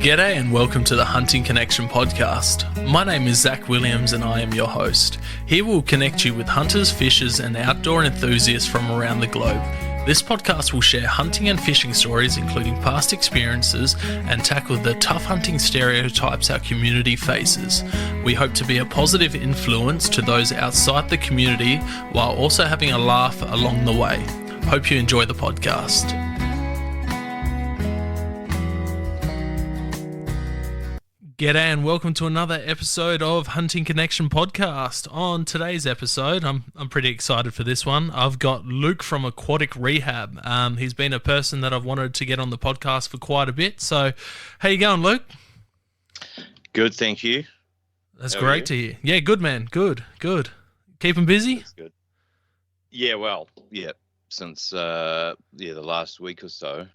G'day and welcome to the Hunting Connection podcast. My name is Zach Williams and I am your host. Here we'll connect you with hunters, fishers and outdoor enthusiasts from around the globe. This podcast will share hunting and fishing stories including past experiences and tackle the tough hunting stereotypes our community faces. We hope to be a positive influence to those outside the community while also having a laugh along the way. Hope you enjoy the podcast. G'day and welcome to another episode of Hunting Connection podcast. On today's episode, I'm pretty excited for this one. I've got Luke from Aquatic Rehab. He's been a person that I've wanted to get on the podcast for quite a bit. So, how you going, Luke? Good, thank you. That's great to hear. Yeah, good man. Good. Keeping busy? That's good. Yeah, since the last week or so,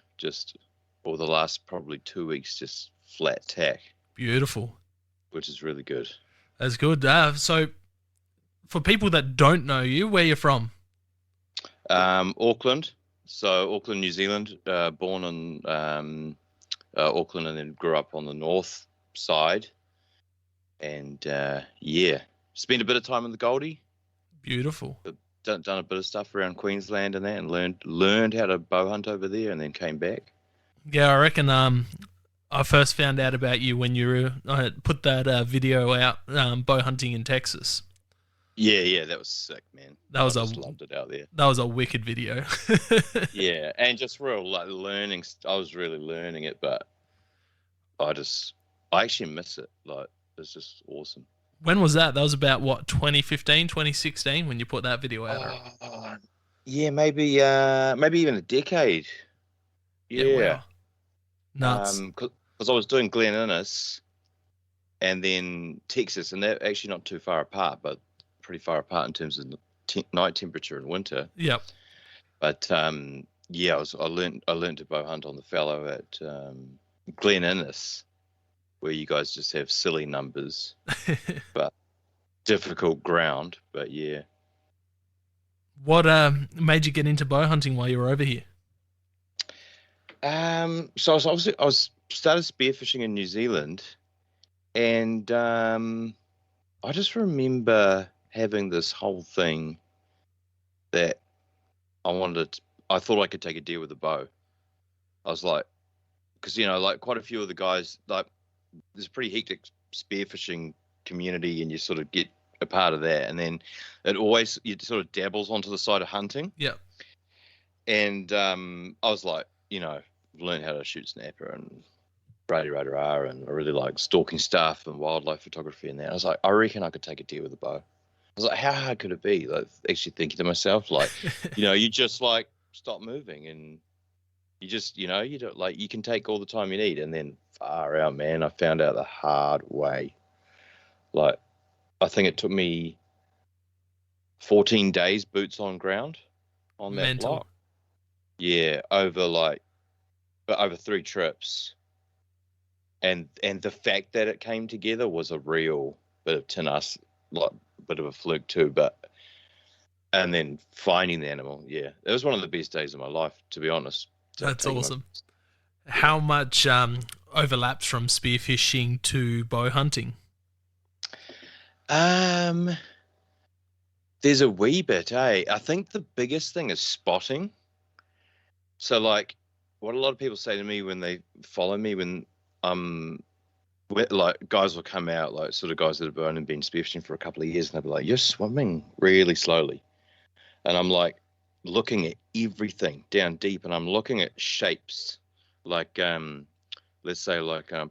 or the last probably 2 weeks, just flat tack. Beautiful. Which is really good. That's good. So, for people that don't know you, where you're from? Auckland. So, Auckland, New Zealand. Born in Auckland and then grew up on the north side. And, spent a bit of time in the Goldie. Beautiful. Done a bit of stuff around Queensland and that, and learned how to bow hunt over there and then came back. Yeah, I reckon I first found out about you when you put that video out, bow hunting in Texas. Yeah, that was sick, man. I just loved it out there. That was a wicked video. Yeah, and just real learning. I was really learning it, but I actually miss it. It's just awesome. When was that? That was about what, 2015, 2016 when you put that video out? Yeah, maybe even a decade. Yeah. Wow. Nuts. Because I was doing Glen Innes and then Texas, and they're actually not too far apart, but pretty far apart in terms of night temperature in winter. Yep. But I learned to bow hunt on the fallow at Glen Innes, where you guys just have silly numbers, but difficult ground. But yeah. What made you get into bow hunting while you were over here? So I was started spearfishing in New Zealand, and I just remember having this whole thing that I thought I could take a deer with a bow. I was like, because quite a few of the guys, there's a pretty hectic spearfishing community, and you sort of get a part of that, and then it sort of dabbles onto the side of hunting. Yeah. And I was like, learn how to shoot snapper and rah, and I really like stalking stuff and wildlife photography and that. I was like, I reckon I could take a deer with a bow. I was like, how hard could it be? Actually thinking to myself, you just stop moving and you just, you don't you can take all the time you need. And then far out, man, I found out the hard way. I think it took me 14 days boots on ground on that block. Yeah, over 3 trips. And the fact that it came together was a real bit of tinus, bit of a fluke too, and then finding the animal, yeah. It was one of the best days of my life, to be honest. That's awesome. How much overlaps from spearfishing to bow hunting? There's a wee bit, eh? I think the biggest thing is spotting. So what a lot of people say to me when they follow me, when guys will come out, sort of guys that have only been spearfishing for a couple of years, and they'll be like, you're swimming really slowly. And I'm looking at everything down deep, and I'm looking at shapes, let's say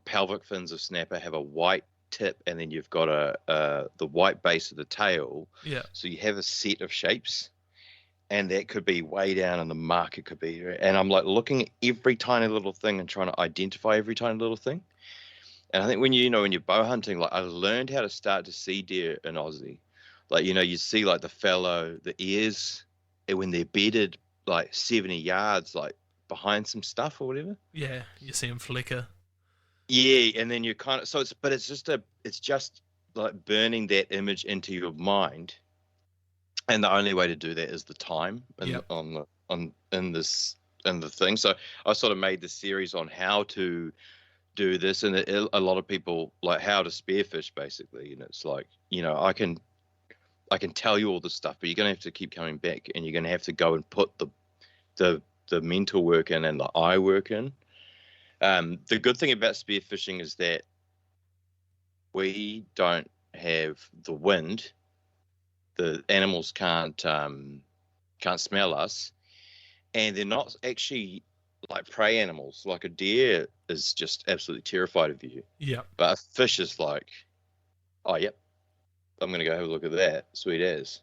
pelvic fins of snapper have a white tip, and then you've got the white base of the tail. Yeah. So you have a set of shapes. And that could be way down in the muck. It could be, and I'm looking at every tiny little thing and trying to identify every tiny little thing. And I think when you're bow hunting, I learned how to start to see deer in Aussie. You see the fallow, the ears, and when they're bedded 70 yards, behind some stuff or whatever. Yeah, you see them flicker. Yeah, and then you kind of it's just burning that image into your mind. And the only way to do that is the time in the thing. So I sort of made this series on how to do this, and a lot of people like how to spearfish basically, and it's like, I can tell you all this stuff, but you're gonna have to keep coming back, and you're gonna have to go and put the mental work in and the eye work in. The good thing about spearfishing is that we don't have the wind. The animals can't smell us, and they're not actually like prey animals. Like a deer is just absolutely terrified of you. Yeah. But a fish is like, oh, yep, I'm going to go have a look at that. Sweet as.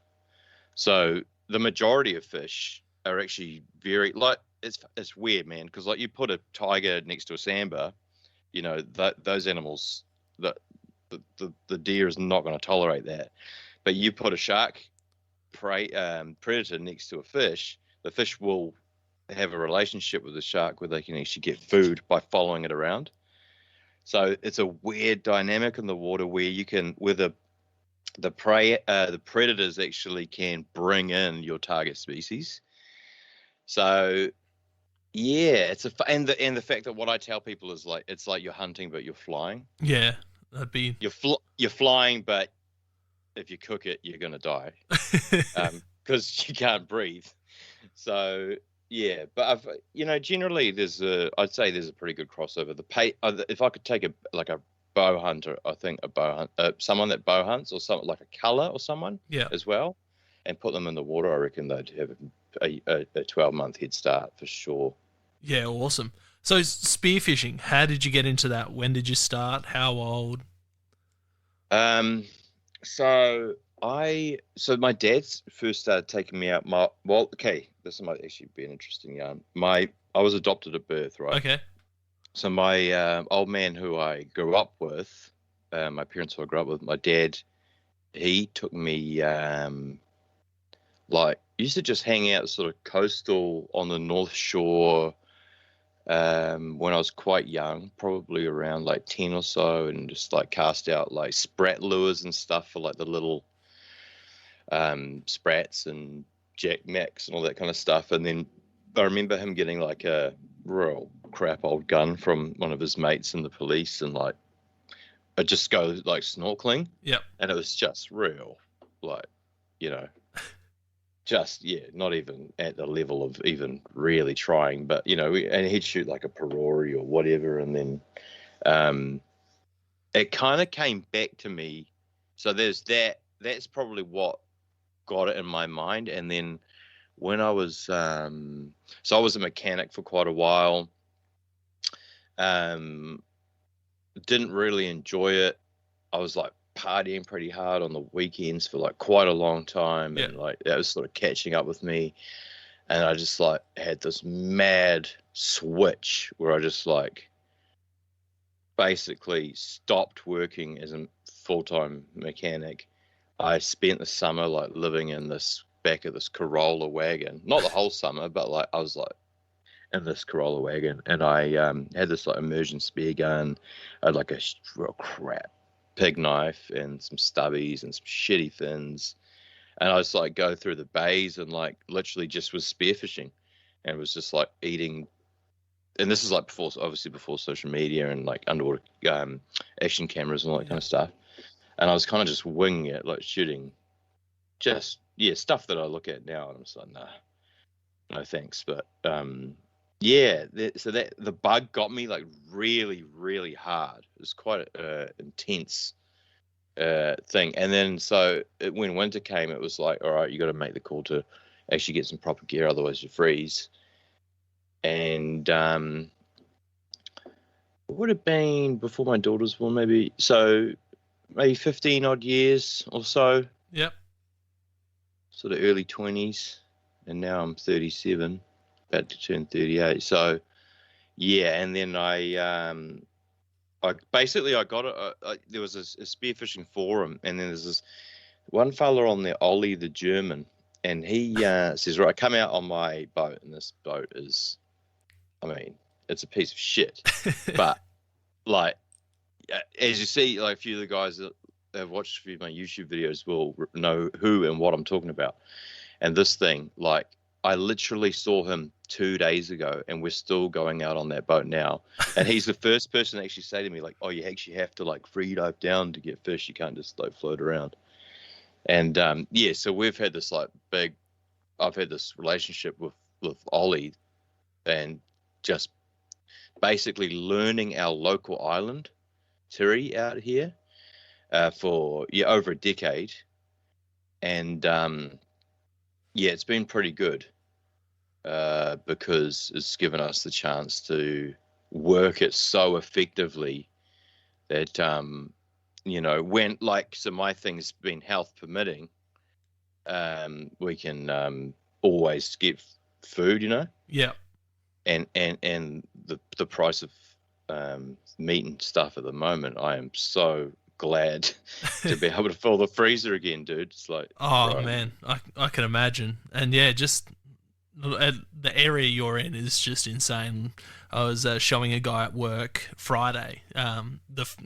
So the majority of fish are actually very, like, it's weird, man, because like you put a tiger next to a sambar, those animals, the deer is not going to tolerate that. But you put a shark predator next to a fish, the fish will have a relationship with the shark where they can actually get food by following it around. So it's a weird dynamic in the water where you can, where the predators actually can bring in your target species. So yeah, and the fact that what I tell people is like, it's like you're hunting but you're flying. Yeah, that'd be you're flying, but if you cook it, you're gonna die because you can't breathe. So yeah, but generally I'd say there's a pretty good crossover. If I could take a bow hunter, I think someone that bow hunts, or something like a colour or someone, as well, and put them in the water, I reckon they'd have a 12-month head start for sure. Yeah, awesome. So spearfishing, how did you get into that? When did you start? How old? So my dad first started taking me out. This might actually be an interesting yarn. I was adopted at birth, right? Okay. So my old man who I grew up with, my parents who I grew up with, my dad, he took me used to just hang out sort of coastal on the North Shore when I was quite young, probably around like 10 or so, and just like cast out like sprat lures and stuff for like the little sprats and jack macks and all that kind of stuff. And then I remember him getting like a real crap old gun from one of his mates in the police, and like I'd just go like snorkeling. Yep. And it was just real, like, just, not even at the level of even really trying, but, and he'd shoot like a parori or whatever. And then it kind of came back to me. So there's that's probably what got it in my mind. And then when I was, so I was a mechanic for quite a while, didn't really enjoy it. I was like partying pretty hard on the weekends for like quite a long time. Yeah. And like that was sort of catching up with me. And I just like had this mad switch where I just like basically stopped working as a full-time mechanic. I spent the summer like living in this back of this Corolla wagon, not the whole summer, but like I was like in this Corolla wagon, and I had this like immersion spear gun. I had like a real crap pig knife and some stubbies and some shitty fins, and I just like go through the bays and like literally just was spearfishing, and was just like eating. And this is like before social media and like underwater action cameras and all that kind of stuff. And I was kind of just winging it, like shooting, just stuff that I look at now and I'm just like, nah, no thanks. But so that the bug got me like really, really hard. It was quite an intense thing. And then when winter came, it was like, all right, you got to make the call to actually get some proper gear, otherwise you freeze. And it would have been before my daughters were born, maybe 15 odd years or so. Yep. Sort of early 20s, and now I'm 37, about to turn 38. So yeah, and then I got there was a spearfishing forum, and then there's this one fella on there, Ollie the German, and he says, right, come out on my boat, and this boat is, I mean, it's a piece of shit, but like, as you see, like a few of the guys that have watched a few of my YouTube videos will know who and what I'm talking about. And this thing, like, I literally saw him 2 days ago, and we're still going out on that boat now. And he's the first person to actually say to me, like, oh, you actually have to like free dive down to get fish. You can't just like float around. And so we've had this like I've had this relationship with Ollie, and just basically learning our local island, Tiri, out here for over a decade. And it's been pretty good because it's given us the chance to work it so effectively that when so my thing's been health permitting, we can always get food, Yeah. and the price of meat and stuff at the moment, I am so glad to be able to fill the freezer again, dude. It's like, Oh, bro. man, I can imagine. And yeah, just the area you're in is just insane. I was showing a guy at work Friday.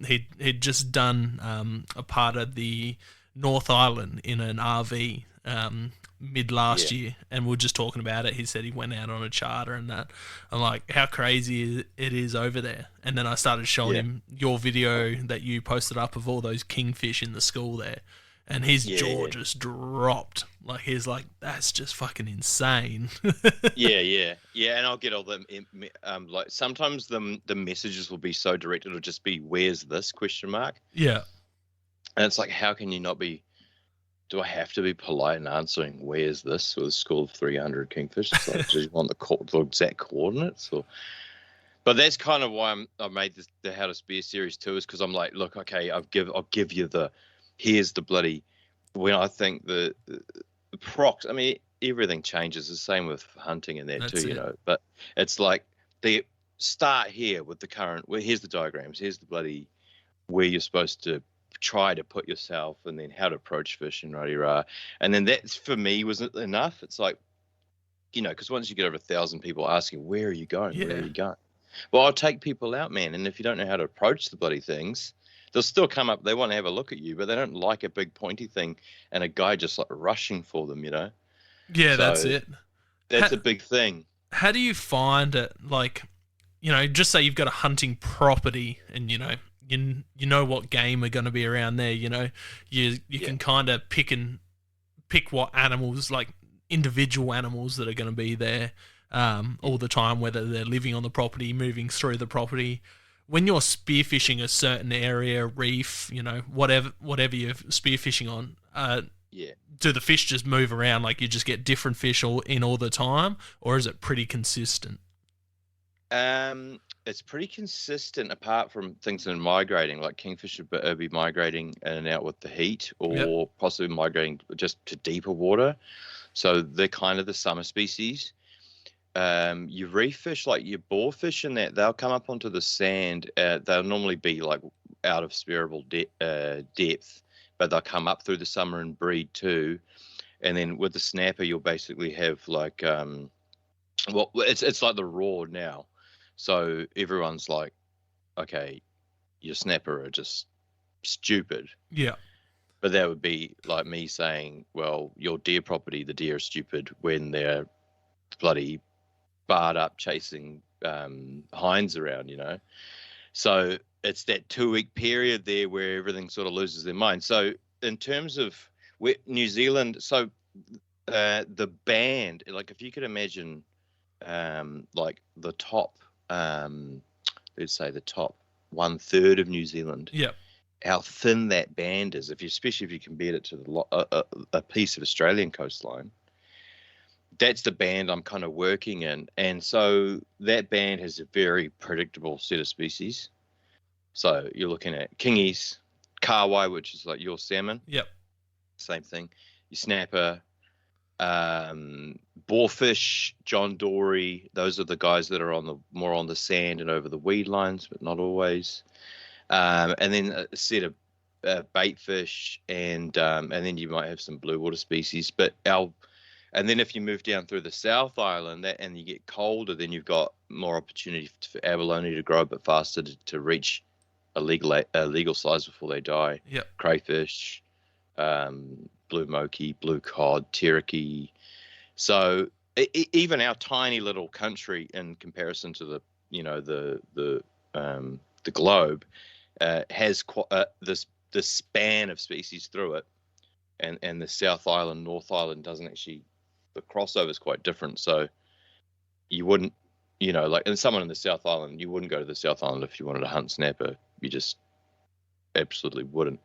He'd just done a part of the North Island in an RV mid last year, and we were just talking about it. He said he went out on a charter and that. I'm like, how crazy it is over there. And then I started showing him your video that you posted up of all those kingfish in the school there, and his jaw just dropped. Like, he's like, that's just fucking insane. yeah. And I'll get all them. Like sometimes the messages will be so direct, it'll just be, "Where's this?" ? Yeah. And it's like, how can you not be? Do I have to be polite in answering, "Where's this?" with a school of 300 kingfish? It's like, do you want the exact coordinates? But that's kind of why I made the How to Spear series too, is because I'm like, look, okay, I'll give you here's the bloody, when I think the procs. I mean, everything changes. The same with hunting and that too, But it's like they start here with the current. Well, here's the diagrams. Here's the bloody where you're supposed to try to put yourself, and then how to approach fish and rah. And then that for me wasn't enough. It's like, because once you get over 1,000 people asking, where are you going? Where are you going? Well, I'll take people out, man. And if you don't know how to approach the bloody things, they'll still come up. They want to have a look at you, but they don't like a big pointy thing and a guy just like rushing for them, Yeah, so that's it. That's a big thing. How do you find it? Like, just say you've got a hunting property, and you know what game are going to be around there. You can kind of pick what animals, like individual animals that are going to be there all the time, whether they're living on the property, moving through the property. When you're spearfishing a certain area, reef, whatever you're spearfishing on, do the fish just move around? Like, you just get different fish all the time, or is it pretty consistent? It's pretty consistent, apart from things that are migrating, like kingfish will be migrating in and out with the heat, or possibly migrating just to deeper water. So they're kind of the summer species. Your reef fish, like your boarfish and that, they'll come up onto the sand. They'll normally be like out of spearable depth, but they'll come up through the summer and breed too. And then with the snapper, you'll basically have like, it's like the raw now. So everyone's like, okay, your snapper are just stupid. Yeah. But that would be like me saying, well, your deer property, the deer are stupid when they're bloody barred up chasing hinds around, So it's that 2-week period there where everything sort of loses their mind. So in terms of New Zealand, so the band, like if you could imagine like the top, let's say the top 1/3 of New Zealand. Yeah. How thin that band is, especially if you compare it to a piece of Australian coastline. That's the band I'm kind of working in. And so that band has a very predictable set of species. So you're looking at kingies, kahawai, which is like your salmon. Yep. Same thing. Your snapper, boarfish, John Dory. Those are the guys that are more on the sand and over the weed lines, but not always. And then a set of bait fish, and then you might have some blue water species. And then if you move down through the South Island and you get colder, then you've got more opportunity for abalone to grow a bit faster to reach a legal size before they die. Yep. Crayfish, blue moki, blue cod, teriki. So even our tiny little country in comparison to the, you know, the globe, has this span of species through it, and the South Island, North Island doesn't actually. The crossover is quite different, so you wouldn't, you know, like, and someone in the South Island, you wouldn't go to the South Island if you wanted to hunt snapper. You just absolutely wouldn't.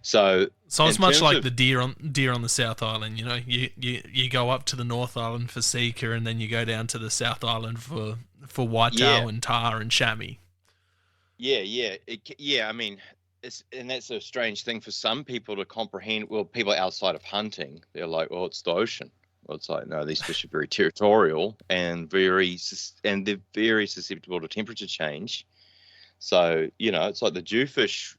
So it's much like the deer on the South Island. You know, you go up to the North Island for sika, and then you go down to the South Island for whitetail and tar and chamois. Yeah. I mean, and that's a strange thing for some people to comprehend. Well, people outside of hunting, they're like, "Oh, it's the ocean." Well, it's like, no, these fish are very territorial and they're very susceptible to temperature change. So, you know, it's like the jewfish,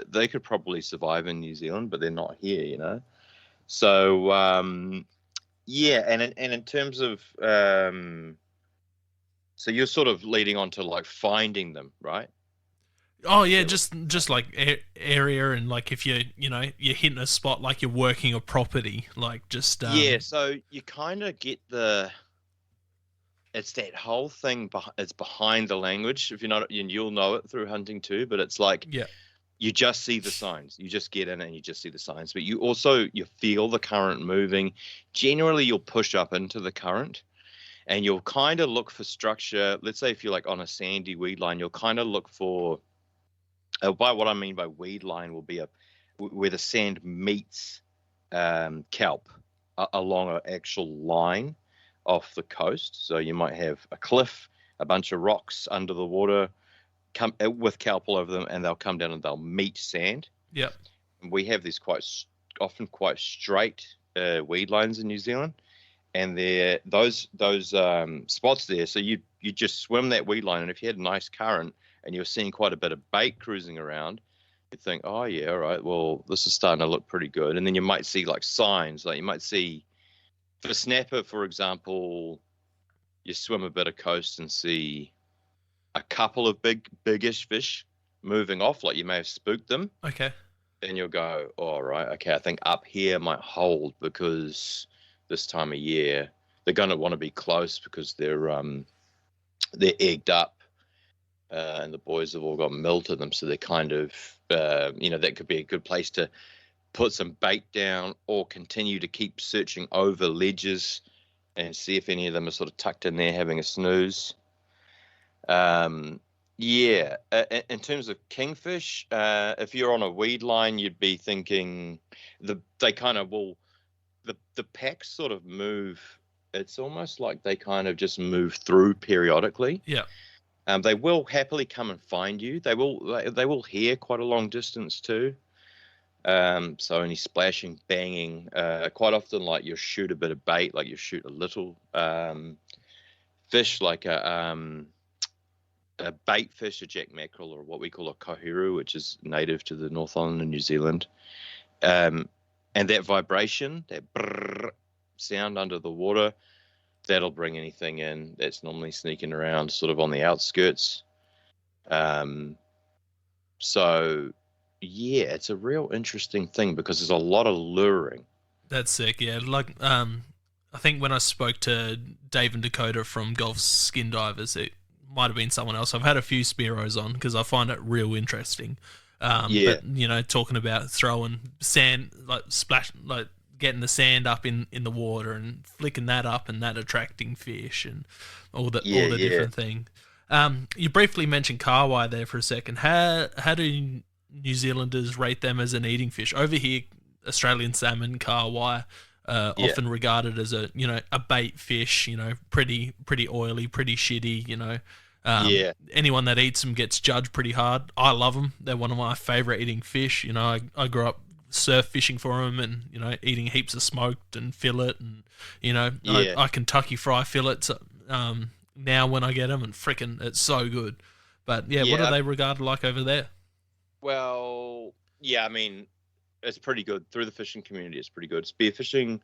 they could probably survive in New Zealand, but they're not here, you know. So, yeah, and in terms of, so you're sort of leading on to like finding them, right? Oh yeah, just like area, and like if you're you're hitting a spot, like you're working a property, like just yeah. So you kind of get it's that whole thing. It's behind the language, if you're not, and you'll know it through hunting too. But it's like, yeah, you just see the signs. You just get in and you just see the signs. But you feel the current moving. Generally, you'll push up into the current, and you'll kind of look for structure. Let's say if you're like on a sandy weed line, you'll kind of look for. By what I mean by weed line will be where the sand meets kelp along an actual line off the coast. So you might have a cliff, a bunch of rocks under the water, come with kelp all over them, and they'll come down and they'll meet sand. Yeah. We have these often quite straight weed lines in New Zealand, and they're those spots there. So you just swim that weed line, and if you had a nice current and you're seeing quite a bit of bait cruising around, you think, oh yeah, all right, well, this is starting to look pretty good. And then you might see like signs, like you might see for snapper, for example, you swim a bit of coast and see a couple of biggish fish moving off, like you may have spooked them. Okay. And you'll go, all right, okay, I think up here might hold, because this time of year they're going to want to be close because they're egged up. And the boys have all got mill to them, so they're kind of, that could be a good place to put some bait down, or continue to keep searching over ledges and see if any of them are sort of tucked in there having a snooze. In terms of kingfish, if you're on a weed line, you'd be thinking the packs sort of move. It's almost like they kind of just move through periodically. Yeah. They will happily come and find you. They will hear quite a long distance too. So any splashing, banging, quite often, like you'll shoot a bit of bait, like you shoot a little fish, like a bait fish, a jack mackerel, or what we call a kohiru, which is native to the North Island of New Zealand. And that vibration, that brrr sound under the water, that'll bring anything in that's normally sneaking around sort of on the outskirts. So yeah, it's a real interesting thing because there's a lot of luring. That's sick. Yeah, like I think when I spoke to Dave and Dakota from Golf Skin Divers, it might have been someone else. I've had a few Spearos on because I find it real interesting. But talking about throwing sand, like splash, like getting the sand up in the water and flicking that up, and that attracting fish and all the different things. You briefly mentioned kahawai there for a second. How do New Zealanders rate them as an eating fish? Over here, Australian salmon, kahawai, often regarded as a bait fish. Pretty oily, pretty shitty. Anyone that eats them gets judged pretty hard. I love them. They're one of my favorite eating fish. I grew up surf fishing for them, and eating heaps of smoked and fillet, and I Kentucky fry fillets now when I get them, and frickin' it's so good. But what are they regarded like over there? Well, yeah, I mean, it's pretty good through the fishing community. It's pretty good. Spearfishing,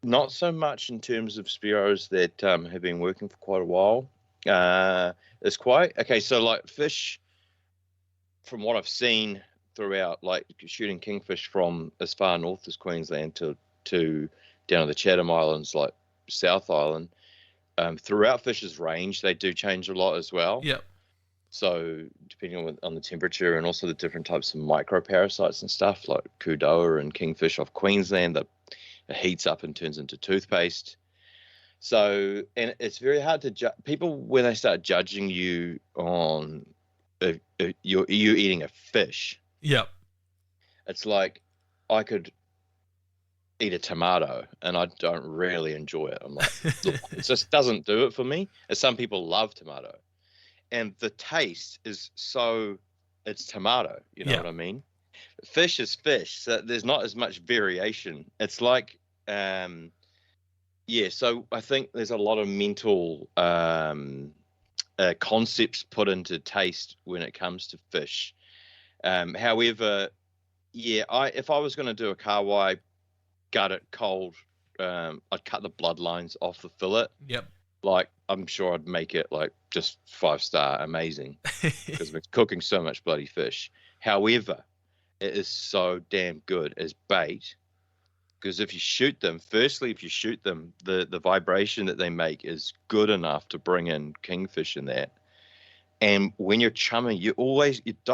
not so much in terms of spearos that have been working for quite a while. It's quite okay. So like fish, from what I've seen throughout, like shooting kingfish from as far north as Queensland to down to the Chatham Islands, like South Island. Throughout fish's range, they do change a lot as well. Yep. So depending on the temperature and also the different types of microparasites and stuff like kudoa and kingfish off Queensland that it heats up and turns into toothpaste. So, and it's very hard to judge people when they start judging you on you eating a fish. Yep. It's like I could eat a tomato and I don't really enjoy it. I'm like, look, it just doesn't do it for me. And some people love tomato, and the taste is so it's tomato. You know what I mean? Fish is fish, so there's not as much variation. It's like so I think there's a lot of mental concepts put into taste when it comes to fish. However, if I was going to do a kawai, gut it cold, I'd cut the bloodlines off the fillet. Yep. Like, I'm sure I'd make it like just 5-star amazing because we're cooking so much bloody fish. However, it is so damn good as bait. Because if you shoot them, the vibration that they make is good enough to bring in kingfish in that. And when you're chumming,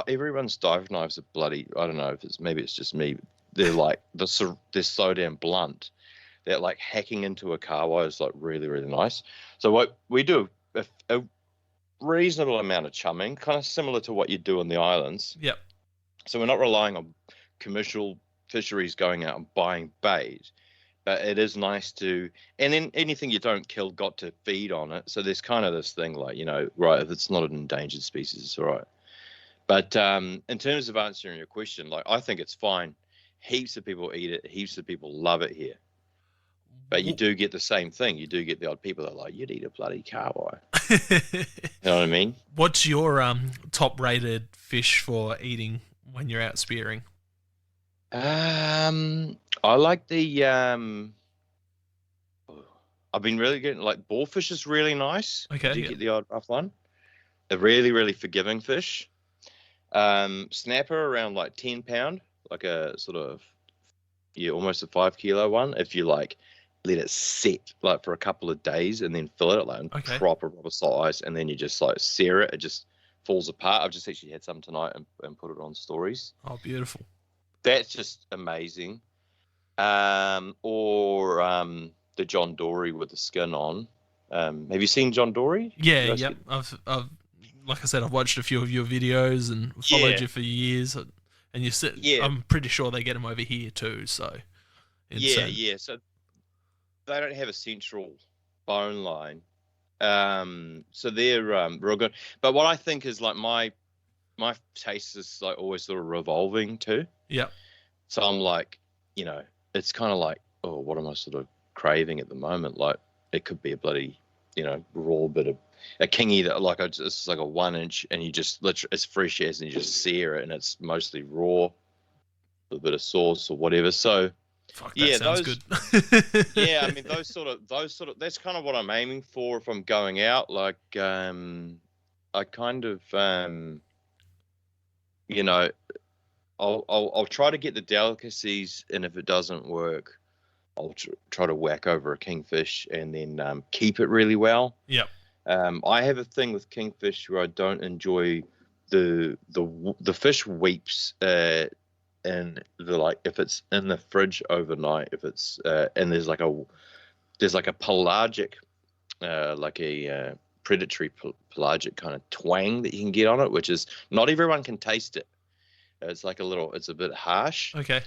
everyone's dive knives are bloody. I don't know if maybe it's just me. They're like they're so damn blunt that like hacking into a kawai is like really, really nice. So what we do a reasonable amount of chumming, kind of similar to what you do on the islands. Yep. So we're not relying on commercial fisheries going out and buying bait, but it is nice to, and then anything you don't kill got to feed on it. So there's kind of this thing like, right, if it's not an endangered species, it's all right. But in terms of answering your question, like, I think it's fine. Heaps of people eat it. Heaps of people love it here. But you do get the same thing. You do get the odd people that are like, you'd eat a bloody kawai. You know what I mean? What's your top rated fish for eating when you're out spearing? I like the I've been really getting like boarfish is really nice. Okay. Do you get the odd rough one? A really, really forgiving fish. Snapper around like 10 pound, like a sort of almost a 5 kilo one. If you like let it set like for a couple of days and then fill it like proper salt ice, and then you just like sear it, it just falls apart. I've just actually had some tonight and put it on stories. Oh, beautiful. That's just amazing. Or the John Dory with the skin on. Have you seen John Dory? Yeah, yep. I've like I said, I've watched a few of your videos and followed you for years. And you said, I'm pretty sure they get them over here too. So insane. Yeah. So they don't have a central bone line. So they're real good. But what I think is like my taste is like always sort of revolving too. Yeah. So I'm like, it's kind of like, oh, what am I sort of craving at the moment? Like, it could be a bloody, raw bit of a kingy that like it's like a 1 inch, and you just literally it's fresh as, and you just sear it, and it's mostly raw, a bit of sauce or whatever. So fuck, that sounds good. Yeah, I mean those sort of that's kind of what I'm aiming for if I'm going out. Like, I kind of I'll try to get the delicacies, and if it doesn't work, I'll try to whack over a kingfish and then keep it really well. Yep. I have a thing with kingfish where I don't enjoy the fish weeps and if it's in the fridge overnight, if it's and there's like a pelagic like a predatory pelagic kind of twang that you can get on it, which is not everyone can taste it. It's like it's a bit harsh. Okay.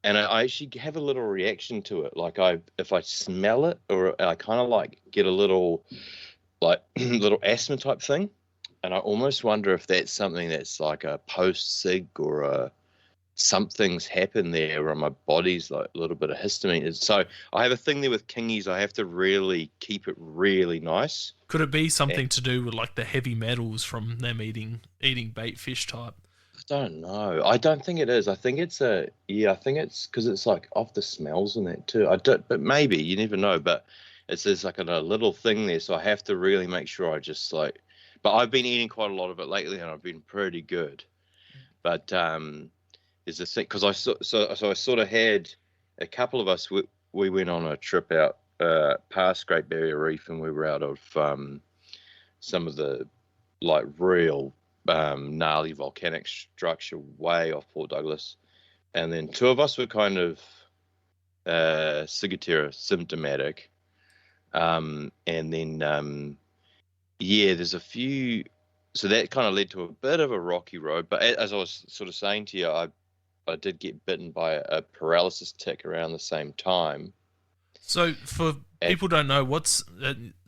And I actually have a little reaction to it. Like if I smell it, or I kind of like get a little like little asthma type thing. And I almost wonder if that's something that's like a post-sig or something's happened there where my body's like a little bit of histamine. So I have a thing there with kingies. I have to really keep it really nice. Could it be something to do with like the heavy metals from them eating bait fish type? I don't know. I don't think it is. I think it's I think it's because it's like off the smells and that too. But maybe, you never know. But there's like a little thing there, so I have to really make sure I just like. But I've been eating quite a lot of it lately, and I've been pretty good. But there's a thing because I sort of had a couple of us. we went on a trip out past Great Barrier Reef, and we were out of some of the like real gnarly volcanic structure way off Port Douglas, and then two of us were kind of ciguatera symptomatic, and then there's a few. So that kind of led to a bit of a rocky road. But as I was sort of saying to you, I did get bitten by a paralysis tick around the same time. So for people don't know, what's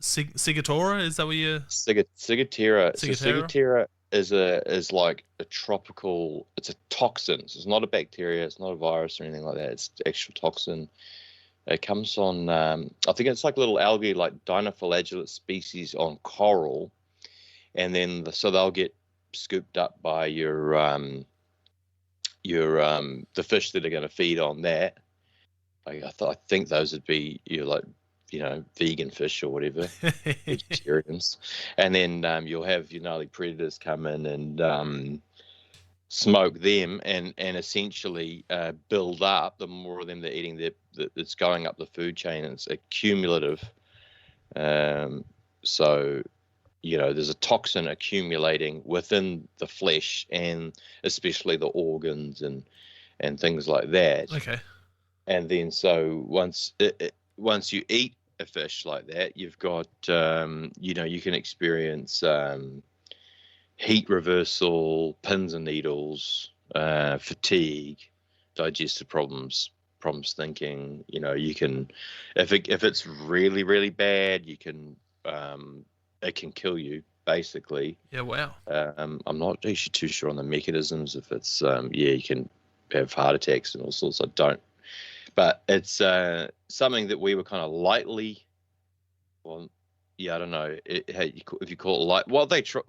ciguatera? Is that what you? Ciguatera. So ciguatera is like a tropical. It's a toxin. So it's not a bacteria. It's not a virus or anything like that. It's actual toxin. It comes on. I think it's like little algae, like dinoflagellate species on coral, and then so they'll get scooped up by the fish that are going to feed on that. Like I think those would be vegan fish or whatever, vegetarians, and then you'll have gnarly predators come in and smoke them and essentially build up. The more of them they're eating, it's going up the food chain, and it's accumulative. So there's a toxin accumulating within the flesh and especially the organs and things like that. Okay. And then so once you eat a fish like that, you've got you can experience heat reversal, pins and needles, fatigue, digestive problems thinking. You can, if it's really, really bad, you can it can kill you basically. Yeah. Wow. I'm not actually too sure on the mechanisms. If it's you can have heart attacks and all sorts. I don't, but it's something that we were kind of lightly. Well, yeah, I don't know if you call it light. What they try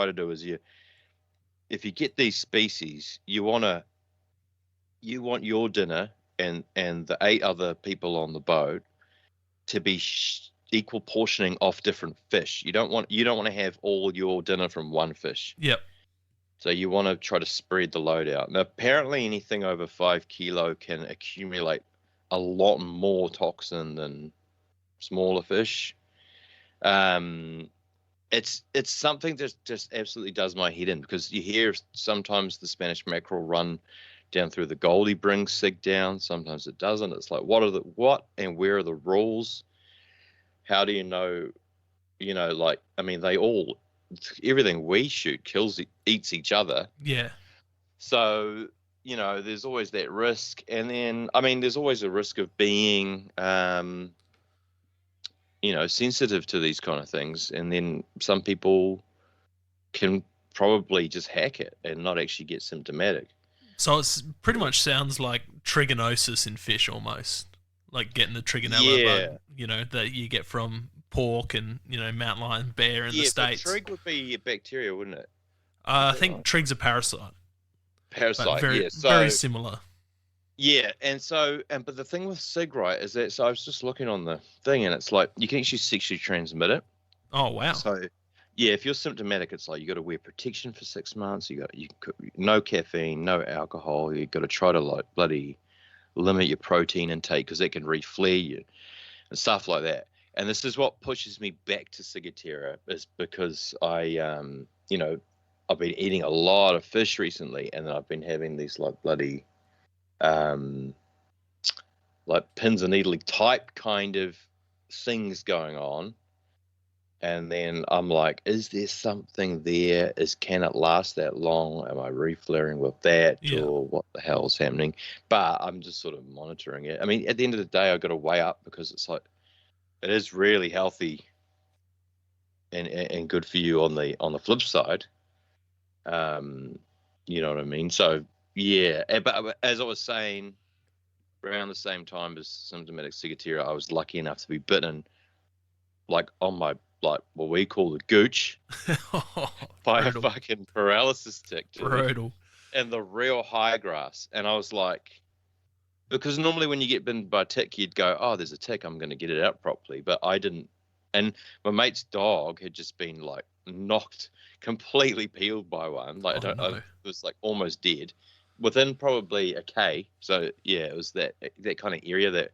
to do is if you get these species, you want your dinner and the 8 other people on the boat to be equal portioning off different fish. You don't want to have all your dinner from one fish. Yep. So you want to try to spread the load out. Now, apparently anything over 5 kilo can accumulate a lot more toxin than smaller fish. It's something that just absolutely does my head in, because you hear sometimes the Spanish mackerel run down through the Goldie brings sig down, sometimes it doesn't. It's like, what and where are the rules? How do you know? Everything we shoot eats each other. Yeah. So there's always that risk, and then there's always a risk of being sensitive to these kind of things, and then some people can probably just hack it and not actually get symptomatic. So it's pretty much sounds like trigonosis in fish, almost like getting the trigonella bug, that you get from pork and mountain lion, bear in the States. Trig would be a bacteria, wouldn't it? I think trig's a parasite. But very similar. Yeah, but the thing with sig, right, is that, so I was just looking on the thing, and it's like you can actually sexually transmit it. Oh wow! So yeah, if you're symptomatic, it's like you got to wear protection for 6 months. No caffeine, no alcohol. You got to try to bloody limit your protein intake, because it can re-flare you and stuff like that. And this is what pushes me back to ciguatera, is because I've been eating a lot of fish recently, and then I've been having these bloody pins and needling type kind of things going on. And then I'm like, is there something there? Can it last that long? Am I re-flaring with that? Yeah. Or what the hell's happening? But I'm just sort of monitoring it. At the end of the day, I've got to weigh up, because it's like, it is really healthy and good for you on the flip side. You know what I mean? So yeah, but as I was saying, around the same time as symptomatic ciguatera, I was lucky enough to be bitten, on my what we call the gooch, by a fucking paralysis tick, dude. Brutal. And the real high grass, and I was like, because normally when you get bitten by a tick, you'd go, oh, there's a tick, I'm going to get it out properly. But I didn't. And my mate's dog had just been knocked completely peeled by one. It was almost dead. within probably a K. So yeah, it was that kind of area, that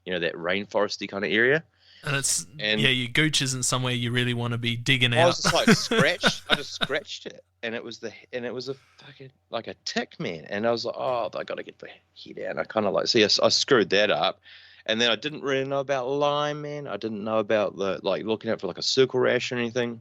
that rainforesty kind of area. And it's And your gooch isn't somewhere you really want to be digging I was out. just like scratched. I just scratched it, and it was a fucking like a tick, man. And I was like, oh, I got to get the head out. I kind of like I screwed that up, and then I didn't really know about Lyme, man. I didn't know about the looking out for like a circle rash or anything.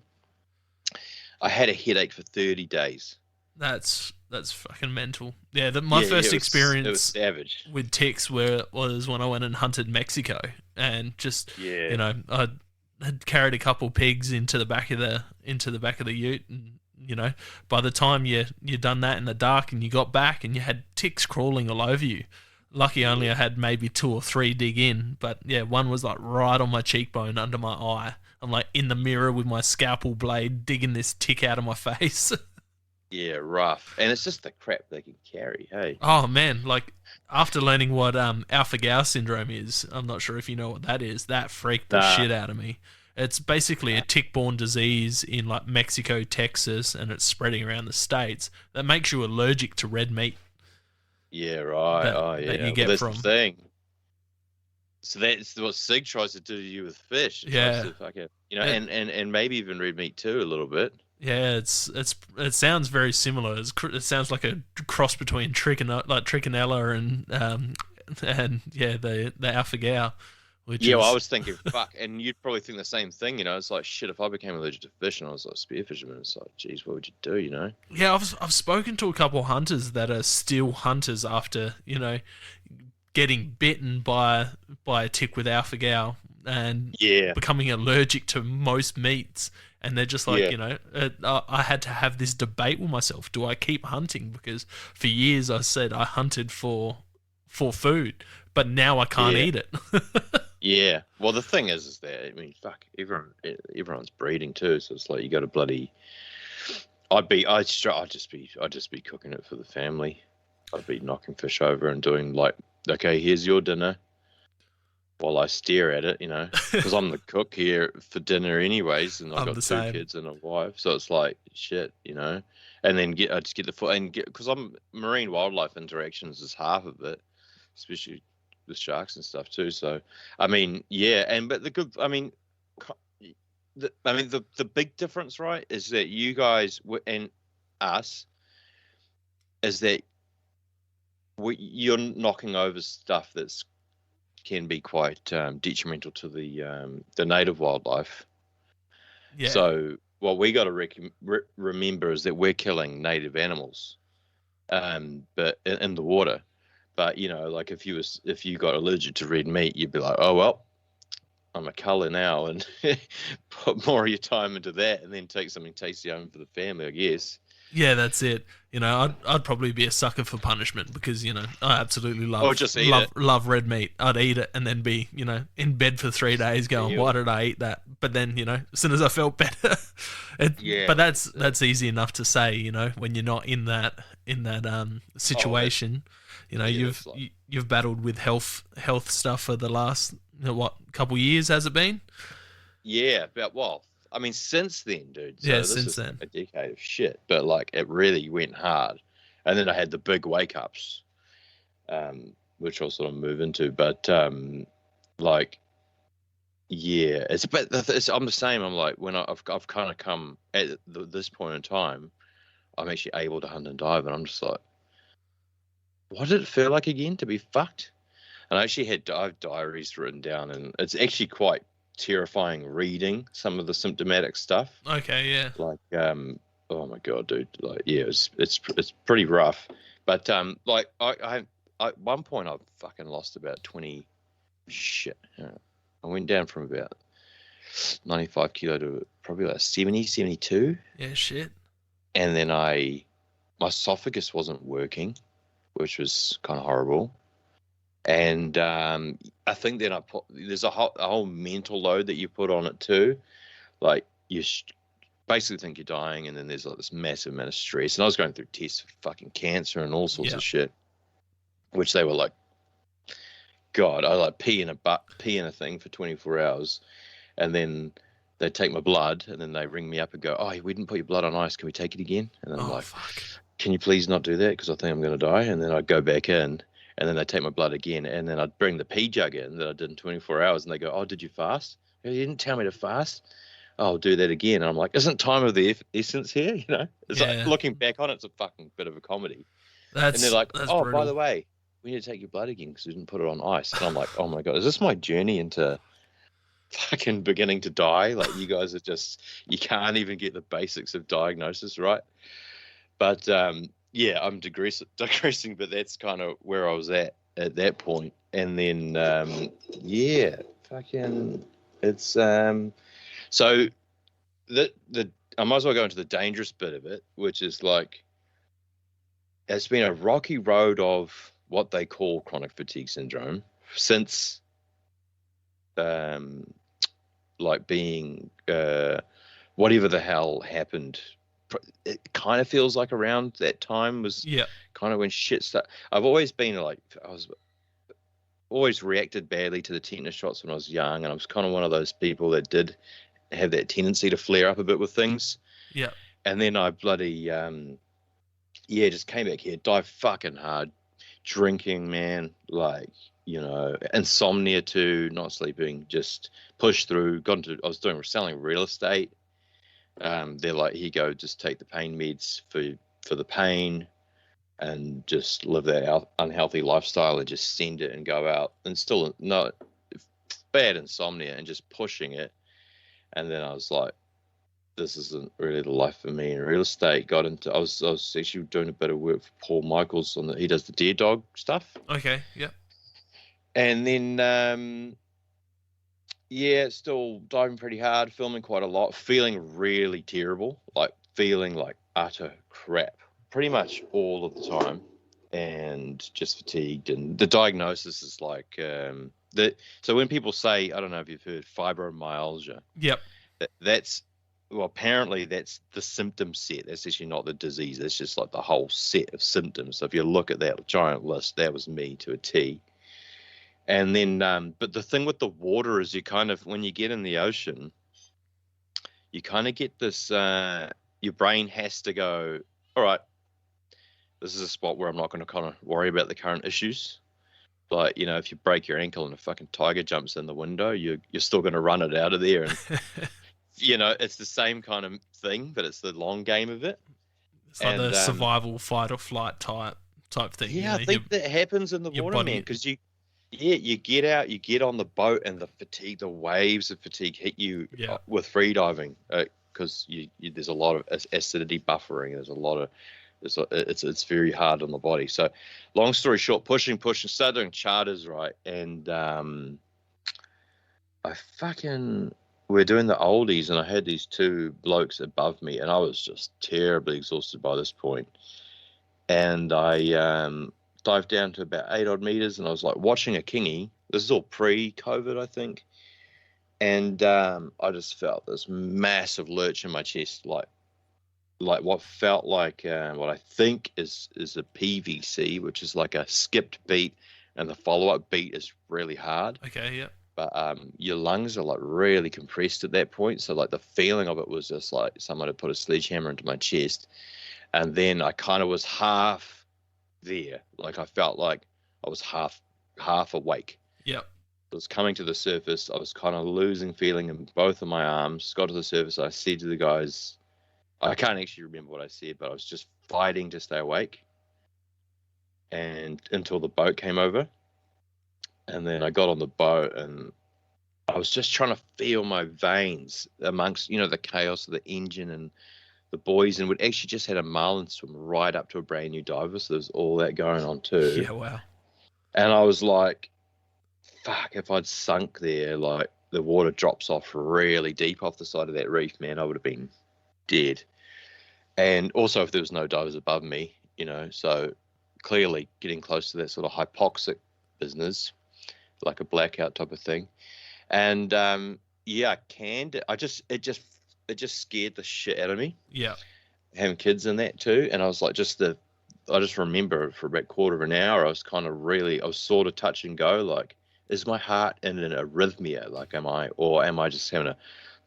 I had a headache for 30 days. That's fucking mental. Yeah, my first experience it was savage with ticks was when I went and hunted Mexico, and just I had carried a couple pigs into the back of the ute, and by the time you done that in the dark and you got back and you had ticks crawling all over you. Lucky only I had maybe 2 or 3 dig in, but yeah, one was like right on my cheekbone under my eye. I'm like in the mirror with my scalpel blade digging this tick out of my face. Yeah, rough. And it's just the crap they can carry, hey? Oh, man. Like, after learning what alpha-gal syndrome is, I'm not sure if you know what that is, that freaked the shit out of me. It's basically a tick-borne disease in, like, Mexico, Texas, and it's spreading around the States that makes you allergic to red meat. Yeah, right. That you get that's from... the thing. So that's what Sig tries to do to you with fish. Yeah. And maybe even red meat too, a little bit. Yeah, it sounds very similar. It sounds like a cross between trichinella and the alpha-gal. I was thinking, fuck, and you'd probably think the same thing. It's like shit. If I became allergic to fish and I was like spearfisherman, it's like, geez, what would you do? Yeah, I've spoken to a couple of hunters that are still hunters after getting bitten by a tick with alpha-gal and becoming allergic to most meats. And they're just like, I had to have this debate with myself. Do I keep hunting? Because for years I said I hunted for food, but now I can't eat it. Yeah. Well, the thing is that, I mean, fuck, everyone's breeding too. So it's like you got to bloody. I'd just be cooking it for the family. I'd be knocking fish over and doing like, okay, here's your dinner. While I stare at it, because I'm the cook here for dinner anyways, and I've got 2 kids and a wife, so it's like shit, and then I just get the foot and because I'm marine wildlife interactions is half of it, especially with sharks and stuff too. So, I mean, but the big difference, right, is that you guys and us is that you're knocking over stuff that's can be quite detrimental to the native wildlife. Yeah. So what we got to remember is that we're killing native animals, but in the water. But like if you got allergic to red meat, you'd be like, oh well, I'm a colour now, and put more of your time into that, and then take something tasty home for the family, I guess. Yeah, that's it. I'd probably be a sucker for punishment because, I absolutely love red meat. I'd eat it and then be, in bed for 3 days going, why did I eat that? But then, as soon as I felt better, but that's easy enough to say, when you're not in that situation. You've battled with health stuff for the last, couple years, has it been? Yeah, I mean, since then, dude. So since then. A decade of shit, but like it really went hard. And then I had the big wake ups, which I'll sort of move into. But I'm the same. I'm like, when I've kind of come at this point in time, I'm actually able to hunt and dive, and I'm just like, what did it feel like again to be fucked? And I actually had diaries written down, and it's actually quite terrifying reading some of the symptomatic stuff. Okay, yeah. Like, oh my god, dude. Like, yeah, it's pretty rough. But like, I at one point I fucking lost about 20. Shit. I went down from about 95 kilo to probably like 70, 72. Yeah, shit. And then my esophagus wasn't working, which was kind of horrible. And I think then there's a whole mental load that you put on it too. Like you basically think you're dying, and then there's like this massive amount of stress. And I was going through tests for fucking cancer and all sorts of shit, which they were like, God, I like pee in a thing for 24 hours, and then they take my blood, and then they ring me up and go, oh, we didn't put your blood on ice. Can we take it again? And I'm fuck. can you please not do that? Because I think I'm going to die. And then I'd go back in, and then they take my blood again. And then I'd bring the pee jug in that I did in 24 hours. And they go, oh, did you fast? You didn't tell me to fast. Oh, I'll do that again. And I'm like, isn't time of the essence here? You know, it's like looking back on it, it's a fucking bit of a comedy. And they're like, that's oh, brutal. by the way, we need to take your blood again because we didn't put it on ice. And I'm like, oh my God, is this my journey into fucking beginning to die? Like, you guys are just, you can't even get the basics of diagnosis right. But yeah, I'm digressing, but that's kind of where I was at that point. And then, yeah, fucking, it's, so I might as well go into the dangerous bit of it, which is like, it's been a rocky road of what they call chronic fatigue syndrome since, like being, whatever the hell happened. It kind of feels like around that time was kind of when shit started. I've always been like, I was always reacted badly to the tetanus shots when I was young, and I was kind of one of those people that did have that tendency to flare up a bit with things. Yeah. And then I bloody, just came back here, dived fucking hard, drinking, man, like, you know, insomnia too, not sleeping, just pushed through, I was selling real estate. They're like, here you go, just take the pain meds for the pain and just live that unhealthy lifestyle and just send it and go out, and still not bad insomnia and just pushing it. And then I was like, this isn't really the life for me in real estate. I was actually doing a bit of work for Paul Michaels he does the deer dog stuff. Okay, yeah. And then, still diving pretty hard, filming quite a lot, feeling really terrible, like feeling like utter crap pretty much all of the time, and just fatigued. And the diagnosis is like, so when people say, I don't know if you've heard fibromyalgia. Yep. Apparently that's the symptom set. That's actually not the disease. That's just like the whole set of symptoms. So if you look at that giant list, that was me to a T. And then, but the thing with the water is you kind of, when you get in the ocean, you kind of get this, your brain has to go, all right, this is a spot where I'm not going to kind of worry about the current issues. Like, you know, if you break your ankle and a fucking tiger jumps in the window, you're still going to run it out of there. And, you know, it's the same kind of thing, but it's the long game of it. It's like the survival, fight or flight type thing. Yeah, you know, I think that happens in the water, man, because you get out, you get on the boat, and the waves of fatigue hit you with free diving, because there's a lot of acidity buffering. There's a lot of, it's very hard on the body. So, long story short, pushing, started doing charters, right, and we're doing the oldies, and I had these two blokes above me, and I was just terribly exhausted by this point, and I dived down to about 8 odd meters, and I was like watching a kingy. This is all pre-COVID, I think. And I just felt this massive lurch in my chest, like what felt like what I think is a PVC, which is like a skipped beat, and the follow-up beat is really hard. Okay, yeah. But your lungs are like really compressed at that point. So like the feeling of it was just like someone had put a sledgehammer into my chest. And then I kind of was half there. Like I felt like I was half awake. Yeah. I was coming to the surface. I was kind of losing feeling in both of my arms. Got to the surface. I said to the guys, I can't actually remember what I said, but I was just fighting to stay awake. And until the boat came over. And then I got on the boat, and I was just trying to feel my veins amongst, you know, the chaos of the engine and the boys. And we'd actually just had a marlin swim right up to a brand new diver. So there's all that going on too. Yeah, wow. And I was like, fuck, if I'd sunk there, like the water drops off really deep off the side of that reef, man, I would have been dead. And also if there was no divers above me, you know, so clearly getting close to that sort of hypoxic business, like a blackout type of thing. And I canned it. It just scared the shit out of me. Yeah. Having kids in that too. And I was like, I just remember for about a quarter of an hour, I was sort of touch and go, like, is my heart in an arrhythmia? Like, am I just having a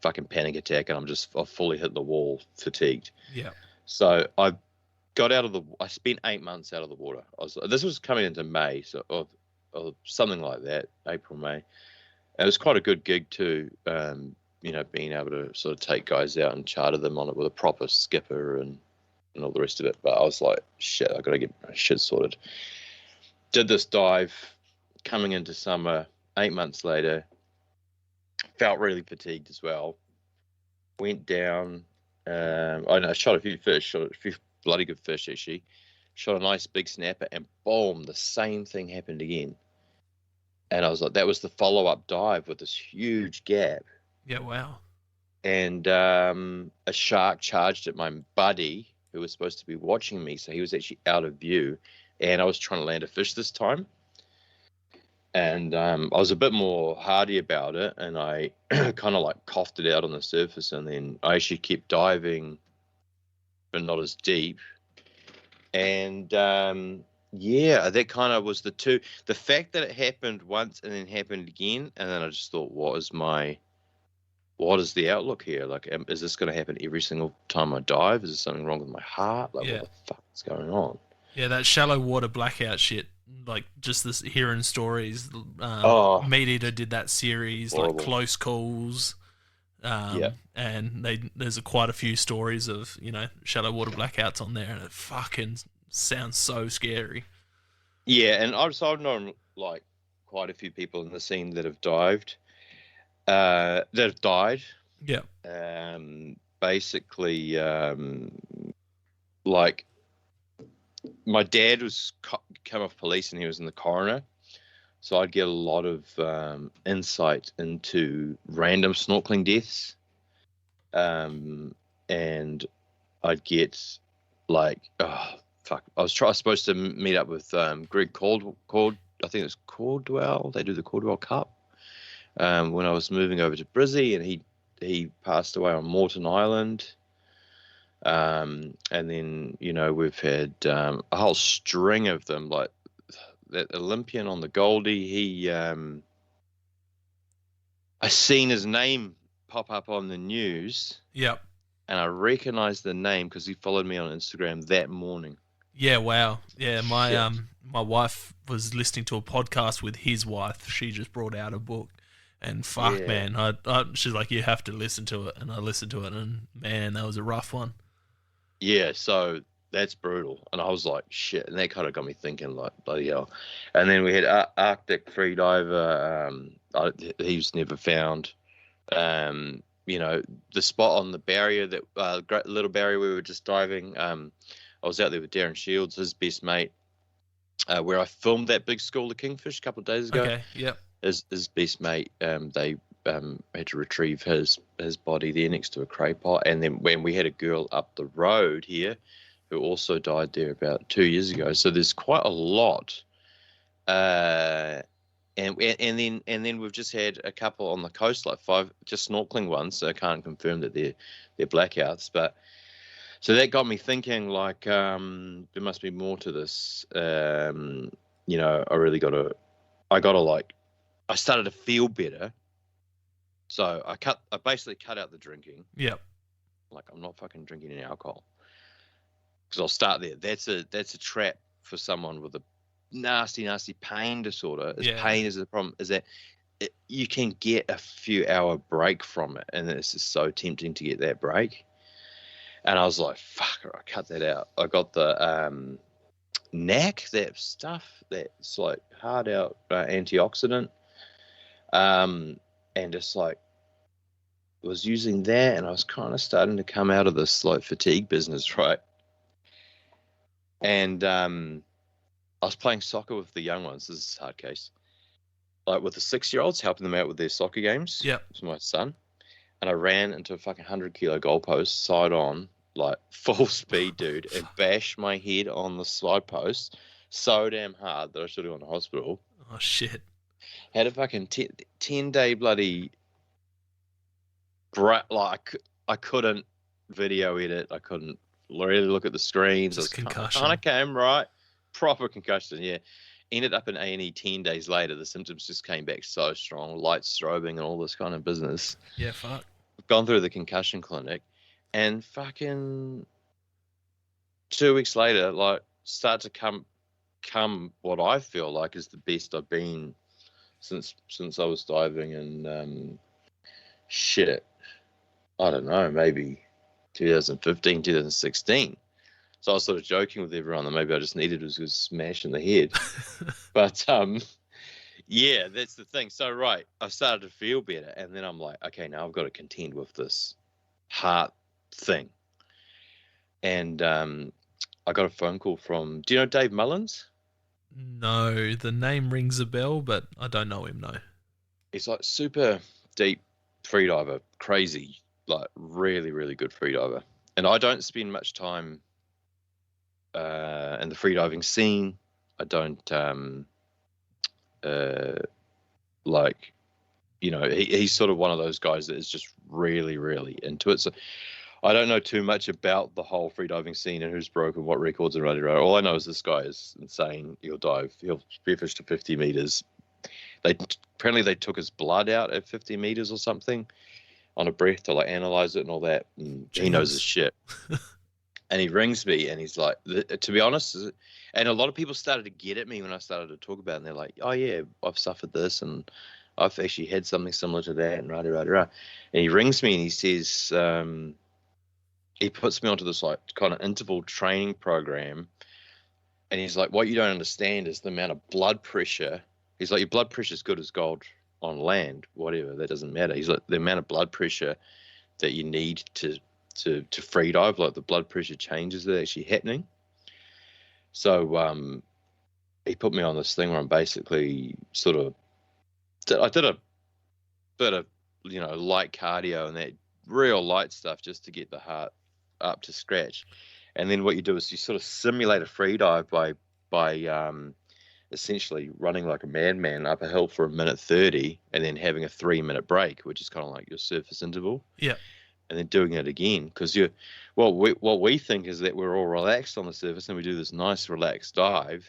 fucking panic attack and I've fully hit the wall, fatigued? Yeah. So I got out of the. I spent 8 months out of the water. This was coming into May, so or something like that, April, May. And it was quite a good gig too. Being able to sort of take guys out and charter them on it with a proper skipper and all the rest of it. But I was like, shit, I got to get my shit sorted. Did this dive coming into summer, 8 months later, felt really fatigued as well. Went down, I shot a few fish, shot a few bloody good fish actually. Shot a nice big snapper and boom, the same thing happened again. And I was like, that was the follow-up dive with this huge gap. Yeah, wow. And a shark charged at my buddy who was supposed to be watching me. So he was actually out of view. And I was trying to land a fish this time. And I was a bit more hardy about it. And I kind of like coughed it out on the surface. And then I actually kept diving, but not as deep. And yeah, that kind of was the fact that it happened once and then happened again. And then I just thought, what is the outlook here? Like, is this going to happen every single time I dive? Is there something wrong with my heart? Like, what the fuck is going on? Yeah, that shallow water blackout shit. Like, just this hearing stories. Meat Eater did that series, horrible. Like Close Calls. And there's quite a few stories of, shallow water blackouts on there, and it fucking sounds so scary. Yeah, and I've known like quite a few people in the scene that have dived, that have died. Yeah. Basically, like my dad was come off police and he was in the coroner, so I'd get a lot of insight into random snorkeling deaths, and I'd get like, oh fuck, I was supposed to meet up with Greg I think it was Caldwell. They do the Caldwell Cup. When I was moving over to Brizzy, and he passed away on Moreton Island. And then, we've had a whole string of them, like that Olympian on the Goldie. I seen his name pop up on the news. Yep. And I recognized the name because he followed me on Instagram that morning. Yeah, wow. Yeah, my wife was listening to a podcast with his wife. She just brought out a book. And fuck, man, she's like, you have to listen to it. And I listened to it, and man, that was a rough one. Yeah, so that's brutal. And I was like, shit. And that kind of got me thinking, like, bloody hell. And then we had Arctic Freediver. He was never found. The spot on the barrier, that great little barrier we were just diving. I was out there with Darren Shields, his best mate, where I filmed that big school of kingfish a couple of days ago. Okay, yep. His best mate, they had to retrieve his body there next to a cray pot. And then when we had a girl up the road here who also died there about 2 years ago. So there's quite a lot. And then we've just had a couple on the coast, like 5 just snorkeling ones. So I can't confirm that they're blackouts, but so that got me thinking, like, there must be more to this. I started to feel better. So I basically cut out the drinking. Yep. Like, I'm not fucking drinking any alcohol. Because I'll start there. That's a trap for someone with a nasty pain disorder. Pain is the problem, is that you can get a few hour break from it. And it's just so tempting to get that break. And I was like, fuck, I cut that out. I got the NAC, that stuff that's like hard out antioxidant. And just like was using that, and I was kind of starting to come out of this like fatigue business, right? And I was playing soccer with the young ones. This is a hard case. Like with the 6-year-olds, helping them out with their soccer games. Yeah. With my son. And I ran into a fucking 100-kilo goalpost, side on, like full speed, dude, and bashed my head on the side post so damn hard that I should have gone to hospital. Oh, shit. Had a fucking 10-day bloody... Like, I couldn't video edit. I couldn't really look at the screens. Just concussion. Kind of came right. Proper concussion, yeah. Ended up in A&E 10 days later. The symptoms just came back so strong, light strobing and all this kind of business. Yeah, fuck. Gone through the concussion clinic and fucking 2 weeks later, like start to come what I feel like is the best I've been since I was diving in shit. I don't know, maybe 2015, 2016. So I was sort of joking with everyone that maybe I just needed was a smash in the head. But yeah, that's the thing. So right, I started to feel better, and then I'm like, okay, now I've got to contend with this heart thing. And I got a phone call from, do you know Dave Mullins? No, the name rings a bell, but I don't know him, no. He's like super deep freediver, crazy, like really, really good freediver. And I don't spend much time in the freediving scene. I don't like, you know, he's sort of one of those guys that is just really, really into it. So I don't know too much about the whole freediving scene and who's broken what records and rah. All I know is this guy is insane. He'll spearfish to 50 meters. Apparently they took his blood out at 50 meters or something on a breath to like analyze it and all that. And he knows his shit. And he rings me and he's like, to be honest, and a lot of people started to get at me when I started to talk about it, and they're like, oh yeah, I've suffered this and I've actually had something similar to that and rah. And he rings me and he says, he puts me onto this like kind of interval training program. And he's like, what you don't understand is the amount of blood pressure. He's like, your blood pressure is good as gold on land, whatever, that doesn't matter. He's like, the amount of blood pressure that you need to free dive, like the blood pressure changes that are actually happening. So he put me on this thing where I'm basically I did a bit of, you know, light cardio and that real light stuff just to get the heart up to scratch. And then what you do is you sort of simulate a free dive by essentially running like a madman up a hill for 1:30 and then having a 3-minute break, which is kind of like your surface interval. Yeah. And then doing it again, because what we think is that we're all relaxed on the surface and we do this nice relaxed dive,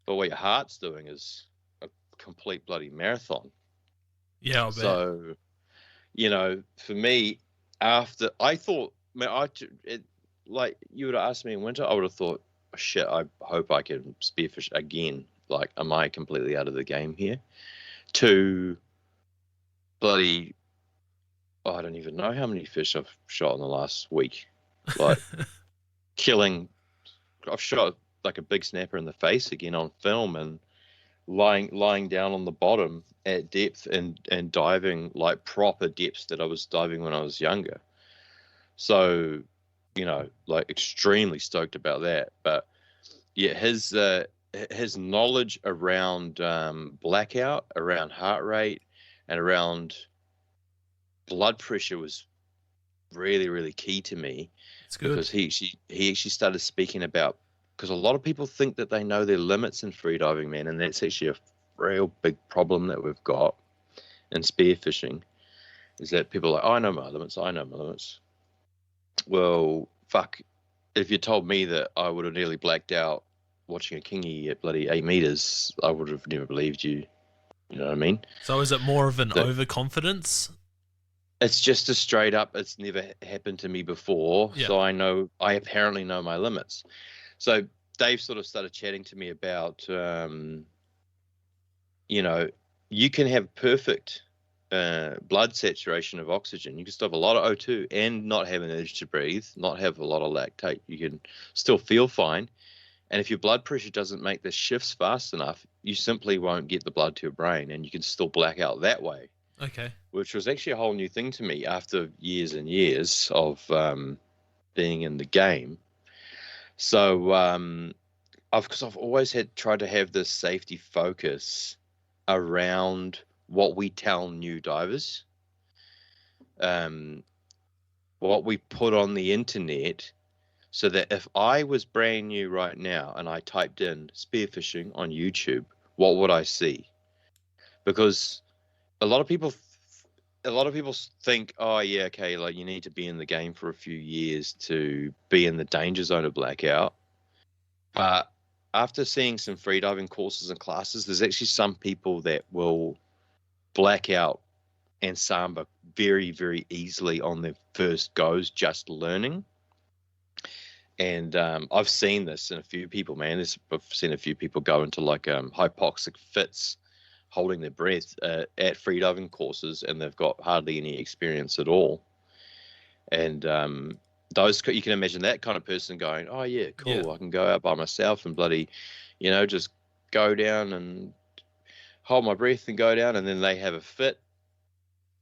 but what your heart's doing is a complete bloody marathon. Yeah, I'll bet. So, you know, for me, after I thought, man, like you would have asked me in winter, I would have thought, oh, shit, I hope I can spearfish again. Like, am I completely out of the game here? To bloody, I don't even know how many fish I've shot in the last week. Like, I've shot like a big snapper in the face again on film and lying down on the bottom at depth and diving like proper depths that I was diving when I was younger. So, you know, like extremely stoked about that. But yeah, his knowledge around blackout, around heart rate, and around blood pressure was really, really key to me. It's good. Because he actually started speaking about, because a lot of people think that they know their limits in freediving, man, and that's actually a real big problem that we've got in spearfishing, is that people are like, oh, I know my limits. Well, fuck, if you told me that I would have nearly blacked out watching a kingy at bloody 8 meters, I would have never believed you. You know what I mean? So is it more of an overconfidence? It's just a straight up, it's never happened to me before, Yeah. so I apparently know my limits. So Dave sort of started chatting to me about, you know, you can have perfect blood saturation of oxygen. You can still have a lot of O2 and not have an urge to breathe, not have a lot of lactate. You can still feel fine. And if your blood pressure doesn't make the shifts fast enough, you simply won't get the blood to your brain, and you can still black out that way. Okay. Which was actually a whole new thing to me after years and years of being in the game. So because I've always tried to have this safety focus around what we tell new divers, what we put on the internet, so that if I was brand new right now and I typed in spearfishing on YouTube, what would I see? Because a lot of people think, oh yeah, okay, like you need to be in the game for a few years to be in the danger zone of blackout. But after seeing some freediving courses and classes, there's actually some people that will black out and samba very, very easily on their first goes, just learning. And I've seen this in a few people, man. I've seen a few people go into like hypoxic fits, holding their breath at freediving courses, and they've got hardly any experience at all. And those, you can imagine that kind of person going, "Oh yeah, cool, I can go out by myself and bloody, just go down and hold my breath and go down," and then they have a fit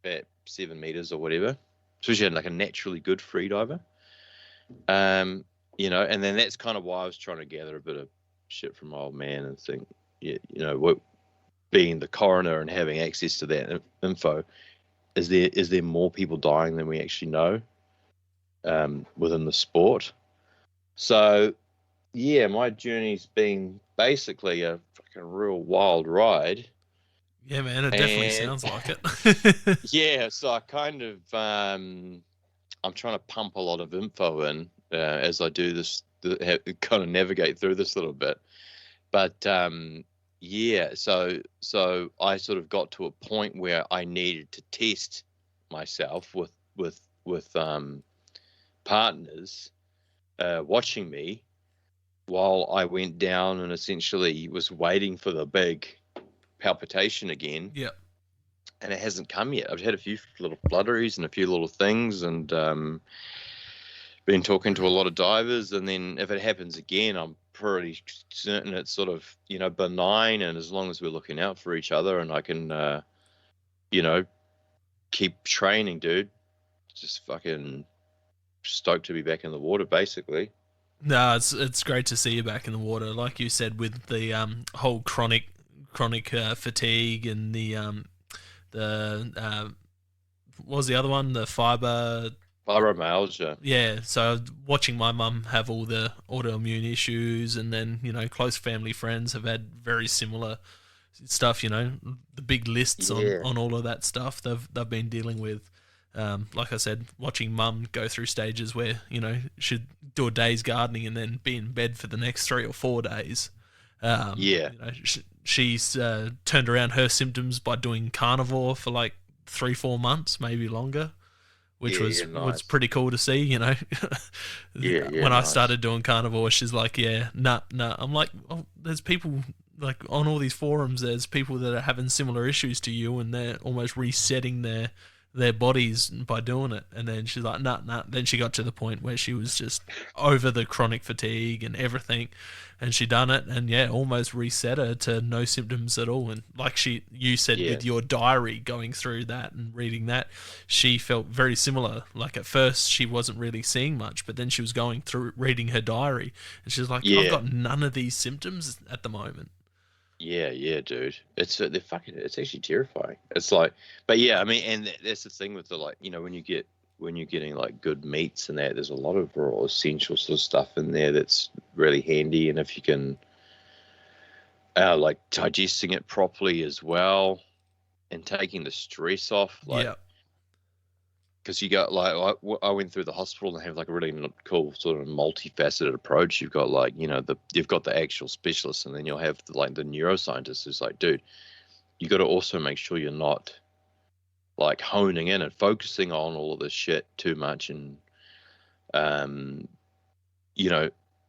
at 7 meters or whatever, especially like a naturally good freediver. And then that's kind of why I was trying to gather a bit of shit from my old man and think, what, being the coroner and having access to that info, is there more people dying than we actually know within the sport? So, yeah, my journey's been basically a fucking real wild ride. Yeah, man, it definitely sounds like it. Yeah, so I kind of, I'm trying to pump a lot of info in as I do this, kind of navigate through this a little bit. But yeah, so I sort of got to a point where I needed to test myself with partners watching me while I went down and essentially was waiting for the big palpitation again. Yeah. And it hasn't come yet. I've had a few little flutteries and a few little things, and been talking to a lot of divers. And then if it happens again, I'm pretty certain it's sort of, benign. And as long as we're looking out for each other and I can, keep training, dude, just fucking stoked to be back in the water, basically. No, it's great to see you back in the water. Like you said, with the whole chronic fatigue and the what was the other one? The Fibromyalgia. Yeah, so watching my mum have all the autoimmune issues, and then close family friends have had very similar stuff. The big lists on all of that stuff they've been dealing with. Like I said, watching mum go through stages where she'd do a day's gardening and then be in bed for the next 3 or 4 days. She's turned around her symptoms by doing carnivore for like 3-4 months, maybe longer, which was pretty cool to see. When I started doing carnivore, she's like, nah. I'm like, oh, there's people like on all these forums. There's people that are having similar issues to you, and they're almost resetting their bodies by doing it. And then she's like, nah. Then she got to the point where she was just over the chronic fatigue and everything, and she done it, and almost reset her to no symptoms at all. And like you said, with your diary, going through that and reading that, she felt very similar. Like at first she wasn't really seeing much, but then she was going through reading her diary, and she's like, I've got none of these symptoms at the moment. Yeah, dude. It's it's actually terrifying. It's like, but yeah, I mean, and that's the thing with the, like, when you're getting like good meats and that, there's a lot of raw essential sort of stuff in there that's really handy. And if you can, like digesting it properly as well, and taking the stress off, like. Yeah. Because you got like, I went through the hospital and have like a really cool sort of multifaceted approach. You've got like, you've got the actual specialist, and then you'll have the neuroscientist who's like, dude, you got to also make sure you're not like honing in and focusing on all of this shit too much, and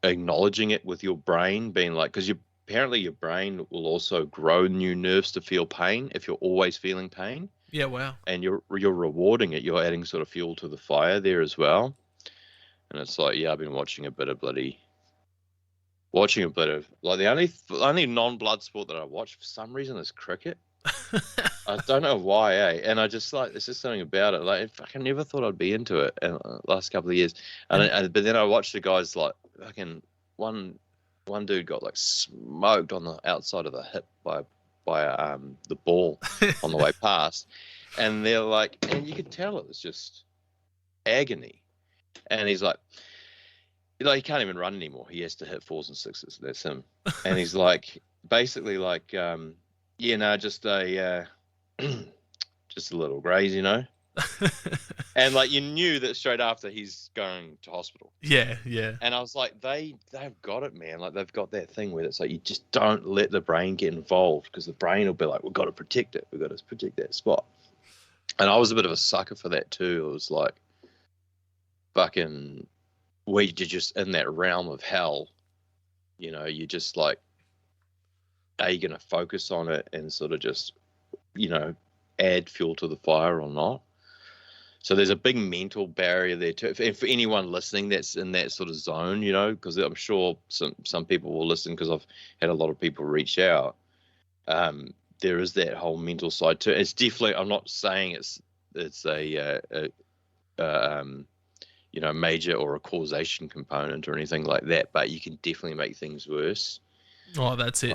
acknowledging it with your brain, being like, because apparently your brain will also grow new nerves to feel pain if you're always feeling pain. Yeah, wow. And you're rewarding it. You're adding sort of fuel to the fire there as well. And it's like, I've been watching a bit of like the only non-blood sport that I watch for some reason is cricket. I don't know why, And I just like, there's just something about it. Like, I never thought I'd be into it in the last couple of years. But then I watched the guys, like, fucking one dude got like smoked on the outside of the hip by the ball on the way past, and they're like, and you could tell it was just agony. And he's like, he can't even run anymore. He has to hit 4s and 6s. That's him. And he's like, basically like, just a just a little graze, And like, you knew that straight after he's going to hospital. Yeah. And I was like, they've got it, man. Like, they've got that thing where it's like, you just don't let the brain get involved, because the brain will be like, we've got to protect it. We've got to protect that spot. And I was a bit of a sucker for that too. It was like, fucking, where you're just in that realm of hell. You know, you just like, are you going to focus on it and sort of just, you know, add fuel to the fire or not? So there's a big mental barrier there too. And for anyone listening that's in that sort of zone, you know, because I'm sure some people will listen, because I've had a lot of people reach out. There is that whole mental side too. It's definitely, I'm not saying it's a you know, major or a causation component or anything like that, but you can definitely make things worse. Oh, that's it.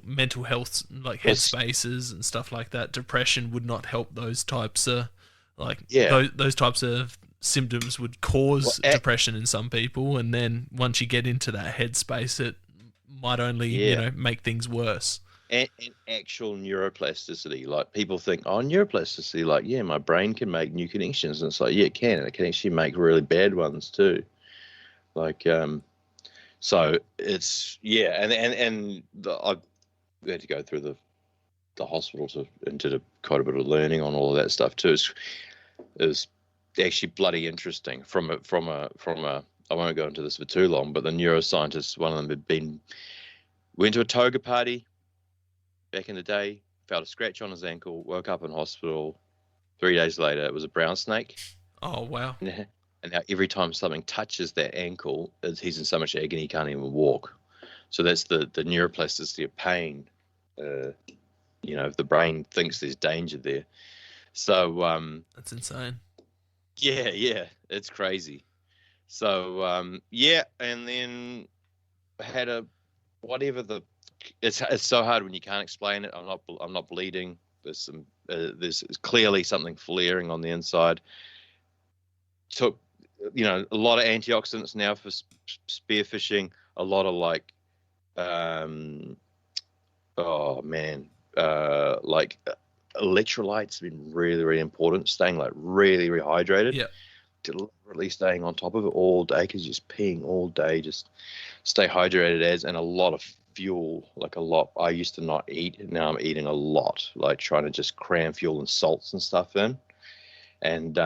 Mental health, like headspaces and stuff like that. Depression would not help those types of, like, those types of symptoms would cause depression in some people, and then once you get into that headspace, it might only you know, make things worse. And actual neuroplasticity, like people think, oh, neuroplasticity, like, yeah, my brain can make new connections, and it's like, yeah, it can, and it can actually make really bad ones too. Like, so it's I had to go through the hospital and did quite a bit of learning on all of that stuff too. It was actually bloody interesting from a I won't go into this for too long, but the neuroscientists, one of them went to a toga party back in the day, felt a scratch on his ankle, woke up in hospital. 3 days later, it was a brown snake. Oh, wow. And now every time something touches that ankle, he's in so much agony he can't even walk. So that's the neuroplasticity of pain. You know, if the brain thinks there's danger there. So that's insane. Yeah, it's crazy. So and then I had it's so hard when you can't explain it. I'm not bleeding. There's clearly something flaring on the inside. Took, you know, a lot of antioxidants now for spearfishing. A lot of like, like electrolytes have been really, really important. Staying like really rehydrated. Yeah. Deliberately staying on top of it all day, because you're just peeing all day. Just stay hydrated and a lot of fuel, like a lot. I used to not eat. Now I'm eating a lot, like trying to just cram fuel and salts and stuff in. And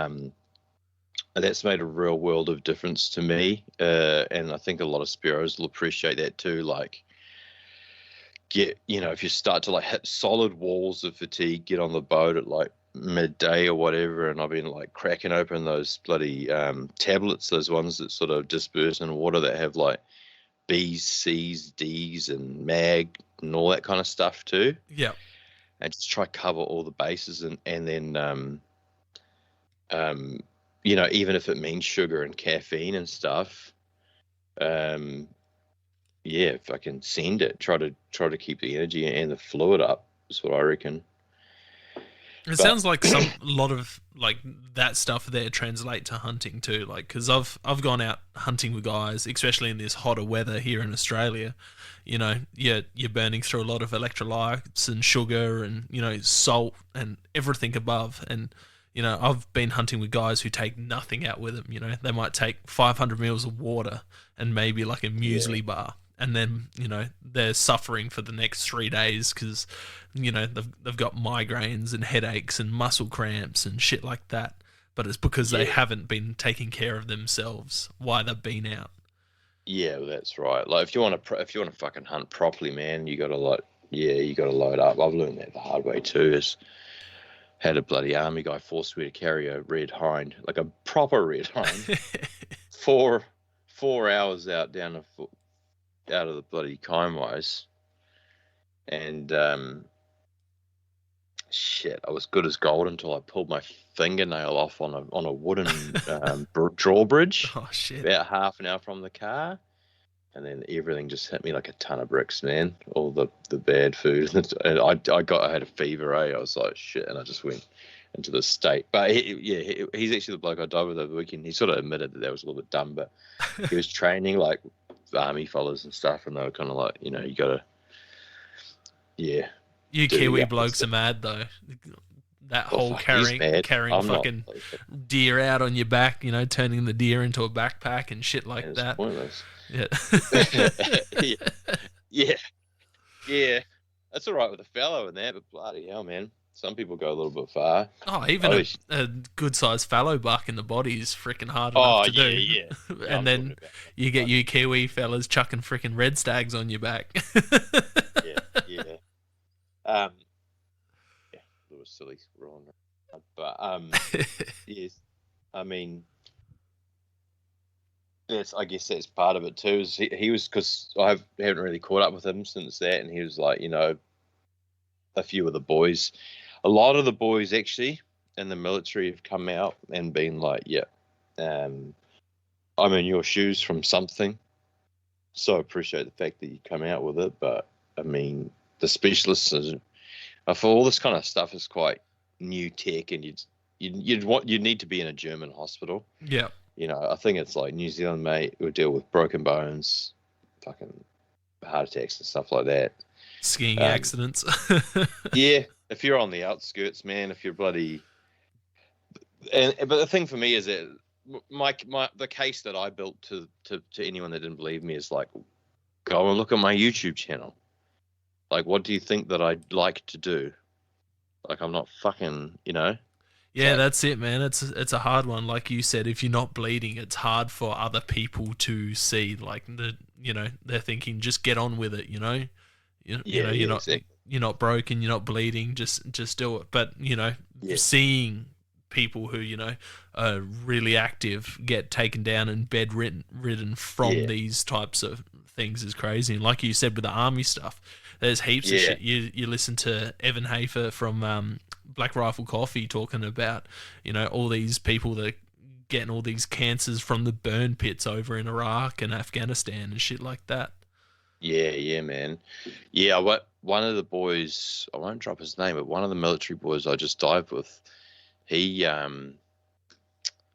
that's made a real world of difference to me. And I think a lot of spearos will appreciate that too. Like, if you start to like hit solid walls of fatigue, get on the boat at like midday or whatever, and I've been like cracking open those bloody tablets, those ones that sort of disperse in water that have like B's, C's, D's and mag and all that kind of stuff too. Yeah. And just try cover all the bases, and then even if it means sugar and caffeine and stuff, if I can send it, try to keep the energy and the fluid up is what I reckon. Sounds like a lot of like that stuff there translate to hunting too. Like, because I've gone out hunting with guys, especially in this hotter weather here in Australia. You know, you're burning through a lot of electrolytes and sugar and, you know, salt and everything above. And, you know, I've been hunting with guys who take nothing out with them. You know, they might take 500 mils of water and maybe like a muesli bar. And then, you know, they're suffering for the next 3 days because, you know, they've got migraines and headaches and muscle cramps and shit like that. But it's because they haven't been taking care of themselves while they've been out. Yeah, well, that's right. Like, if you want to fucking hunt properly, man, you got to load up. I've learned that the hard way too. Had a bloody army guy forced me to carry a red hind, like a proper red hind, 4 hours out of the bloody Kymwise, and I was good as gold until I pulled my fingernail off on a wooden drawbridge. Oh shit! About half an hour from the car, and then everything just hit me like a ton of bricks, man. All the bad food, and I had a fever. I was like shit, and I just went into the state. But he's actually the bloke I died with over the weekend. He sort of admitted that was a little bit dumb, but he was training like army fellas and stuff, and they were kind of like, you know, you gotta, you Kiwi blokes are mad though. That whole carrying fucking deer out on your back, you know, turning the deer into a backpack and shit like that. Pointless. Yeah. yeah, that's all right with a fellow and that, but bloody hell, man. Some people go a little bit far. Oh, even a good sized fallow buck in the body is freaking hard enough to do. Yeah. Yeah, And then you get you Kiwi fellas chucking freaking red stags on your back. Yeah. Yeah, it was silly rolling around. But yes, I mean, I guess that's part of it too. Is he was, because I haven't really caught up with him since that, and he was like, a few of the boys, a lot of the boys actually in the military have come out and been like, yeah, I'm in your shoes from something. So I appreciate the fact that you come out with it. But I mean, the specialists for all this kind of stuff is quite new tech, and you'd need to be in a German hospital. Yeah. I think it's like New Zealand, mate, will deal with broken bones, fucking heart attacks and stuff like that. Skiing accidents. Yeah, if you're on the outskirts, man, if you're bloody... But the thing for me is that the case that I built to anyone that didn't believe me is like, go and look at my YouTube channel. Like, what do you think that I'd like to do? Like, I'm not fucking, Yeah, that's it, man. It's a hard one. Like you said, if you're not bleeding, it's hard for other people to see. Like they're thinking, just get on with it. You're not broken, you're not bleeding. Just do it. But seeing people who are really active get taken down and bedridden from these types of things is crazy. And like you said with the army stuff, there's heaps of shit. You listen to Evan Hafer from Black Rifle Coffee talking about all these people that are getting all these cancers from the burn pits over in Iraq and Afghanistan and shit like that. Yeah, man. Yeah, one of the boys, I won't drop his name, but one of the military boys I just dived with, he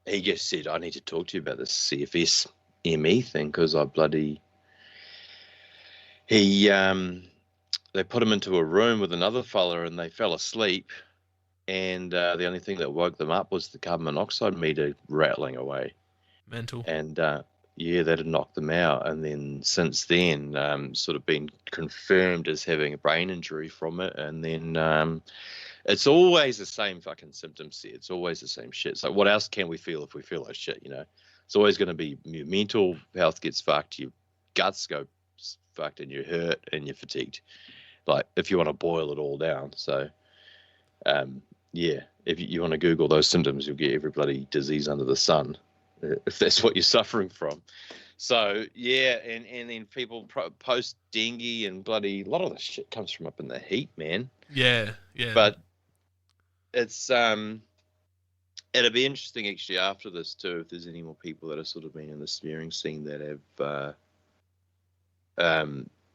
just said, I need to talk to you about this CFS ME thing, because they put him into a room with another fella and they fell asleep, and the only thing that woke them up was the carbon monoxide meter rattling away. Mental. And that had knocked them out. And then since then, sort of been confirmed as having a brain injury from it. And then it's always the same fucking symptoms. It's always the same shit. So what else can we feel if we feel like shit? It's always going to be your mental health gets fucked, your guts go fucked, and you're hurt and you're fatigued. Like, if you want to boil it all down. So if you want to Google those symptoms, you'll get every bloody disease under the sun, if that's what you're suffering from. So and then people post dengue and bloody, a lot of the shit comes from up in the heat, man. Yeah. But it's it'll be interesting actually after this too, if there's any more people that have sort of been in the spearing scene that have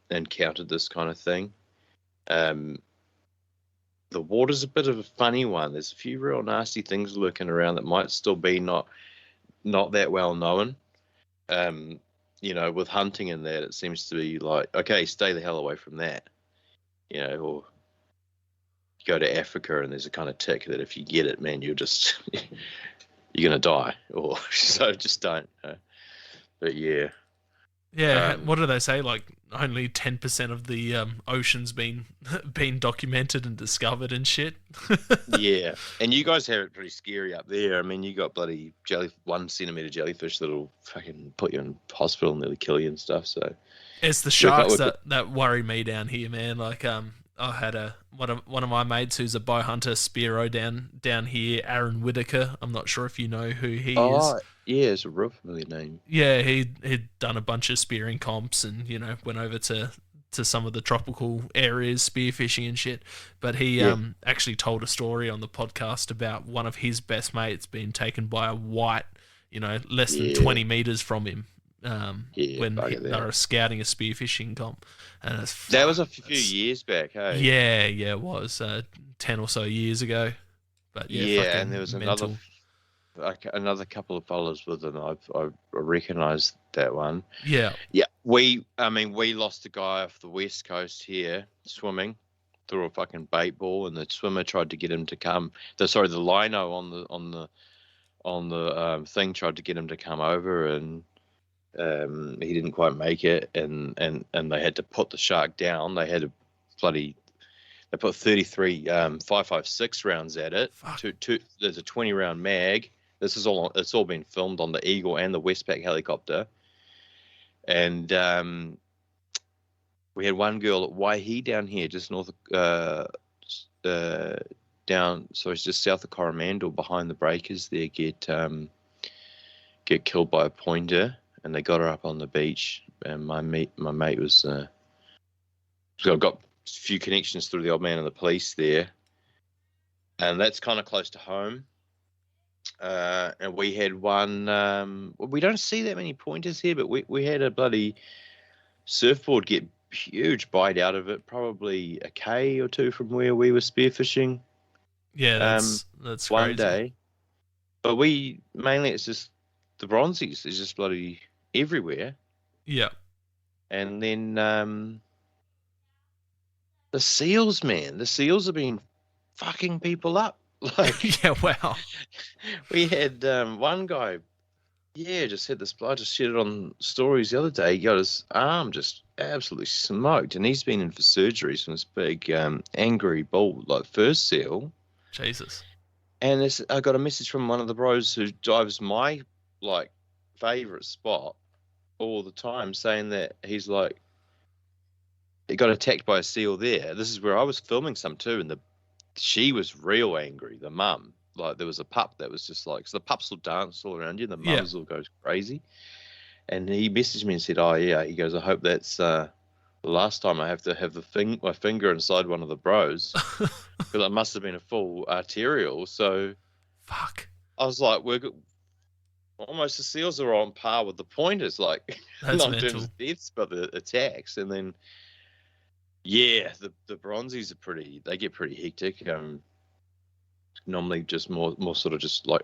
encountered this kind of thing. The water's a bit of a funny one. There's a few real nasty things lurking around that might still be not that well known. With hunting and that, it seems to be like, okay, stay the hell away from that. Or you go to Africa and there's a kind of tick that if you get it, man, you're gonna die. Or so just don't. But yeah. Yeah, what do they say? Like, only 10% of the ocean's been documented and discovered and shit. Yeah, and you guys have it pretty scary up there. I mean, you got bloody 1 centimeter jellyfish that'll fucking put you in hospital and nearly kill you and stuff. So it's the sharks that worry me down here, man. Like, I had one of my mates who's a bow hunter, Spearo down here, Aaron Whitaker. I'm not sure if you know who he is. Yeah, it's a real familiar name. Yeah, he'd done a bunch of spearing comps and, went over to some of the tropical areas, spearfishing and shit. But he actually told a story on the podcast about one of his best mates being taken by a white, less than 20 meters from him when they were scouting a spearfishing comp. And that was a few years back, hey? Yeah, it was 10 or so years ago. But and there was another couple of fellas with them. I recognised that one. Yeah. We lost a guy off the west coast here swimming through a fucking bait ball, and the swimmer tried to get him to come. The lino on the thing tried to get him to come over, and he didn't quite make it, and they had to put the shark down. They They put 33 5.56 rounds at it. Fuck. There's a 20 round mag. This is all. It's all been filmed on the Eagle and the Westpac helicopter. And we had one girl at Waihi down here, just north of so it's just south of Coromandel, behind the breakers there, get killed by a pointer, and they got her up on the beach. And my mate was so I got a few connections through the old man and the police there, and that's kind of close to home. And we had one. We don't see that many pointers here, but we had a bloody surfboard get huge bite out of it, probably a K or two from where we were spearfishing. Yeah, that's one crazy. day. But mainly it's just the bronzies. It's just bloody everywhere. Yeah. And then the seals, man. The seals have been fucking people up. Like, Yeah, wow. we had one guy, just had this. I just shared it on stories the other day. He got his arm just absolutely smoked, and he's been in for surgeries from this big angry bull, like first seal. Jesus. And I got a message from one of the bros who dives my favorite spot all the time, saying that he's like, he got attacked by a seal there. This is where I was filming some too, and she was real angry, the mum. Like, there was a pup that was just like, so the pups will dance all around you, and the mums will go crazy. And he messaged me and said, oh yeah, he goes, I hope that's the last time I have to have my finger inside one of the bros, because it must have been a full arterial. So fuck. I was like, almost the seals are on par with the pointers, like, That's not in mental. terms of deaths, but the attacks. And then, yeah, the bronzies they get pretty hectic. Normally just more sort of just like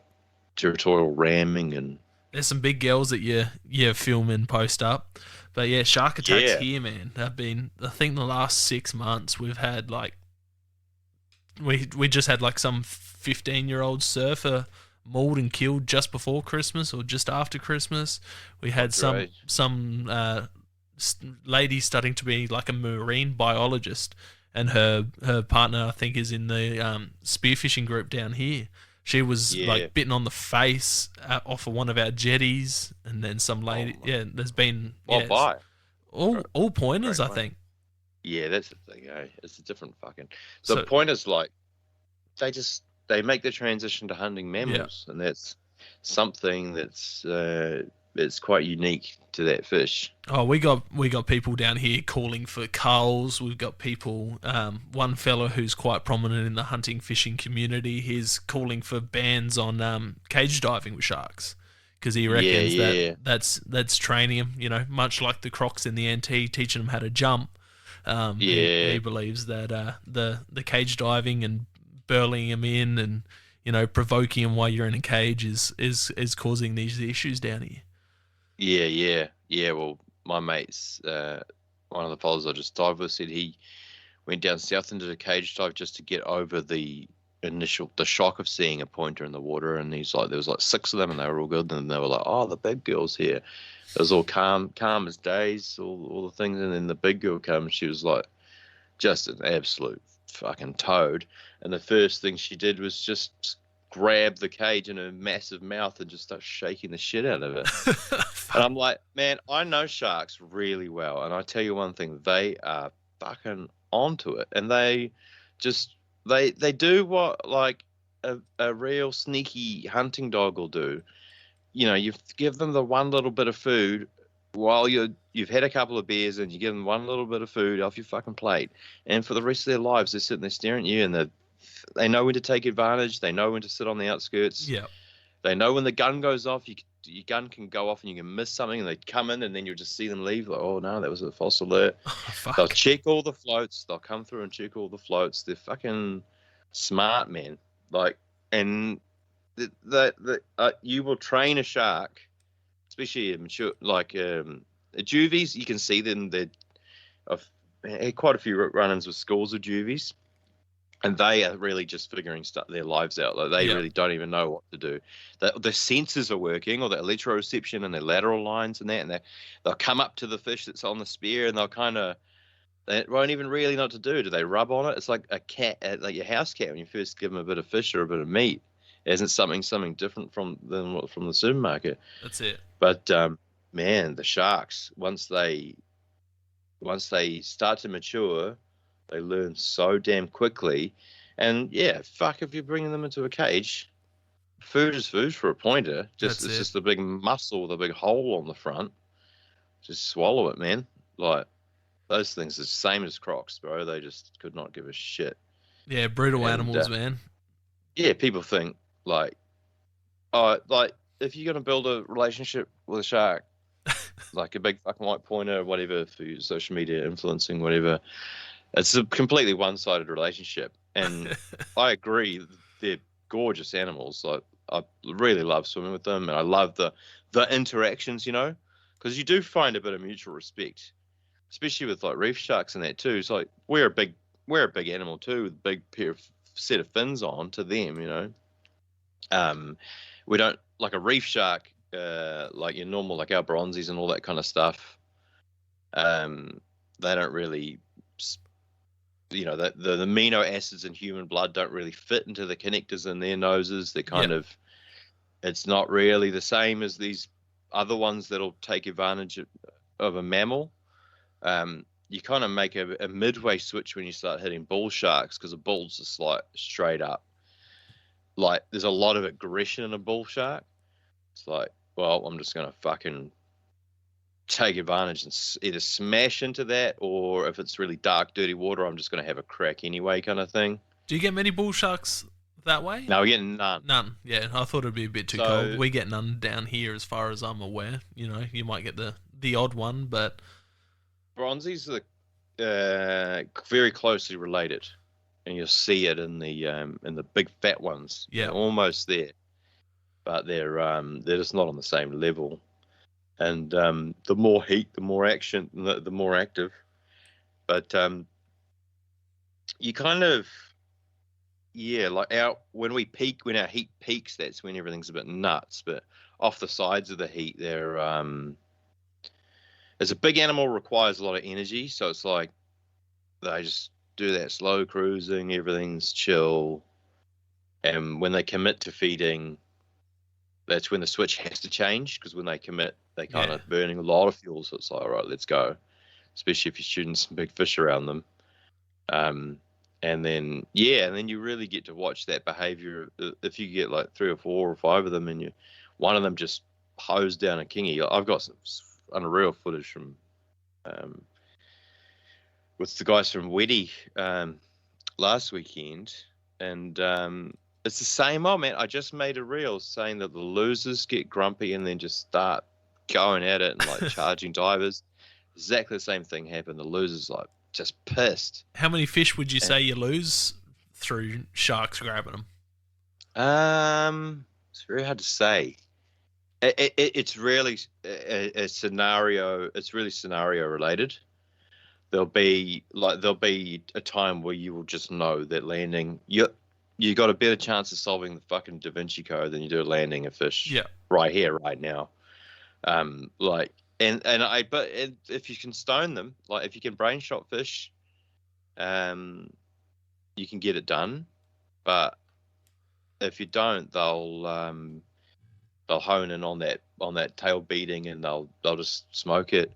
territorial ramming, and There's some big girls that you film and post up. But yeah, shark attacks here, man, have been, I think the last 6 months we've had we just had some 15-year-old surfer mauled and killed just before Christmas or just after Christmas. We had some lady studying to be like a marine biologist, and her partner, I think, is in the spearfishing group down here. She was bitten on the face off of one of our jetties, and then some lady. There's been all pointers, I think. Yeah, that's the thing. It's a different fucking. So pointers, they make the transition to hunting mammals, and that's something that's it's quite unique to that fish. Oh, we got people down here calling for culls. We've got people. One fella who's quite prominent in the hunting fishing community, he's calling for bans on cage diving with sharks, because he reckons that's training them. Much like the crocs in the NT, teaching them how to jump. He believes that the cage diving and burling them in and provoking them while you're in a cage is causing these issues down here. Yeah. Well, my mate's one of the fellas I just dived with said he went down south into the cage dive just to get over the shock of seeing a pointer in the water, and he's like, there was 6 of them, and they were all good, and they were like, oh, the big girl's here. It was all calm as days, all the things, and then the big girl comes. She was like just an absolute fucking toad, and the first thing she did was just grab the cage in her massive mouth and just start shaking the shit out of it. And I'm like, man, I know sharks really well, and I tell you one thing, they are fucking onto it, and they just they do what a real sneaky hunting dog will do. You give them the one little bit of food while you've had a couple of beers, and you give them one little bit of food off your fucking plate, and for the rest of their lives they're sitting there staring at you, and they know when to take advantage. They know when to sit on the outskirts. Yeah. They know when the gun goes off. Your gun can go off and you can miss something, and they come in, and then you'll just see them leave. Like, oh no, that was a false alert. Fuck. They'll check all the floats. They'll come through and check all the floats. They're fucking smart, man. And you will train a shark, especially a mature, juvies. You can see them. I've had quite a few run-ins with schools of juvies, and they are really just figuring their lives out. They really don't even know what to do. The sensors are working, or the electroreception and their lateral lines and that, and they'll come up to the fish that's on the spear, and they'll kind of They won't even really know what to do. Do they rub on it? It's like a cat, like your house cat when you first give them a bit of fish or a bit of meat. It isn't something different from the supermarket. That's it. But man, the sharks once they start to mature, they learn so damn quickly. And yeah, fuck, if you're bringing them into a cage, food is food for a pointer. It's just a big muscle with a big hole on the front. Just swallow it, man. Like those things are the same as crocs, bro. They just could not give a shit. Yeah, brutal animals, man. Yeah, people think like, oh, like if you're gonna build a relationship with a shark, like a big fucking white pointer or whatever for your social media influencing, whatever, it's a completely one-sided relationship. And I agree, they're gorgeous animals. Like I really love swimming with them, and I love the interactions, you know, because you do find a bit of mutual respect, especially with like reef sharks and that too. It's like we're a big animal too, with a big set of fins on to them, you know. We don't like a reef shark, like your normal, like our bronzies and all that kind of stuff. They don't really, you know, the amino acids in human blood don't really fit into the connectors in their noses. They're kind of, it's not really the same as these other ones that'll take advantage of a mammal. You kind of make a midway switch when you start hitting bull sharks, because a bull's just like straight up. Like there's a lot of aggression in a bull shark. It's like, well, I'm just gonna fucking take advantage and either smash into that, or if it's really dark, dirty water, I'm just gonna have a crack anyway, kind of thing. Do you get many bull sharks that way? No, we get none. None. Yeah, I thought it'd be a bit too cold. We get none down here, as far as I'm aware. You know, you might get the odd one, but bronzies are very closely related, and you'll see it in the big fat ones. Yeah, they're almost there, but they're just not on the same level. And the more heat, the more action, the more active. But you kind of, yeah, like when our heat peaks, that's when everything's a bit nuts. But off the sides of the heat, they're as a big animal requires a lot of energy, so it's like they just do that slow cruising, everything's chill, and when they commit to feeding, that's when the switch has to change, because when they commit, they kind of burning a lot of fuel, so it's like, all right, let's go, especially if you're shooting some big fish around them. And then you really get to watch that behavior. If you get like 3 or 4 or 5 of them, and one of them just hose down a kingy. I've got some unreal footage from with the guys from Weddy last weekend, and it's the same. Oh man, I just made a reel saying that the losers get grumpy and then just start going at it and like charging divers. Exactly the same thing happened. The losers like just pissed. How many fish would you say you lose through sharks grabbing them? It's very hard to say. It's really a scenario. It's really scenario related. There'll be a time where you will just know that landing you got a better chance of solving the fucking Da Vinci Code than you do landing a fish. Right here, right now. But if you can stone them, like if you can brain shot fish, you can get it done. But if you don't, they'll hone in on that tail beating, and they'll just smoke it,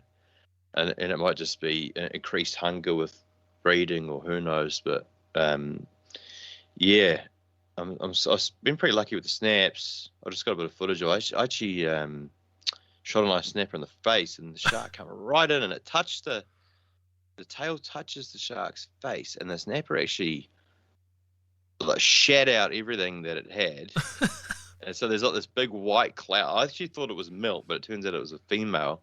and it might just be an increased hunger with breeding, or who knows. But yeah, I've been pretty lucky with the snaps. I just got a bit of footage. I actually shot a nice snapper in the face, and the shark come right in, and it touched the tail touches the shark's face, and the snapper actually like shat out everything that it had. And so there's like this big white cloud. I actually thought it was milk, but it turns out it was a female,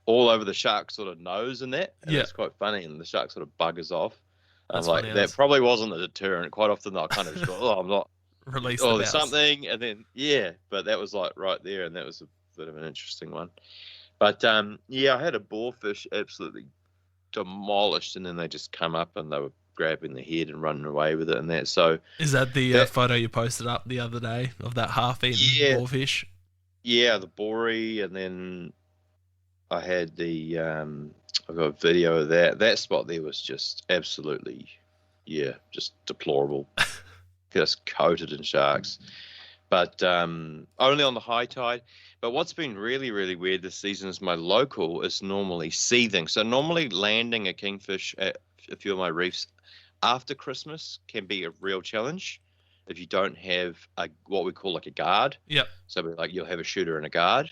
all over the shark's sort of nose and that. And it's quite funny, and the shark sort of buggers off. I'm like, that probably wasn't a deterrent. Quite often I'll kind of just go, oh, I'm not released. Oh, there's something, and then but that was like right there, and that was a bit of an interesting one. But I had a boarfish absolutely demolished, and then they just come up and they were grabbing the head and running away with it, and that. So is that the photo you posted up the other day of that half-eaten boarfish? Yeah, the bory, and then I had the I got a video of that. That spot there was just absolutely, just deplorable. Just coated in sharks. But only on the high tide. But what's been really, really weird this season is my local is normally seething. So normally landing a kingfish at a few of my reefs after Christmas can be a real challenge if you don't have what we call like a guard. Yep. So like you'll have a shooter and a guard,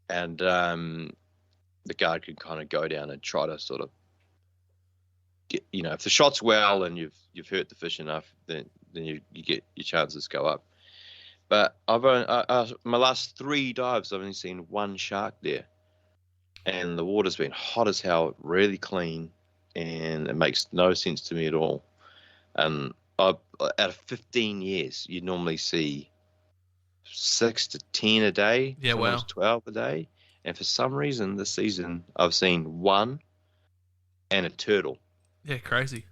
and the guard can kind of go down and try to sort of get, if the shot's well and you've hurt the fish enough, then you get your chances go up. But I've only, my last 3 dives, I've only seen 1 shark there, and the water's been hot as hell, really clean, and it makes no sense to me at all. And out of 15 years, you normally see 6 to 10 a day, Yeah, sometimes wow. 12 a day, and for some reason this season I've seen 1 and a turtle. Yeah, crazy.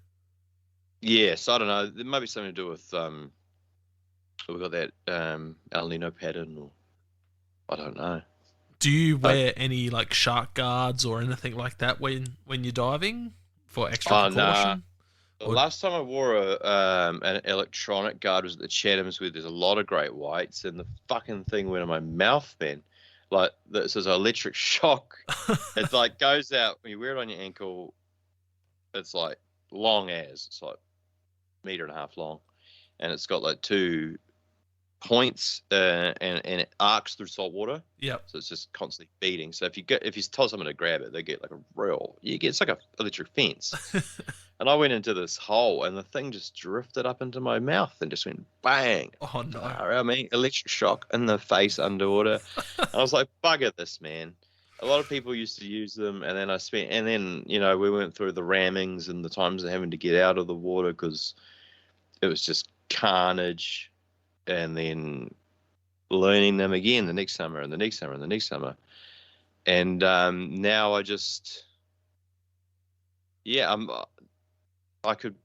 Yeah, so I don't know. There might be something to do with we've got that El Nino pattern, or I don't know. Do you wear any like shark guards or anything like that when you're diving for extra precaution? Nah. The last time I wore an electronic guard was at the Chathams, where there's a lot of great whites, and the fucking thing went in my mouth, man. Like, this is an electric shock. It like goes out when you wear it on your ankle. It's like long as it's like 1.5 meters long, and it's got like 2 points and it arcs through salt water. Yep. So it's just constantly beating. So if you tell someone to grab it, they get like it's like a electric fence. And I went into this hole, and the thing just drifted up into my mouth and just went bang. Oh no! I mean, electric shock in the face underwater. I was like, bugger this, man. A lot of people used to use them, and then we went through the rammings and the times of having to get out of the water because it was just carnage. And then learning them again the next summer and the next summer and the next summer. And now I just, I could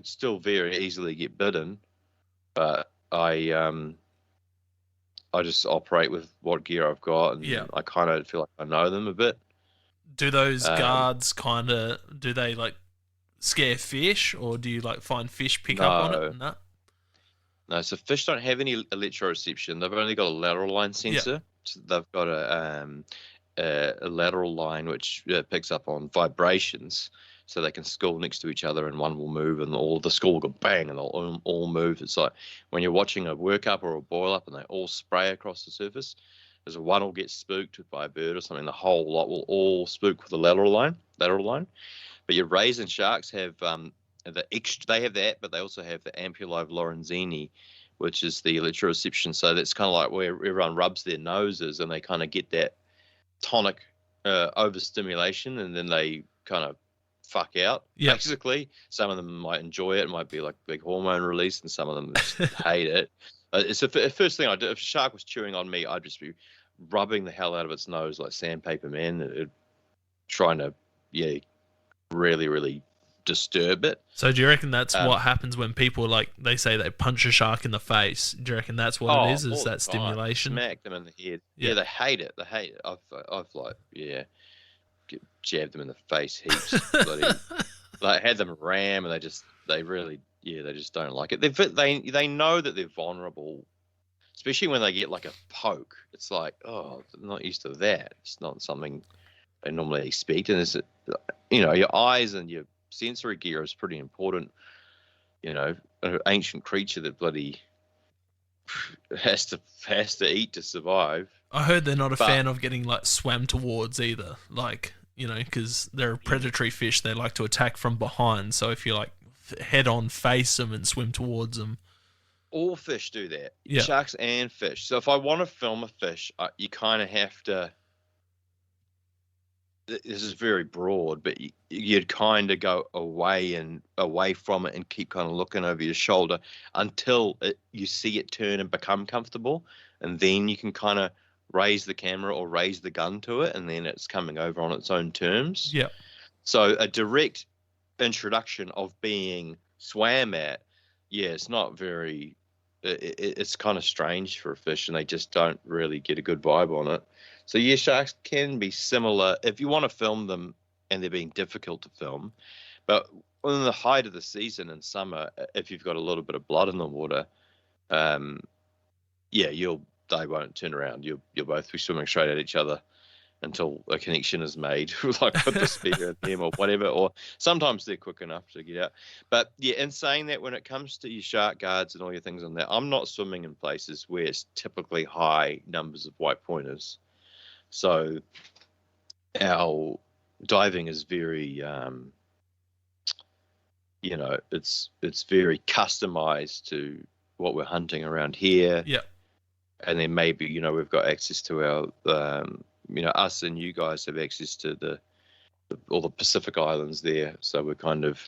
still very easily get bitten, but I just operate with what gear I've got, and I kind of feel like I know them a bit. Do those guards do they like scare fish, or do you like find fish pick up on it? No, so fish don't have any electroreception. They've only got a lateral line sensor. Yep. So they've got a lateral line which picks up on vibrations, so they can school next to each other, and one will move, and all the school will go bang, and they'll all move. It's like when you're watching a workup or a boil up, and they all spray across the surface. There's one will get spooked by a bird or something. The whole lot will all spook with the lateral line. But your rays and sharks have they have that, but they also have the Ampulive Lorenzini, which is the electroreception. So that's kind of like where everyone rubs their noses, and they kind of get that tonic overstimulation, and then they kind of fuck out. Yep. Basically, some of them might enjoy it. It might be like big hormone release, and some of them just hate it. It's the first thing I do. If a shark was chewing on me, I'd just be rubbing the hell out of its nose like sandpaper, man. Trying to, really, really disturb it. So do you reckon that's what happens when people, like, they say they punch a shark in the face? Do you reckon that's what it is? Is that stimulation? Smack them in the head. Yeah, they hate it. I've jabbed them in the face heaps. Like had them ram, and they just don't like it. They know that they're vulnerable, especially when they get like a poke. It's like, oh, they're not used to that. It's not something they normally expect, and it's your eyes and your sensory gear is pretty important. An ancient creature that bloody has to eat to survive. I heard they're not a fan of getting like swam towards either, like, because they're a predatory fish. They like to attack from behind. So if you like head on face them and swim towards them. All fish do that. Yeah. Sharks and fish. So if I want to film a fish, you kind of have to. This is very broad, but you'd kind of go away from it and keep kind of looking over your shoulder until you see it turn and become comfortable, and then you can kind of raise the camera or raise the gun to it, and then it's coming over on its own terms. Yeah. So a direct introduction of being swam at, it's not very. It's kind of strange for a fish, and they just don't really get a good vibe on it. So yeah, sharks can be similar if you want to film them and they're being difficult to film. But in the height of the season in summer, if you've got a little bit of blood in the water, yeah, they won't turn around. You'll both be swimming straight at each other until a connection is made, like put the spear in them or whatever. Or sometimes they're quick enough to get out. But yeah, in saying that, when it comes to your shark guards and all your things on that, I'm not swimming in places where it's typically high numbers of white pointers. So our diving is very, it's very customized to what we're hunting around here. Yeah. And then maybe, we've got access to our, us and you guys have access to all the Pacific Islands there. So we kind of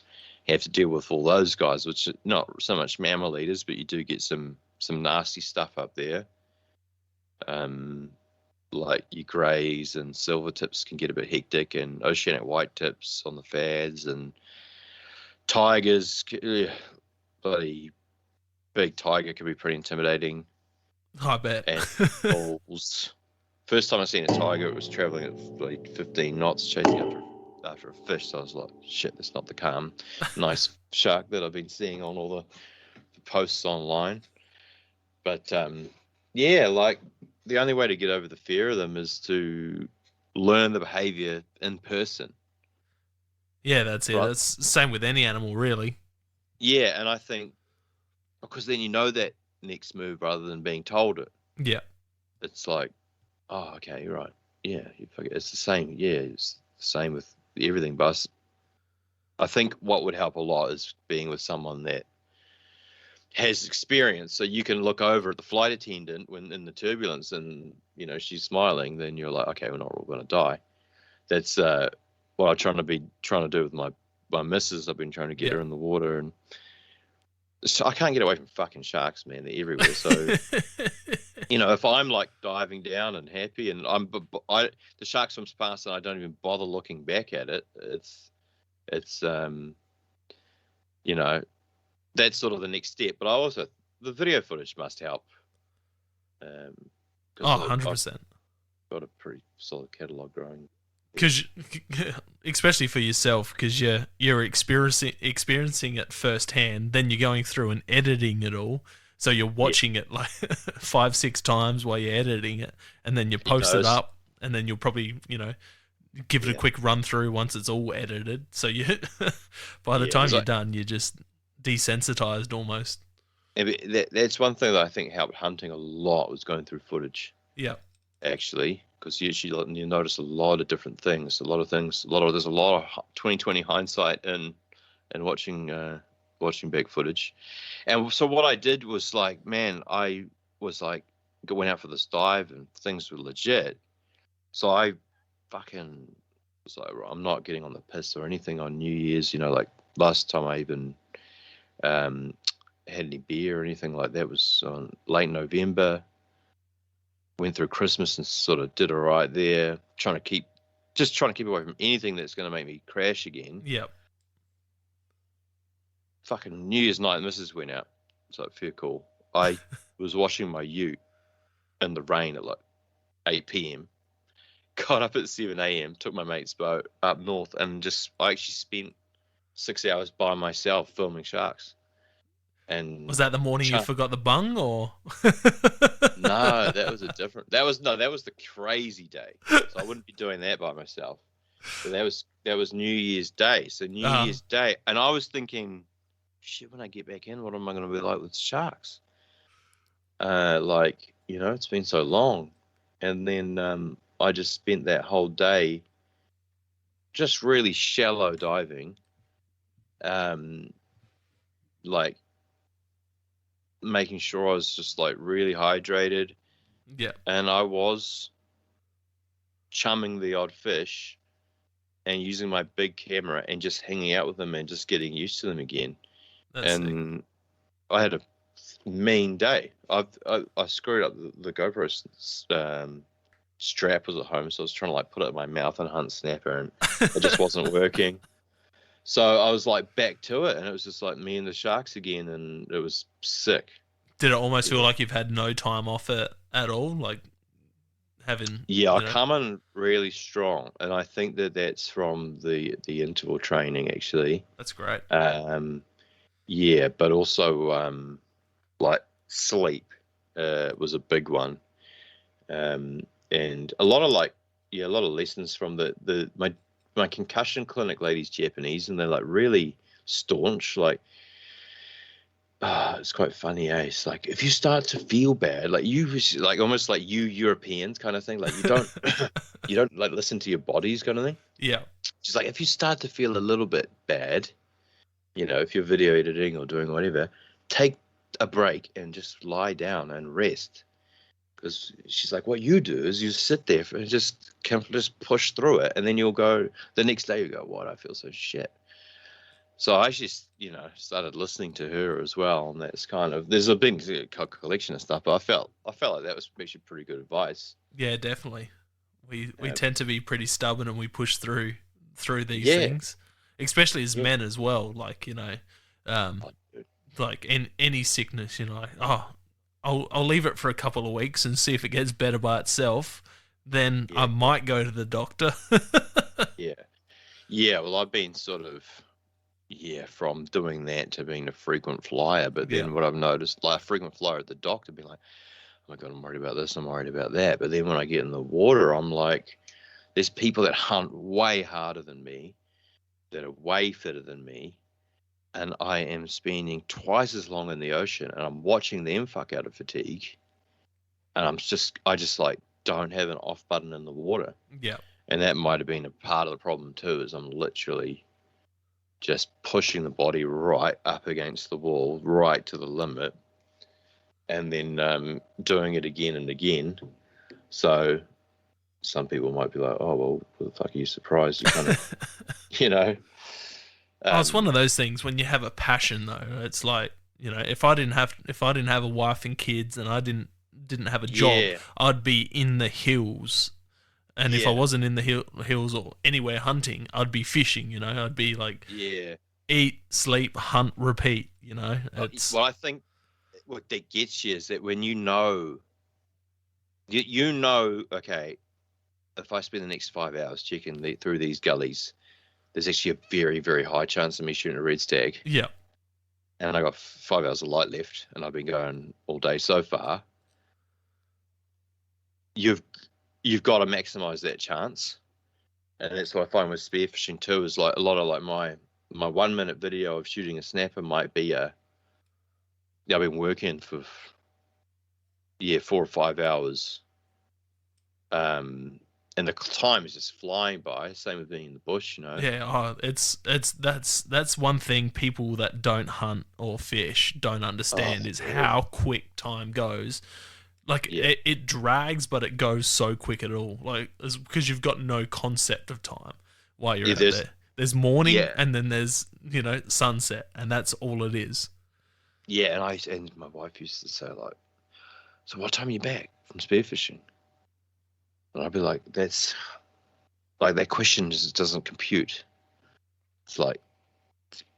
have to deal with all those guys, which are not so much mammal eaters, but you do get some nasty stuff up there. Like your greys and silver tips can get a bit hectic, and oceanic white tips on the fads, and tigers, bloody big tiger can be pretty intimidating. I bet. And bulls. First time I seen a tiger, it was traveling at like 15 knots chasing after a fish. So I was like, shit, that's not the calm, nice shark that I've been seeing on all the posts online. But yeah, like the only way to get over the fear of them is to learn the behavior in person. Yeah, that's it. Right? That's the same with any animal, really. Yeah, and I think because then you know that next move rather than being told it. Yeah. It's like, oh, okay, you're right. Yeah, it's the same. Yeah, it's the same with everything. But I think what would help a lot is being with someone that has experience, so you can look over at the flight attendant when in the turbulence and she's smiling, then you're like, okay, we're not all going to die. That's what I'm trying to do with my missus. I've been trying to get her in the water, and so I can't get away from fucking sharks, man. They're everywhere. So if I'm like diving down and happy, and the shark swims past and I don't even bother looking back at it, it's that's sort of the next step. But the video footage must help. 100%. I've got a pretty solid catalogue growing. Because, especially for yourself, because you're experiencing it firsthand, then you're going through and editing it all. So you're watching it like 5-6 times while you're editing it, and then you post it up, and then you'll probably, give it a quick run through once it's all edited. So by the time you're done, you're just desensitized almost. That's one thing that I think helped hunting a lot, was going through footage. Yeah. Actually, because usually you notice a lot of different things, there's a lot of 20/20 hindsight in watching back footage. And so what I did was like, man, I was like, went out for this dive and things were legit. So I fucking was like, I'm not getting on the piss or anything on New Year's. Like last time I even had any beer or anything like that was on late November. Went through Christmas and sort of did all right there, trying to keep away from anything that's going to make me crash again. Yep. Fucking New Year's night, Mrs. went out. It's like, fair call. I was washing my ute in the rain at like 8 p.m. Got up at 7 a.m., took my mate's boat up north, and I actually spent 6 hours by myself filming sharks. And was that the morning you forgot the bung, or? No, that was that was the crazy day. So I wouldn't be doing that by myself. So that was New Year's Day. So New Year's Day, and I was thinking, shit, when I get back in, what am I going to be like with sharks? It's been so long. And then I just spent that whole day just really shallow diving. Making sure I was just like really hydrated. Yeah. And I was chumming the odd fish and using my big camera and just hanging out with them and just getting used to them again. That's sick. I had a mean day. I screwed up the GoPro strap was at home, so I was trying to like put it in my mouth and hunt snapper, and it just wasn't working. So I was like back to it, and it was just like me and the sharks again, and it was sick. Did it almost feel like you've had no time off it at all? Like having. Yeah, I come in really strong, and I think that that's from the interval training actually. That's great. Yeah, but also like sleep was a big one, and a lot of a lot of lessons from my concussion clinic lady's Japanese, and they're like really staunch, like. It's quite funny, eh? It's like if you start to feel bad, like almost like you Europeans kind of thing, like you don't you don't like listen to your bodies kind of thing. Yeah. Just like if you start to feel a little bit bad, if you're video editing or doing whatever, take a break and just lie down and rest. Because she's like, what you do is you sit there and just push through it, and then you'll go the next day. You go, what? I feel so shit. So I just, started listening to her as well, and that's there's a big collection of stuff, but I felt like that was actually pretty good advice. Yeah, definitely. We tend to be pretty stubborn, and we push through these things, especially as men as well. Like like in any sickness, I'll leave it for a couple of weeks and see if it gets better by itself. Then I might go to the doctor. Yeah. Well, I've been sort of. Yeah, from doing that to being a frequent flyer. But then what I've noticed, like a frequent flyer at the doctor, being like, oh my God, I'm worried about this, I'm worried about that. But then when I get in the water, I'm like, there's people that hunt way harder than me, that are way fitter than me. And I am spending twice as long in the ocean, and I'm watching them fuck out of fatigue. And I just like don't have an off button in the water. Yeah. And that might have been a part of the problem too, is I'm literally just pushing the body right up against the wall, right to the limit, and then doing it again and again. So some people might be like, oh, well, what the fuck are you surprised? You kind of, it's one of those things when you have a passion, though. It's like, if I didn't have a wife and kids, and I didn't have a job, I'd be in the hills. And if I wasn't in the hills or anywhere hunting, I'd be fishing, I'd be like, eat, sleep, hunt, repeat, Well, I think what that gets you is that when okay, if I spend the next 5 hours checking through these gullies, there's actually a very, very high chance of me shooting a red stag. Yeah. And I got 5 hours of light left, and I've been going all day so far. You've got to maximize that chance, and that's what I find with spearfishing too. Is like a lot of like my 1 minute video of shooting a snapper might be I've been working for 4 or 5 hours, and the time is just flying by. Same with being in the bush, Yeah, that's one thing people that don't hunt or fish don't understand is how quick time goes. Like it drags, but it goes so quick at all. Like it's because you've got no concept of time while you're out there. There's morning, and then there's sunset, and that's all it is. Yeah, and my wife used to say like, "So what time are you back from spearfishing?" And I'd be like, "That's like that question just doesn't compute." It's like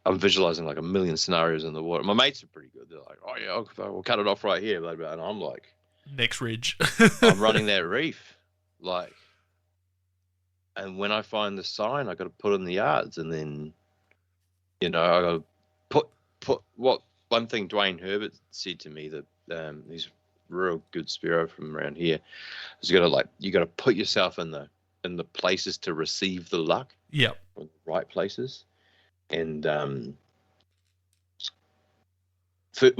I'm visualizing like a million scenarios in the water. My mates are pretty good. They're like, "Oh yeah, we'll cut it off right here," blah, blah. And I'm like, next ridge. I'm running that reef, like, and when I find the sign, I got to put in the yards, and then, I got to put what one thing Dwayne Herbert said to me that he's a real good spearo from around here. Is you got to put yourself in the places to receive the luck. Yeah, the right places, and with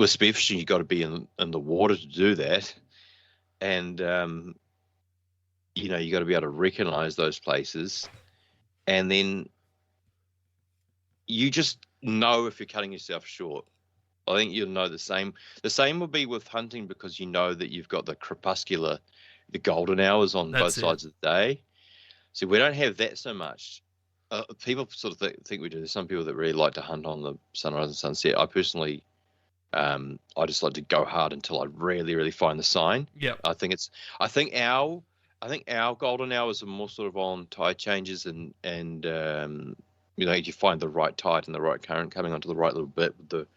spearfishing, you got to be in the water to do that. And, you got to be able to recognize those places. And then you just know if you're cutting yourself short. I think you'll know the same. The same will be with hunting, because you know that you've got the crepuscular, the golden hours on both sides of the day. So we don't have that so much. People sort of think we do. There's some people that really like to hunt on the sunrise and sunset. I personally... I just like to go hard until I really, really find the sign. Yeah, I think our golden hours are more sort of on tide changes and you find the right tide and the right current coming onto the right little bit with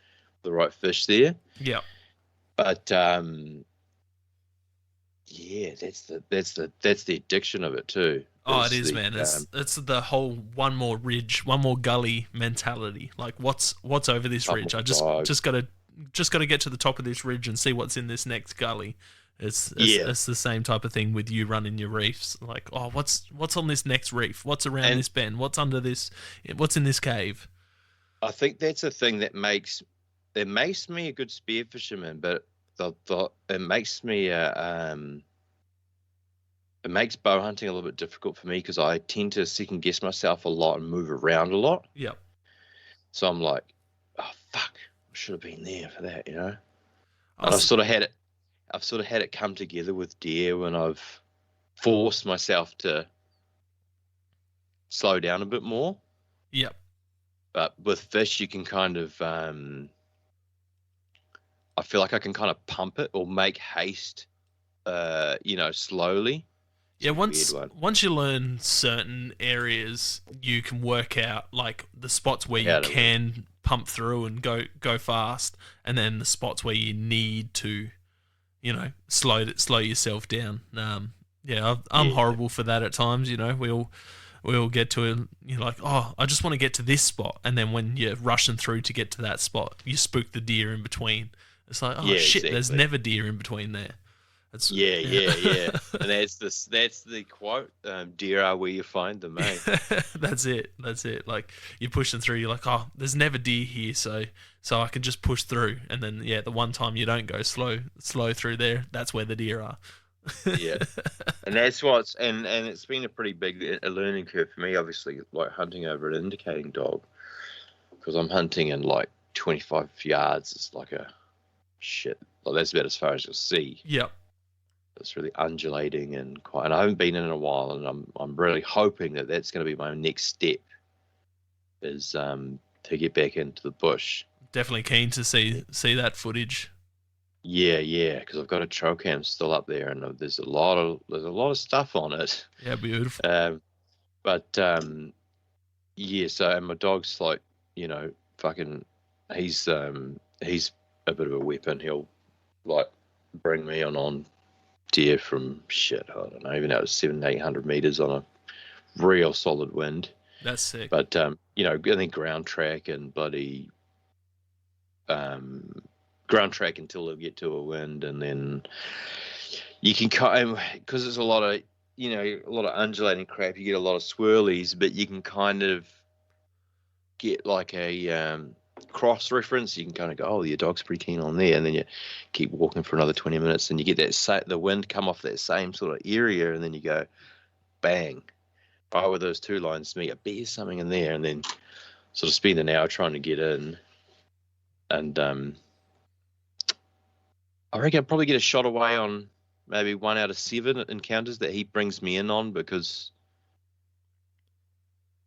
the right fish there. Yeah, but Yeah, that's the addiction of it too. Oh, it is, man. It's the whole one more ridge, one more gully mentality. Like, what's over this ridge? I just dive. just gotta get to the top of this ridge and see what's in this next gully. Yeah, It's the same type of thing with you running your reefs. Like, oh, what's on this next reef? What's around and this bend? What's under this? What's in this cave? I think that's a thing that makes me a good spear fisherman, but it makes me it makes bow hunting a little bit difficult for me because I tend to second guess myself a lot and move around a lot. Yep. So I'm like, oh fuck, I should have been there for that, you know. And I'll, I've sort of had it come together with deer when I've forced myself to slow down a bit more. yep. But with fish, you can kind of, I feel like I can kind of pump it or make haste, slowly. It's Yeah, a weird one. once you learn certain areas, you can work out like the spots where you How to can pump through and go fast, and then the spots where you need to, slow yourself down. Yeah, I'm Yeah, horrible for that at times. We'll get to it. You're like, oh, I just want to get to this spot, and then when you're rushing through to get to that spot, you spook the deer in between. It's like, oh yeah, shit, there's exactly. never deer in between there. Yeah. And that's the quote, deer are where you find them, eh? That's it. Like, you're pushing through. You're like, oh, there's never deer here, so I can just push through. And then the one time you don't go slow through there, that's where the deer are. Yeah. And and it's been a pretty big learning curve for me, obviously, like hunting over an indicating dog, because I'm hunting in like 25 yards. It's like a shit. Like that's about as far as you'll see. Yep. It's really undulating and quiet. And I haven't been in a while, and I'm really hoping that that's going to be my next step, is to get back into the bush. Definitely keen to see that footage. Yeah, because I've got a trail cam still up there, and there's a lot of stuff on it. Yeah, beautiful. But yeah, so and my dog's like, fucking, he's a bit of a weapon. He'll like bring me on deer from shit, I don't know, even out of 700-800 meters on a real solid wind. That's sick. But and then ground track and bloody ground track until they get to a wind, and then you can because there's a lot of undulating crap. You get a lot of swirlies, but you can kind of get like a cross reference. You can kind of go, oh, your dog's pretty keen on there, and then you keep walking for another 20 minutes, and you get the wind come off that same sort of area, and then you go, bang, right where those two lines meet. I bet there's something in there, and then sort of spend an hour trying to get in, and I reckon I'll probably get a shot away on maybe 1 out of 7 encounters that he brings me in on, because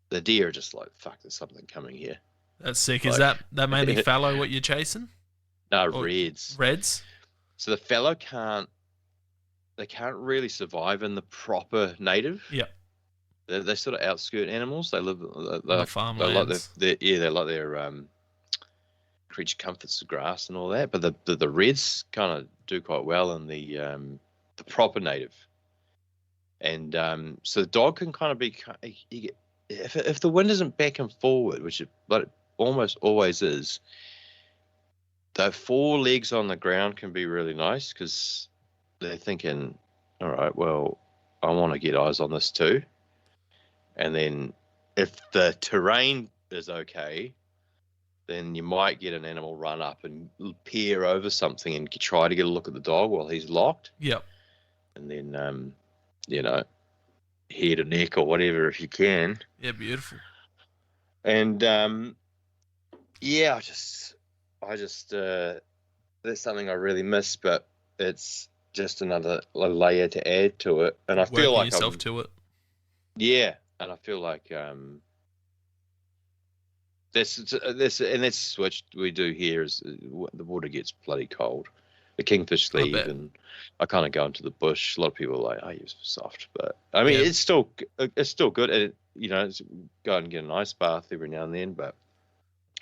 the deer are just like, fuck, there's something coming here. That's sick. Is that mainly fallow what you're chasing? No, Or reds. Reds? So the fallow can't really survive in the proper native. Yeah. They're sort of outskirt animals. They live The farmlands. they like their creature comforts of grass and all that. But the reds kind of do quite well in the proper native. And so the dog can kind of be, if the wind isn't back and forward, which it almost always is, the 4 legs on the ground can be really nice, because they're thinking, all right, well, I want to get eyes on this too. And then if the terrain is okay, then you might get an animal run up and peer over something and try to get a look at the dog while he's locked. Yep. And then, head or neck or whatever if you can. Yeah, beautiful. And I just that's something I really miss, but it's just another layer to add to it. And I feel like yourself to it. Yeah, and I feel like that's what we do here. Is the water gets bloody cold, the kingfish leave, and I kind of go into the bush. A lot of people are like, "Oh, you're soft," but I mean, it's still good. And go and get an ice bath every now and then, but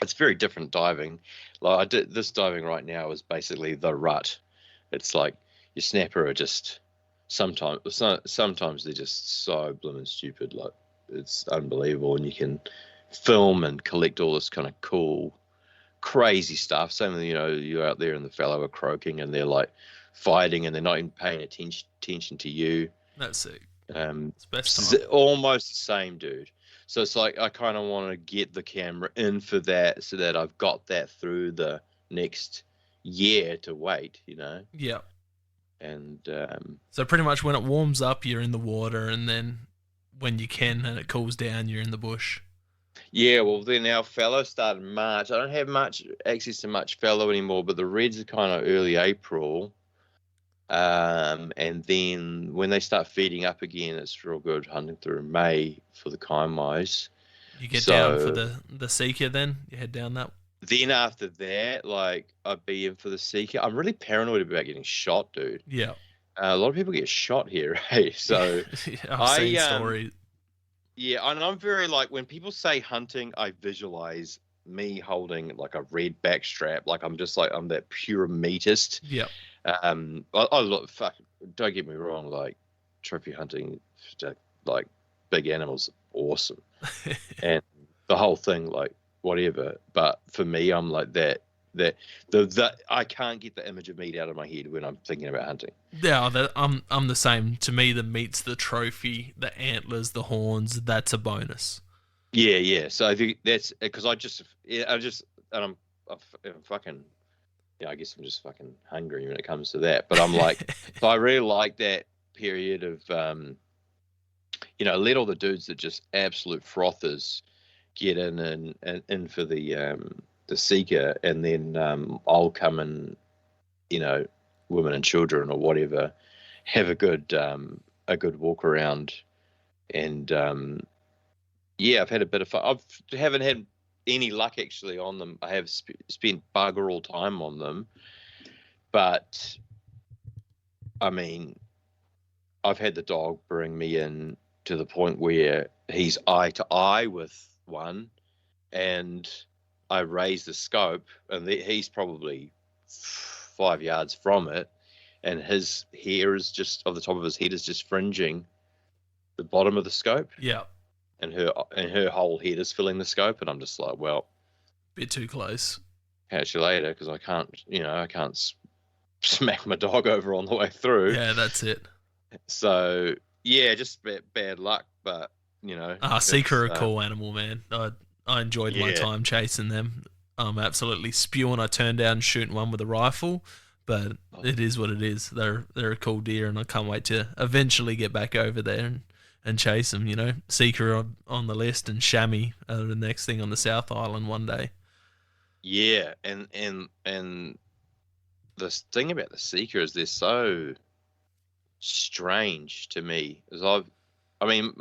it's very different diving. Like I did this diving right now is basically the rut. It's like your snapper are just sometimes they're just so blooming stupid. Like, it's unbelievable, and you can film and collect all this kind of cool, crazy stuff. Some of you're out there and the fellow are croaking and they're like fighting and they're not even paying attention to you. That's sick. It's best time. almost the same, dude. So it's like I kind of want to get the camera in for that, so that I've got that through the next year to wait. Yeah. And So pretty much when it warms up, you're in the water, and then when you can and it cools down, you're in the bush. yeah, well then our fallow started March. I don't have much access to much fallow anymore, but the reds are kind of early April. And then when they start feeding up again, it's real good hunting through May for the kaimais. You get down for the seeker, then you head down that. Then after that, like, I'd be in for the seeker. I'm really paranoid about getting shot, dude. Yeah. A lot of people get shot here, right? So I've seen stories. Yeah, and I'm very like, when people say hunting, I visualize me holding like a red backstrap. Like, I'm just like, I'm that pure meatist. Yeah. I look, fuck, don't get me wrong, like, trophy hunting, like, big animals, awesome. And the whole thing, like, whatever. But for me, I'm like that I can't get the image of meat out of my head when I'm thinking about hunting. Yeah, I'm the same. To me, the meat's the trophy, the antlers, the horns. That's a bonus. Yeah. So I think that's because I'm fucking. Yeah, I guess I'm just fucking hungry when it comes to that. But I'm like, so I really like that period of, let all the dudes that just absolute frothers get in and for the seeker, and then I'll come and, women and children or whatever, have a good walk around, and I've had a bit of fun. I haven't had any luck actually on them. I have spent bugger all time on them, but I mean, I've had the dog bring me in to the point where he's eye to eye with one, and I raise the scope, and he's probably 5 yards from it, and his hair is just of the top of his head is just fringing the bottom of the scope. Yeah. And her whole head is filling the scope, and I'm just like, well, bit too close. Catch you later, because I can't smack my dog over on the way through. Yeah, that's it. So yeah, just bad luck, but seeker are a cool animal, man. I enjoyed my time chasing them. Absolutely spewing. I turned down shooting one with a rifle, but it is what it is. They're a cool deer, and I can't wait to eventually get back over there and chase them. Seeker on the list, and chamois are the next thing on the South Island one day. Yeah, and the thing about the seeker is they're so strange to me. My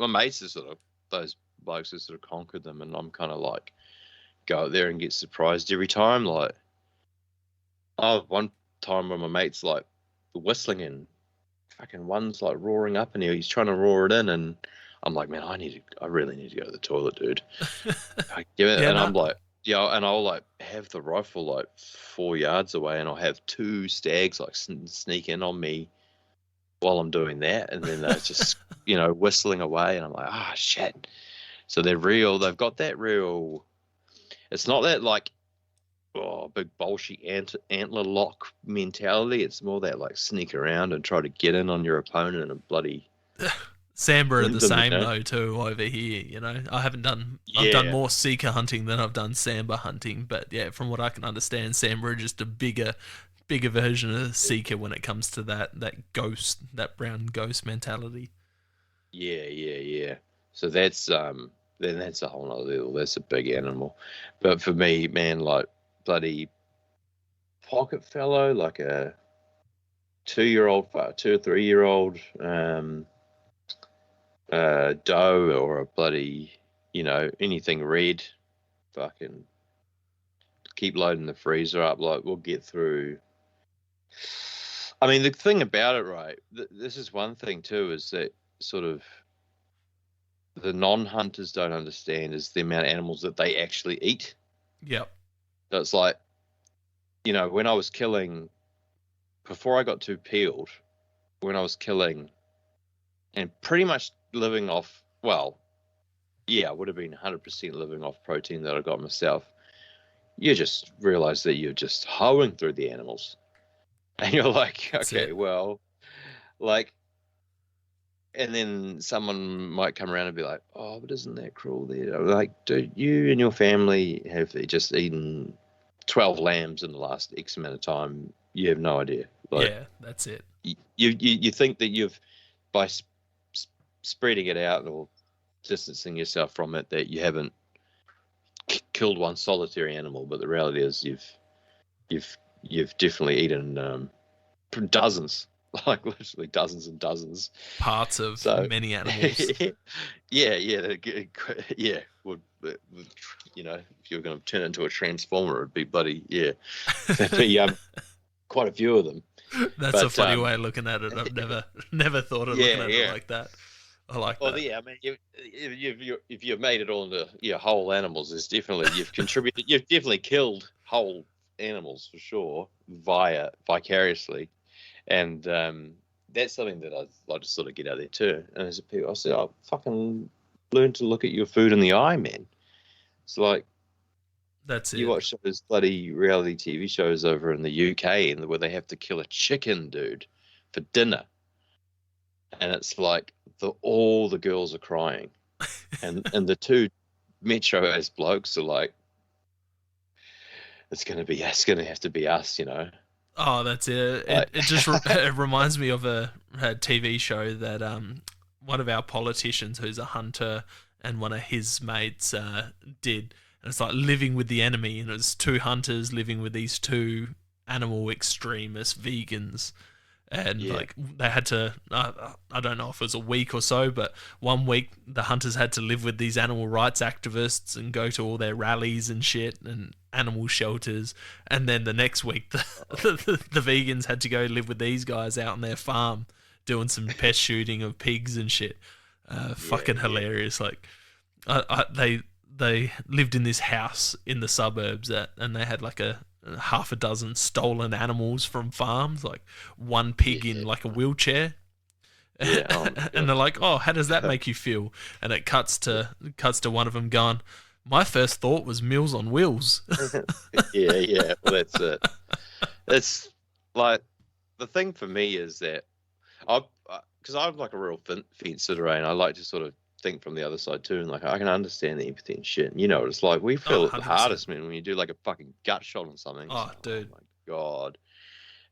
mates are sort of those blokes who sort of conquered them, and I'm kind of like go out there and get surprised every time. Like, one time when my mate's like whistling and fucking one's like roaring up, and he's trying to roar it in, and I'm like, man, I really need to go to the toilet, dude. I'm like, and I'll like have the rifle like 4 yards away, and I'll have two stags like sneak in on me while I'm doing that, and then they're just whistling away, and I'm like, shit. So they've got that real. It's not that like big bolshy antler lock mentality. It's more that like sneak around and try to get in on your opponent and bloody. Sambar are the same though too over here. I've done more seeker hunting than I've done sambar hunting, but yeah, from what I can understand, sambar are just a bigger version of seeker when it comes to that ghost, that brown ghost mentality. Yeah. So that's then that's a whole other level. That's a big animal, but for me, man, like bloody pocket fellow, like a 2-year-old, 2 or 3-year-old doe, or a bloody anything red, fucking keep loading the freezer up. Like, we'll get through. I mean, the thing about it, right, this is one thing too, is that sort of the non-hunters don't understand is the amount of animals that they actually eat. Yep. So it's like, when I was killing, before I got too peeled, when I was killing and pretty much living off, well, yeah, I would have been 100% living off protein that I got myself. You just realize that you're just hoeing through the animals. And you're like, That's okay, it. well, like, and then someone might come around and be like, oh, but isn't that cruel there? Like, dude, you and your family have just eaten 12 lambs in the last X amount of time. You have no idea. Like, Yeah, that's it. you think that you've, by spreading it out or distancing yourself from it, that you haven't killed one solitary animal, but the reality is you've definitely eaten dozens, like literally dozens and dozens. Parts of many animals. yeah. Would you know, if you were going to turn into a transformer, it'd be bloody There'd be quite a few of them. That's a funny way of looking at it. I've never thought of looking at it like that. I like that. Well, yeah, I mean, if you've made it all into whole animals, it's definitely you've contributed. You've definitely killed whole animals for sure, vicariously, and that's something that I'd like to sort of get out there too. And as a people, I said, "Oh, fucking learn to look at your food in the eye, man." It's like that's it. You watch those bloody reality TV shows over in the UK, and where they have to kill a chicken, dude, for dinner, and it's like all the girls are crying, and the two metro ass blokes are like, it's gonna have to be us, you know. Oh, that's it. It just it reminds me of a TV show that one of our politicians who's a hunter and one of his mates did. And it's like living with the enemy, and it was two hunters living with these two animal extremist vegans. And like they had to, I don't know if it was a week or so, but 1 week the hunters had to live with these animal rights activists and go to all their rallies and shit and animal shelters. And then the next week the vegans had to go live with these guys out on their farm doing some pest shooting of pigs and shit. Fucking hilarious. Like they lived in this house in the suburbs and they had like a half a dozen stolen animals from farms, like one pig in like a wheelchair. And they're like, oh, how does that make you feel? And it cuts to one of them going, my first thought was Meals on Wheels. Well, that's it. It's like, the thing for me is that because I'm like a real fence sitter, and I like to sort of think from the other side too, and like I can understand the empathy and shit. And, you know, it's like we feel it the hardest, man, when you do like a fucking gut shot on something. Oh, dude. Oh my god.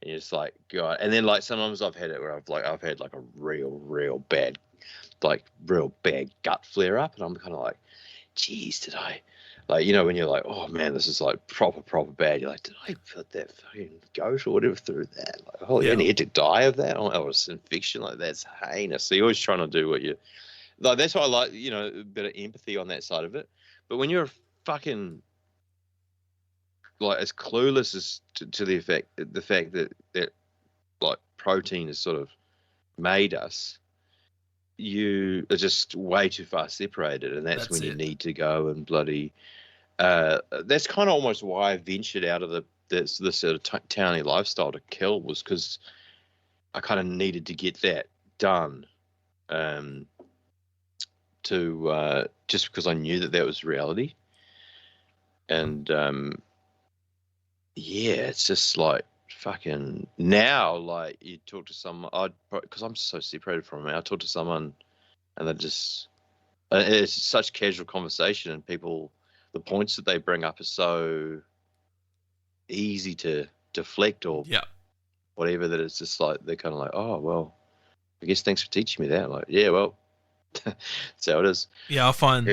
And you're just like, God. And then like sometimes I've had it where I've had like a real bad gut flare up, and I'm kind of like, geez, did I, like, you know, when you're like, oh man, this is like proper bad. You're like, did I put that fucking goat or whatever through that? Like, oh, you need to die of that? Oh, it's infection. Like, that's heinous. So you're always trying to do what you. Like, that's why I like, you know, a bit of empathy on that side of it. But when you're fucking like as clueless as to the fact that like protein has sort of made us, you are just way too far separated, and that's when you need to go and bloody. That's kind of almost why I ventured out of the sort of towny lifestyle to kill, was because I kind of needed to get that done. Just because I knew that was reality. And it's just like fucking now, like you talk to someone, because I'm so separated from it, I talk to someone and they just, it's such casual conversation, and people, the points that they bring up are so easy to deflect or whatever, that it's just like, they're kind of like, oh, well, I guess thanks for teaching me that. Like, yeah, well, that's how it is. Yeah, I find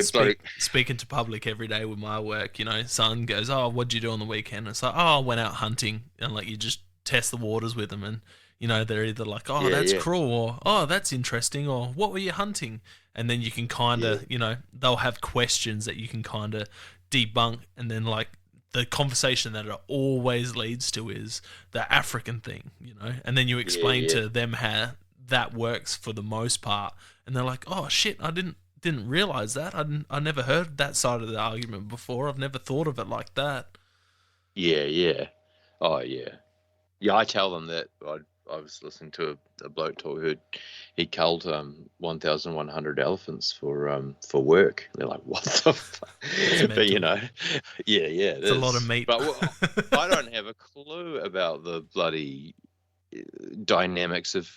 speaking to public every day with my work, you know, someone goes, oh, what'd you do on the weekend? It's like, oh, I went out hunting, and like you just test the waters with them, and you know, they're either like, oh, that's cruel, or oh, that's interesting, or what were you hunting? And then you can kind of, you know, they'll have questions that you can kind of debunk, and then like the conversation that it always leads to is the African thing, you know, and then you explain to them how that works for the most part, and they're like, oh shit, I didn't realize that. I never heard that side of the argument before. I've never thought of it like that. Oh yeah. I tell them that I was listening to a bloke talk who he culled 1,100 elephants for work. And they're like, what the fuck? But you know, yeah, it it's a lot of is. meat. But I don't have a clue about the bloody dynamics of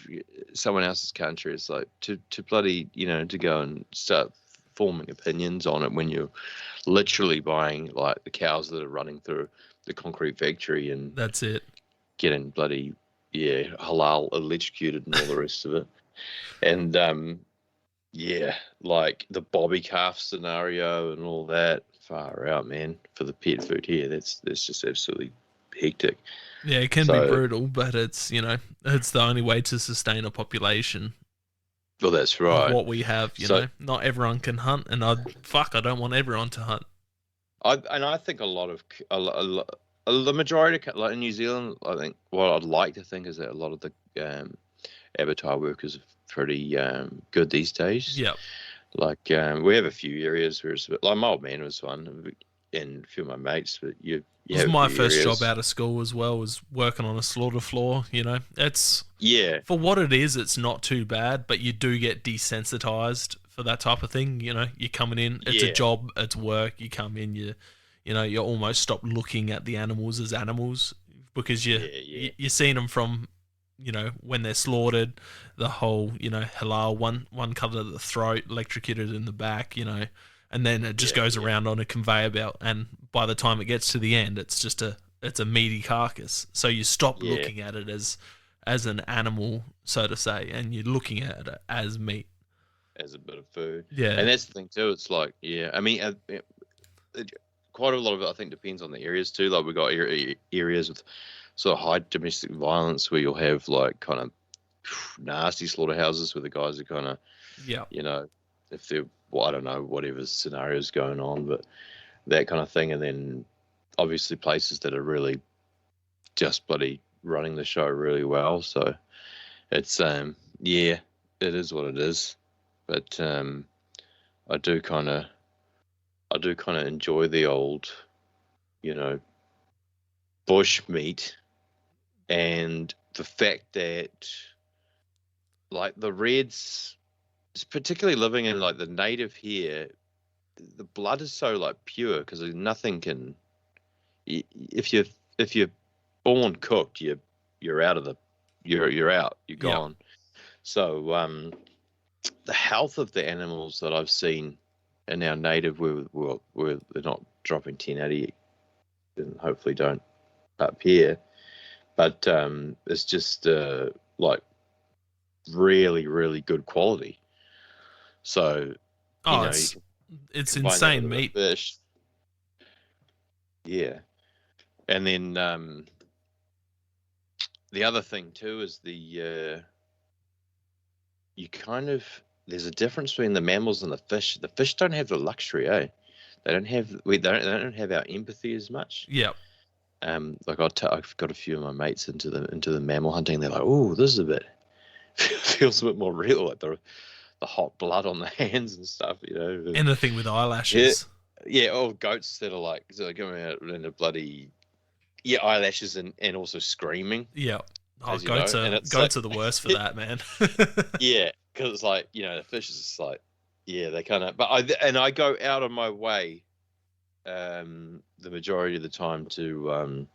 someone else's country. It's like to bloody, you know, to go and start forming opinions on it when you're literally buying like the cows that are running through the concrete factory and That's it. getting bloody halal electrocuted and all the rest of it. And like the bobby calf scenario and all that, far out, man. For the pet food here, that's just absolutely hectic. Yeah, it can be brutal, but it's, you know, it's the only way to sustain a population. Well, that's right. Of what we have, you know, not everyone can hunt, and I don't want everyone to hunt. I think the majority, like in New Zealand, I think what I'd like to think is that a lot of the abattoir workers are pretty good these days. Yeah. Like we have a few areas where it's a bit, like my old man was one, and a few of my mates. But it was my first job out of school as well, was working on a slaughter floor. You know, it's for what it is, it's not too bad, but you do get desensitized for that type of thing. You know, you're coming in, it's a job, it's work. You come in, you almost stop looking at the animals as animals because you're seeing them from, you know, when they're slaughtered, the whole, you know, halal, one cut of the throat, electrocuted in the back, you know, and then it just goes around on a conveyor belt, and by the time it gets to the end, it's a meaty carcass. So you stop looking at it as an animal, so to say, and you're looking at it as meat, as a bit of food. Yeah, and that's the thing too. It's like, I mean, quite a lot of it, I think, depends on the areas too. Like we've got areas with sort of high domestic violence where you'll have like kind of nasty slaughterhouses where the guys are kind of, you know, if they're, I don't know, whatever scenario's going on, but that kind of thing. And then obviously places that are really just bloody running the show really well. So it's, it is what it is. But I do kind of enjoy the old, you know, bush meat, and the fact that like the reds, particularly living in like the native here, the blood is so like pure because nothing can. If you're born cooked, you're out of the, you're out, you're gone. So the health of the animals that I've seen in our native, where they're not dropping 1080, and hopefully don't up here, but it's just like really, really good quality. So it's insane meat. Fish. Yeah, and then the other thing too is there's a difference between the mammals and the fish. The fish don't have the luxury, eh? They don't have our empathy as much. Yeah. Like I've got a few of my mates into the mammal hunting. They're like, oh, this is a bit feels a bit more real, like the hot blood on the hands and stuff, you know. And the thing with eyelashes. Yeah, or goats that are like coming out in the bloody eyelashes and also screaming. Yeah. Oh, goats are the worst for that, man. Yeah, because it's like, you know, the fish is just like, they kind of. But I go out of my way, the majority of the time to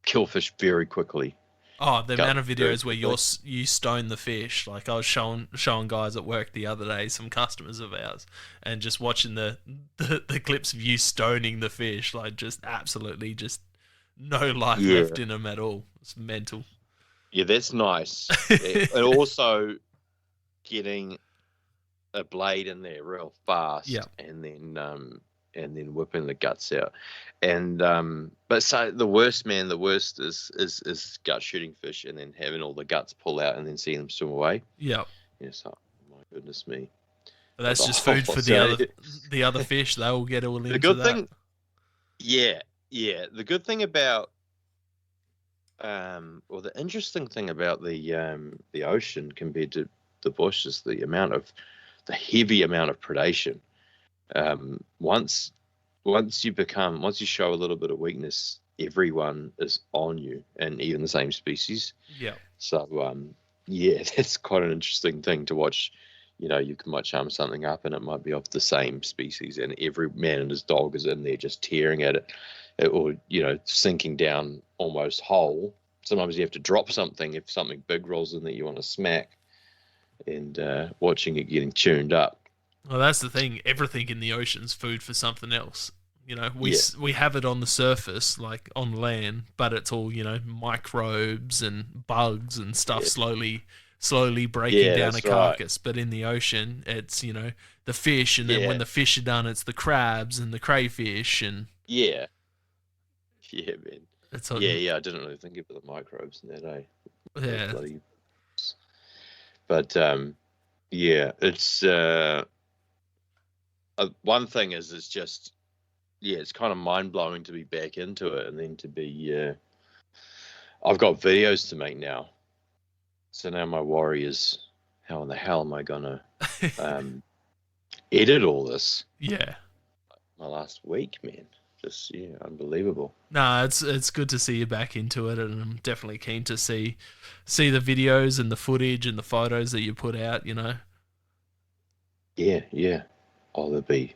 kill fish very quickly. Oh, the amount of videos where you stone the fish. Like I was showing guys at work the other day, some customers of ours, and just watching the clips of you stoning the fish, like just absolutely just no life left in them at all. It's mental. Yeah, that's nice. And also getting a blade in there real fast, and then whipping the guts out. And but so the worst is gut shooting fish and then having all the guts pull out and then seeing them swim away. Yeah. Yes. Oh, my goodness me. But that's just food for the other fish. They will get all into the good that. Thing, the good thing about or the interesting thing about the ocean compared to the bush is the heavy amount of predation. Once you show a little bit of weakness, everyone is on you, and even the same species. Yeah. So yeah, that's quite an interesting thing to watch. You know, you might charm something up, and it might be of the same species, and every man and his dog is in there just tearing at it, or sinking down almost whole. Sometimes you have to drop something if something big rolls in that you want to smack, and watching it getting tuned up. Well, that's the thing. Everything in the ocean's food for something else. We Yeah. we have it on the surface, like on land, but it's all microbes and bugs and stuff Yeah. slowly breaking Yeah, down a that's carcass. But in the ocean, it's the fish, and then Yeah. when the fish are done, it's the crabs and the crayfish, and Yeah, man. it's all, Yeah. I didn't really think about the microbes in that, eh? Those yeah, bloody. But yeah, it's one thing is it's just it's kind of mind blowing to be back into it, and then to be I've got videos to make now, so now my worry is how in the hell am I gonna edit all this? yeah. My last week, man, just unbelievable. No, it's good to see you back into it, and I'm definitely keen to see the videos and the footage and the photos that you put out. Yeah. Oh, there'll be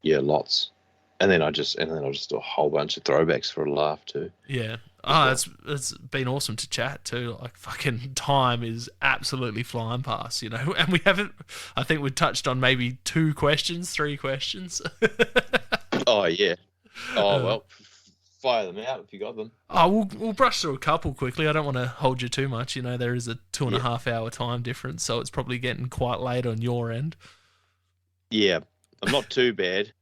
lots, and then I'll just do a whole bunch of throwbacks for a laugh too. Yeah. Well. It's been awesome to chat too. Like, fucking time is absolutely flying past, and we haven't. I think we touched on maybe 3 questions. Oh yeah. Oh well, fire them out if you got them. We'll brush through a couple quickly. I don't want to hold you too much. There is a 2.5 hour time difference, so it's probably getting quite late on your end. Yeah, I'm not too bad.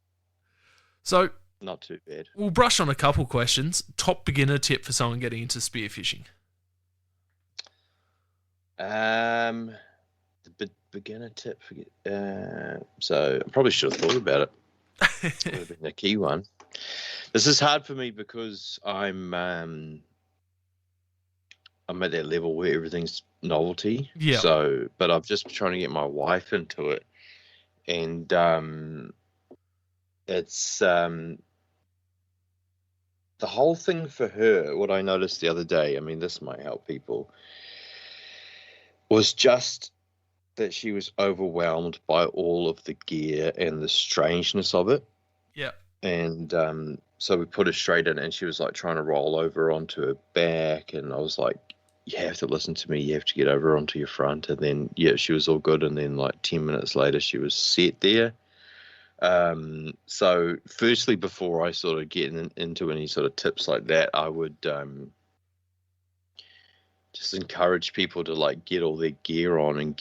So. Not too bad. We'll brush on a couple questions. Top beginner tip for someone getting into spearfishing. The beginner tip. So I probably should have thought about it. Would have been the key one. This is hard for me because I'm at that level where everything's novelty. Yeah. So, but I've just been trying to get my wife into it, and it's the whole thing for her. What I noticed the other day, I mean, this might help people, was just that she was overwhelmed by all of the gear and the strangeness of it. Yeah. And so we put her straight in, and she was like trying to roll over onto her back, and I was like, you have to listen to me, you have to get over onto your front. And then she was all good, and then like 10 minutes later she was set there. So firstly, before I sort of get into any sort of tips like that, I would just encourage people to like get all their gear on and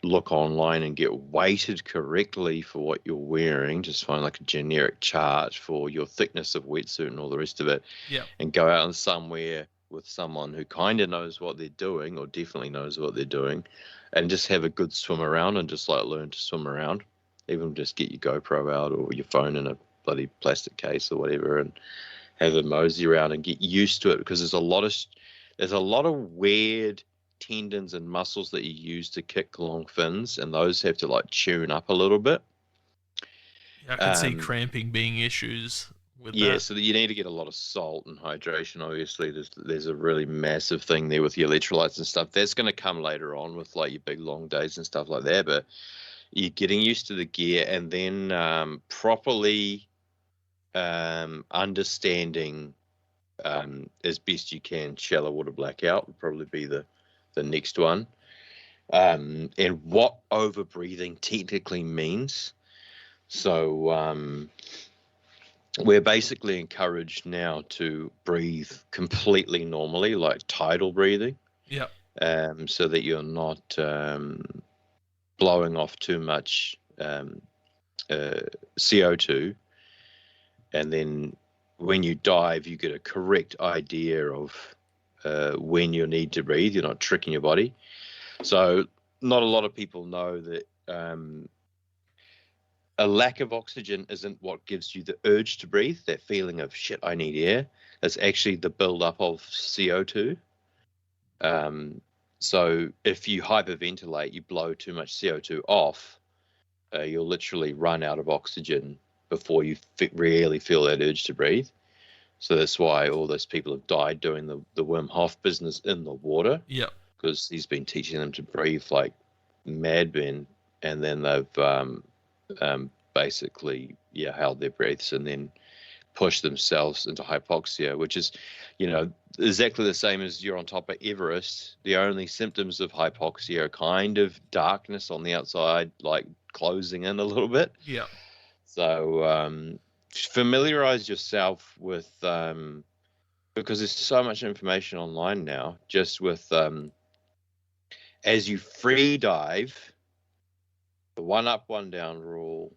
look online and get weighted correctly for what you're wearing. Just find like a generic chart for your thickness of wetsuit and all the rest of it. Yeah. And go out somewhere with someone who kind of knows what they're doing, or definitely knows what they're doing, and just have a good swim around and just like learn to swim around. Even just get your GoPro out or your phone in a bloody plastic case or whatever, and have a mosey around and get used to it, because there's a lot of weird tendons and muscles that you use to kick long fins, and those have to like tune up a little bit. I can see cramping being issues with that. Yeah, so you need to get a lot of salt and hydration. Obviously, there's a really massive thing there with the electrolytes and stuff. That's going to come later on with like your big long days and stuff like that, but you're getting used to the gear, and then properly understanding as best you can shallow water blackout would probably be the next one, and what over breathing technically means. So we're basically encouraged now to breathe completely normally, like tidal breathing. Yeah. So that you're not blowing off too much CO2, and then when you dive, you get a correct idea of when you need to breathe. You're not tricking your body. So not a lot of people know that a lack of oxygen isn't what gives you the urge to breathe, that feeling of shit, I need air. It's actually the buildup of CO2. So if you hyperventilate, you blow too much CO2 off, you'll literally run out of oxygen before you really feel that urge to breathe. So that's why all those people have died doing the Wim Hof business in the water, Yep. because he's been teaching them to breathe like madmen, and then they've basically held their breaths and then push themselves into hypoxia, which is, exactly the same as you're on top of Everest. The only symptoms of hypoxia are kind of darkness on the outside, like closing in a little bit. Yeah. So familiarize yourself with, because there's so much information online now, just with, as you free dive, the 1 up, 1 down rule,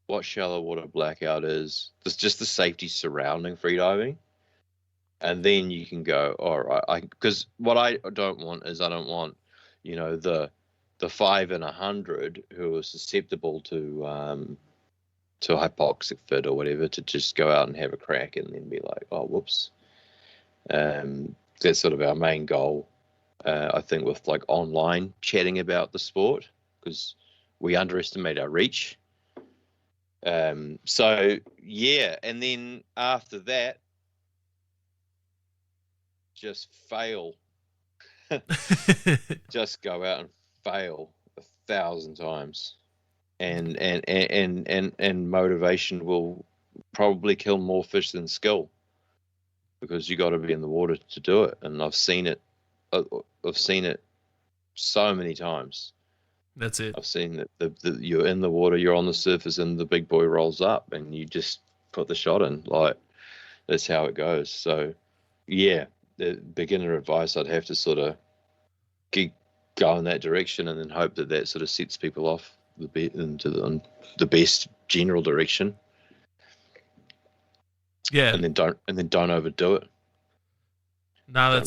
what shallow water blackout is. There's just the safety surrounding freediving. And then you can go, all right, because what I don't want is, I don't want, the 5 in 100 who are susceptible to hypoxic fit or whatever, to just go out and have a crack and then be like, oh, whoops. That's sort of our main goal, I think, with like online chatting about the sport, because we underestimate our reach. So yeah, and then after that, just fail. Just go out and fail 1,000 times, and motivation will probably kill more fish than skill, because you got to be in the water to do it. And I've seen it so many times. That's it. I've seen that you're in the water, you're on the surface, and the big boy rolls up, and you just put the shot in. Like, that's how it goes. So, yeah, the beginner advice, I'd have to sort of go in that direction, and then hope that sort of sets people off into the best general direction. Yeah, and then don't overdo it. No,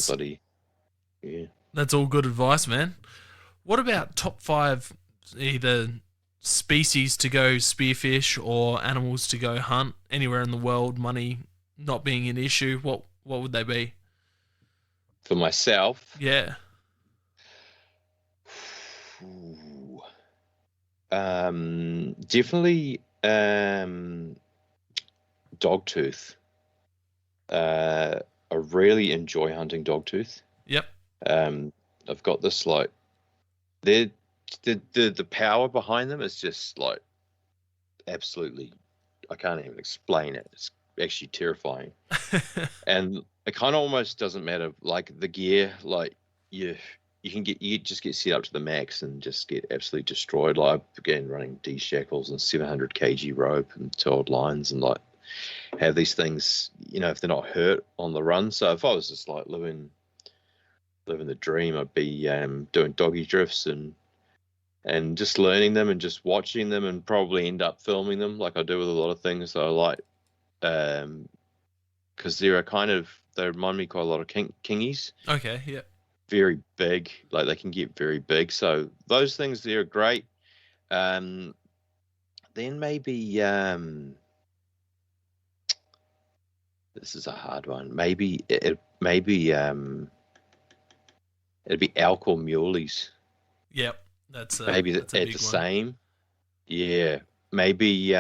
that's all good advice, man. What about top 5 either species to go spearfish or animals to go hunt anywhere in the world, money not being an issue? What would they be? For myself? Yeah. Ooh. Definitely dogtooth. I really enjoy hunting dogtooth. Yep. I've got this, like, the power behind them is just like absolutely, I can't even explain it. It's actually terrifying. And it kind of almost doesn't matter, like the gear, like you just get set up to the max and just get absolutely destroyed. Like, I began running D shackles and 700 kg rope and towed lines, and like have these things, if they're not hurt on the run. So if I was just like living the dream, I'd be doing doggy drifts and just learning them and just watching them, and probably end up filming them, like I do with a lot of things that I like, because they remind me quite a lot of kingies. Okay, yeah. Very big, like they can get very big. So those things, they're great. Then maybe this is a hard one. Maybe it'd be elk or muleys. Yep, that's maybe that's at the same. Yeah, maybe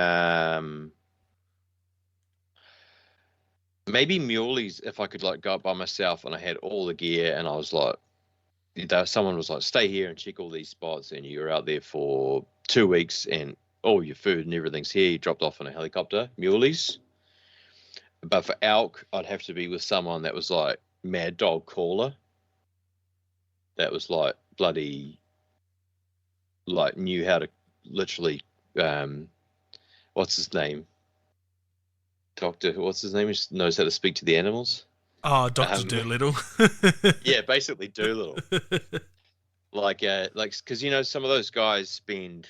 muleys, if I could like go up by myself and I had all the gear, and I was like, someone was like, stay here and check all these spots, and you're out there for 2 weeks and all your food and everything's here, you dropped off in a helicopter. Muleys. But for elk, I'd have to be with someone that was like mad dog caller, that was like bloody, like knew how to literally, what's his name? What's his name? He just knows how to speak to the animals. Oh, Dr. Doolittle. Yeah, basically Doolittle. Like, because some of those guys spend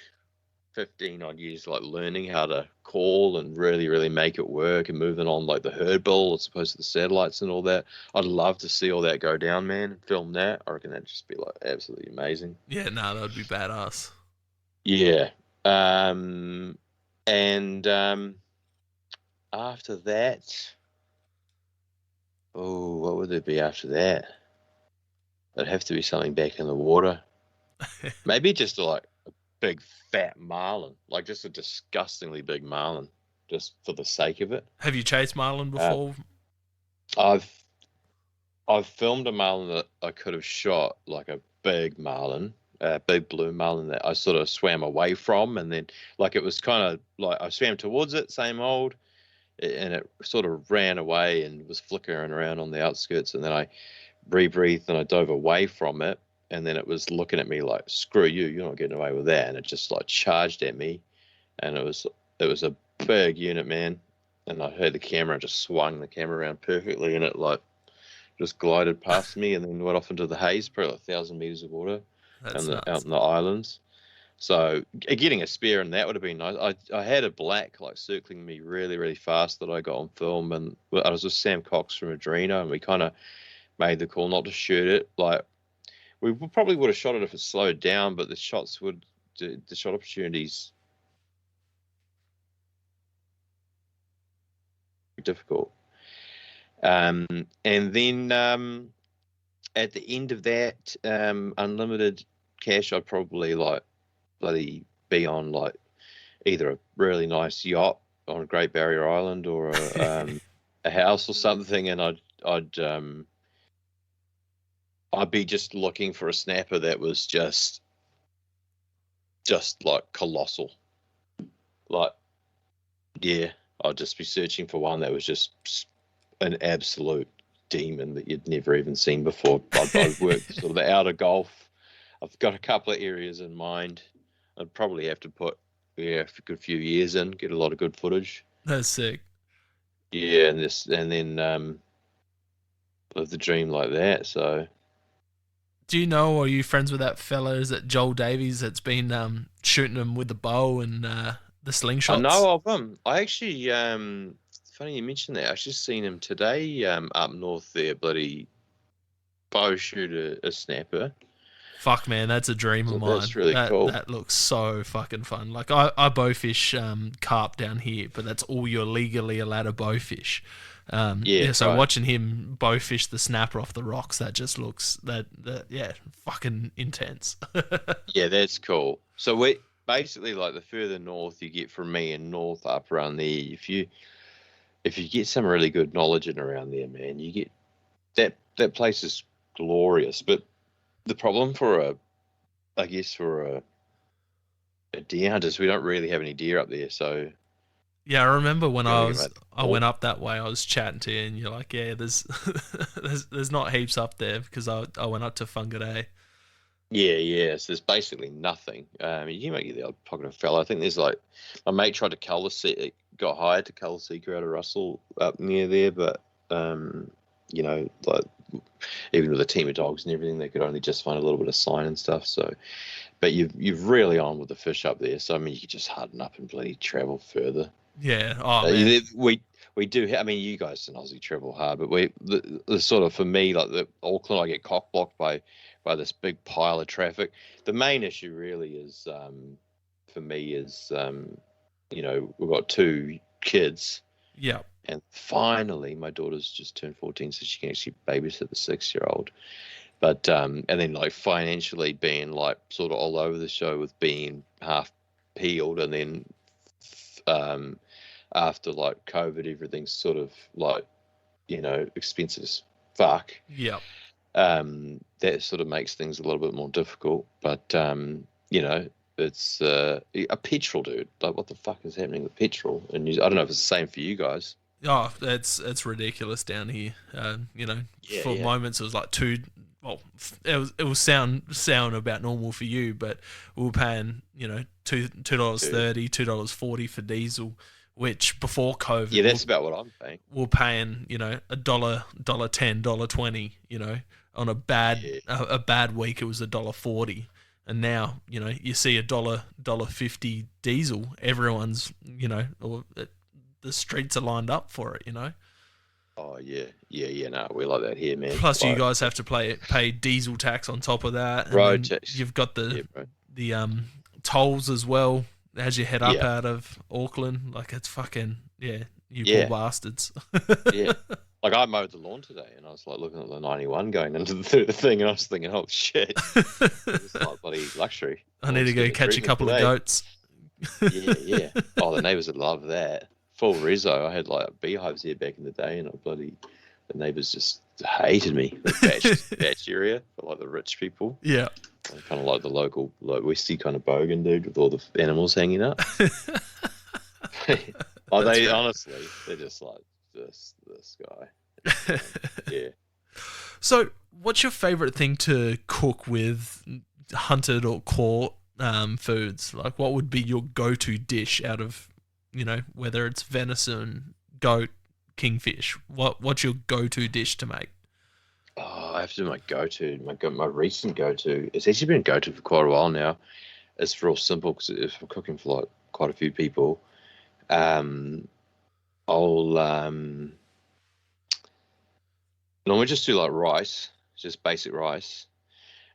15 odd years like learning how to call and really, really make it work, and moving on like the herd bull as opposed to the satellites and all that. I'd love to see all that go down, man, and film that. I reckon that'd just be like absolutely amazing. Yeah, no, that would be badass. Yeah. After that, what would it be after that? It'd have to be something back in the water. Maybe just like a big fat marlin, like just a disgustingly big marlin, just for the sake of it. Have you chased marlin before? I've I've filmed a marlin that I could have shot, like a big marlin, a big blue marlin that I sort of swam away from, and then like it was kind of like I swam towards it, same old, and it sort of ran away and was flickering around on the outskirts, and then I rebreathed and I dove away from it, and then it was looking at me like, "Screw you, you're not getting away with that," and it just like charged at me, and it was a big unit, man, and I heard the camera, just swung the camera around perfectly, and it like just glided past me and then went off into the haze, probably like 1,000 meters of water, That's out nuts. in the islands. So getting a spear and that would have been nice. I had a black like circling me really, really fast that I got on film, and I was with Sam Cox from Adrena, and we kind of made the call not to shoot it. Like we probably would have shot it if it slowed down, but the shot opportunities were difficult. And then at the end of that unlimited cash, I'd probably like bloody be on like either a really nice yacht on Great Barrier Island or a house or something, and I'd be just looking for a snapper that was just like colossal. Like, yeah, I'd just be searching for one that was just an absolute demon that you'd never even seen before. I'd worked sort of the outer Gulf. I've got a couple of areas in mind. I'd probably have to put a good few years in, get a lot of good footage. That's sick. Yeah, and then live the dream like that. So Do you know, or are you friends with that fella? Is it Joel Davies that's been shooting them with the bow and the I slingshots? know of him. I actually, funny you mentioned that. I just seen him today up north there, bloody bow shoot a snapper. Fuck, man, that's a dream of So mine. that's really cool. That looks so fucking fun. Like I bowfish carp down here, but that's all you're legally allowed to bowfish. Yeah, So right. watching him bowfish the snapper off the rocks, that just looks fucking intense. Yeah, that's cool. So we basically like the further north you get from me and north up around there, if you get some really good knowledge in around there, man, you get that place is glorious. But the problem I guess for a deer hunter is we don't really have any deer up there. So Yeah, I remember when you're looking at I went up that way, I was chatting to you, and you're like, "Yeah, there's there's not heaps up there because I went up to Whangarei." yeah. So there's basically nothing. You might get the odd pocket of fella. I think there's like my mate tried to cull the sea, got hired to cull the seeker out of Russell up near there, but like even with a team of dogs and everything, they could only just find a little bit of sign and stuff. So, but you've really on with the fish up there. So I mean, you could just harden up and bloody travel further. Yeah. Oh man. We do. I mean, you guys in Aussie travel hard, but the sort of for me like the Auckland, I get cock blocked by this big pile of traffic. The main issue really is for me is we've got two kids. Yeah. And finally, my daughter's just turned 14, so she can actually babysit the 6-year-old. But and then like financially being like sort of all over the show with being half peeled, and then after like COVID, everything's sort of like expensive as fuck. Yeah. That sort of makes things a little bit more difficult. But it's a petrol, dude. Like, what the fuck is happening with petrol? And I don't know if it's the same for you guys. Oh, it's ridiculous down here. For moments it was like two. Well, it was sound about normal for you, but we were paying $2.30, $2.40 for diesel, which before COVID, yeah, that's about what I'm paying. We were paying $1, $1.10, $1.20. On a bad week it was $1.40. And now, you see $1.50 diesel. Everyone's, the streets are lined up for it. Oh yeah. No, we like that here, man. Plus, you guys have to pay diesel tax on top of that. And road tax. You've got the tolls as well as you head up out of Auckland. Like, it's fucking poor bastards. Yeah. Like, I mowed the lawn today, and I was like looking at the 91 going into the thing, and I was thinking, oh shit, it's like bloody luxury. I need to go catch a couple of goats. Yeah. Oh, the neighbours would love that. Full rezo. I had like beehives here back in the day, and I bloody the neighbors just hated me. The batch area for like the rich people. Yeah. Kind of like the local, like Westy kind of bogan dude with all the animals hanging up. Oh, they honestly, they're just like this guy. Yeah. So, what's your favorite thing to cook with hunted or caught foods? Like, what would be your go-to dish out of, whether it's venison, goat, kingfish? What's your go-to dish to make? Oh, I have to do my go-to. My recent go-to. It's actually been a go-to for quite a while now. It's real simple because if we're cooking for like quite a few people, I'll normally just do like rice, just basic rice,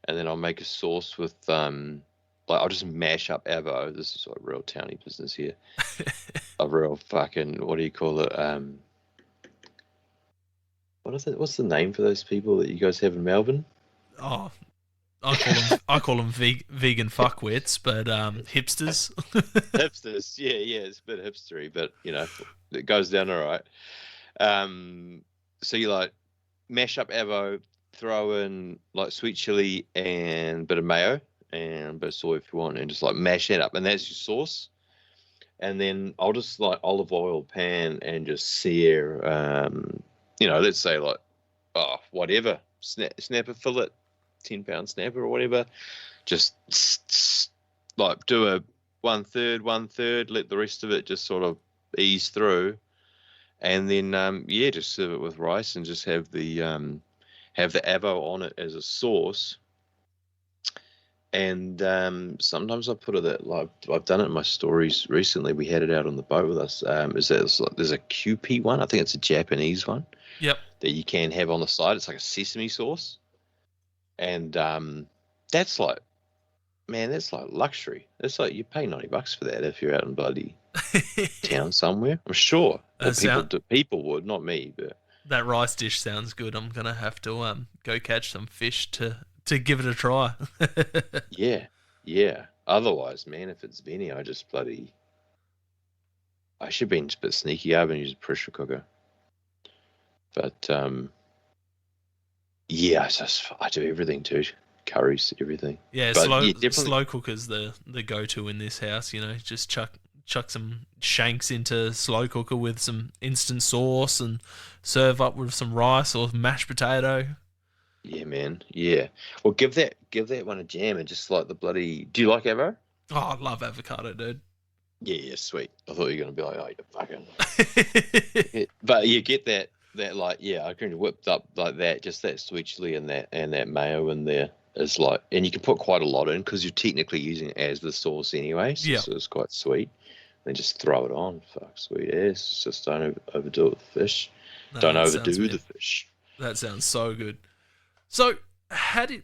and then I'll make a sauce with I'll just mash up avo. This is like real towny business here. A real fucking, what do you call it? What is it? What's the name for those people that you guys have in Melbourne? Oh, I call them vegan fuckwits, but hipsters. Hipsters, yeah, it's a bit hipstery, but it goes down all right. So you like mash up avo, throw in like sweet chili and a bit of mayo and a bit of soy if you want, and just like mash that up, and that's your sauce. And then I'll just like olive oil pan and just sear, let's say like, whatever, snapper fillet, 10-pound snapper or whatever. Just like do a 1/3, let the rest of it just sort of ease through, and then just serve it with rice and just have the avo on it as a sauce. And sometimes I put it like I've done it in my stories recently. We had it out on the boat with us. There's a QP one. I think it's a Japanese one. Yep. That you can have on the side. It's like a sesame sauce, and that's like luxury. It's like you pay $90 for that if you're out in bloody town somewhere. I'm sure. People would, not me, but that rice dish sounds good. I'm gonna have to go catch some fish to give it a try. Yeah. Otherwise, man, if it's Benny, I should be a bit sneaky. I haven't used a pressure cooker. But I do everything too. Curries, everything. Yeah, slow cooker's the go-to in this house. Just chuck some shanks into slow cooker with some instant sauce and serve up with some rice or mashed potato. Yeah, man. Yeah. Well, give that one a jam and just like the bloody. Do you like avo? Oh, I love avocado, dude. Yeah, sweet. I thought you were gonna be like, oh, you fucking. But you get that like, yeah, I can whipped up like that, just that sweet chili and that mayo in there is like, and you can put quite a lot in because you're technically using it as the sauce anyway, so it's quite sweet. Then just throw it on. Fuck, sweet ass. Just don't overdo it with fish. Don't overdo the fish. That sounds so good. So, I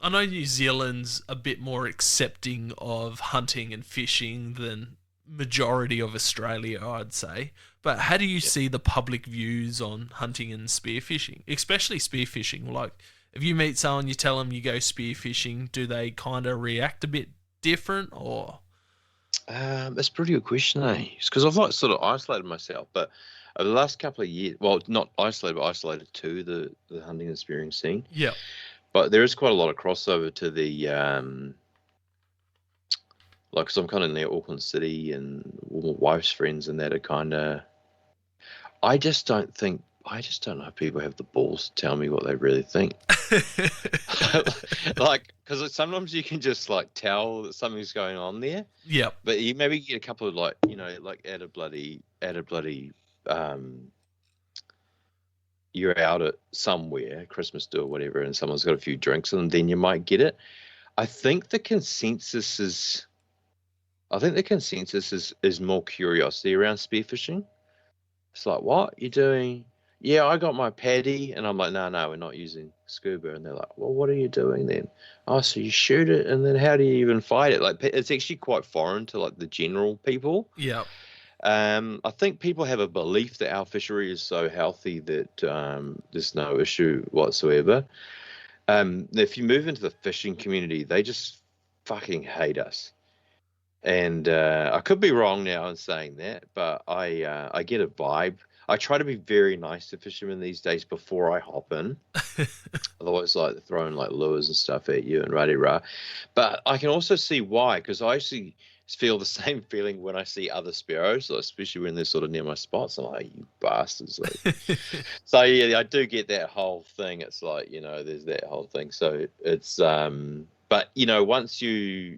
know New Zealand's a bit more accepting of hunting and fishing than majority of Australia, I'd say. But how do you see the public views on hunting and spearfishing, especially spearfishing? Like, if you meet someone, you tell them you go spearfishing, do they kind of react a bit different, or? That's a pretty good question, eh? Because I've like sort of isolated myself, but over the last couple of years, well, not isolated, but isolated to the hunting and spearing scene. Yeah. But there is quite a lot of crossover to the, because I'm kind of near Auckland City, and all my wife's friends and that are kind of. I just don't know if people have the balls to tell me what they really think. Like, because sometimes you can just like tell that something's going on there. Yeah. But you maybe get a couple of like, at a bloody, you're out at somewhere, Christmas do or whatever, and someone's got a few drinks, and then you might get it. I think the consensus is more curiosity around spearfishing. It's like, what you doing? Yeah, I got my paddy, and I'm like, no, we're not using scuba. And they're like, well, what are you doing then? Oh, so you shoot it, and then how do you even fight it? Like, it's actually quite foreign to like the general people. Yeah. I think people have a belief that our fishery is so healthy that there's no issue whatsoever. If you move into the fishing community, they just fucking hate us. And I could be wrong now in saying that, but I get a vibe. I try to be very nice to fishermen these days before I hop in. Otherwise, like, they're throwing like lures and stuff at you and rah. But I can also see why, because I actually feel the same feeling when I see other sparrows, like, especially when they're sort of near my spots. I'm like, you bastards. Like, so yeah, I do get that whole thing. It's like, there's that whole thing. So it's but once you,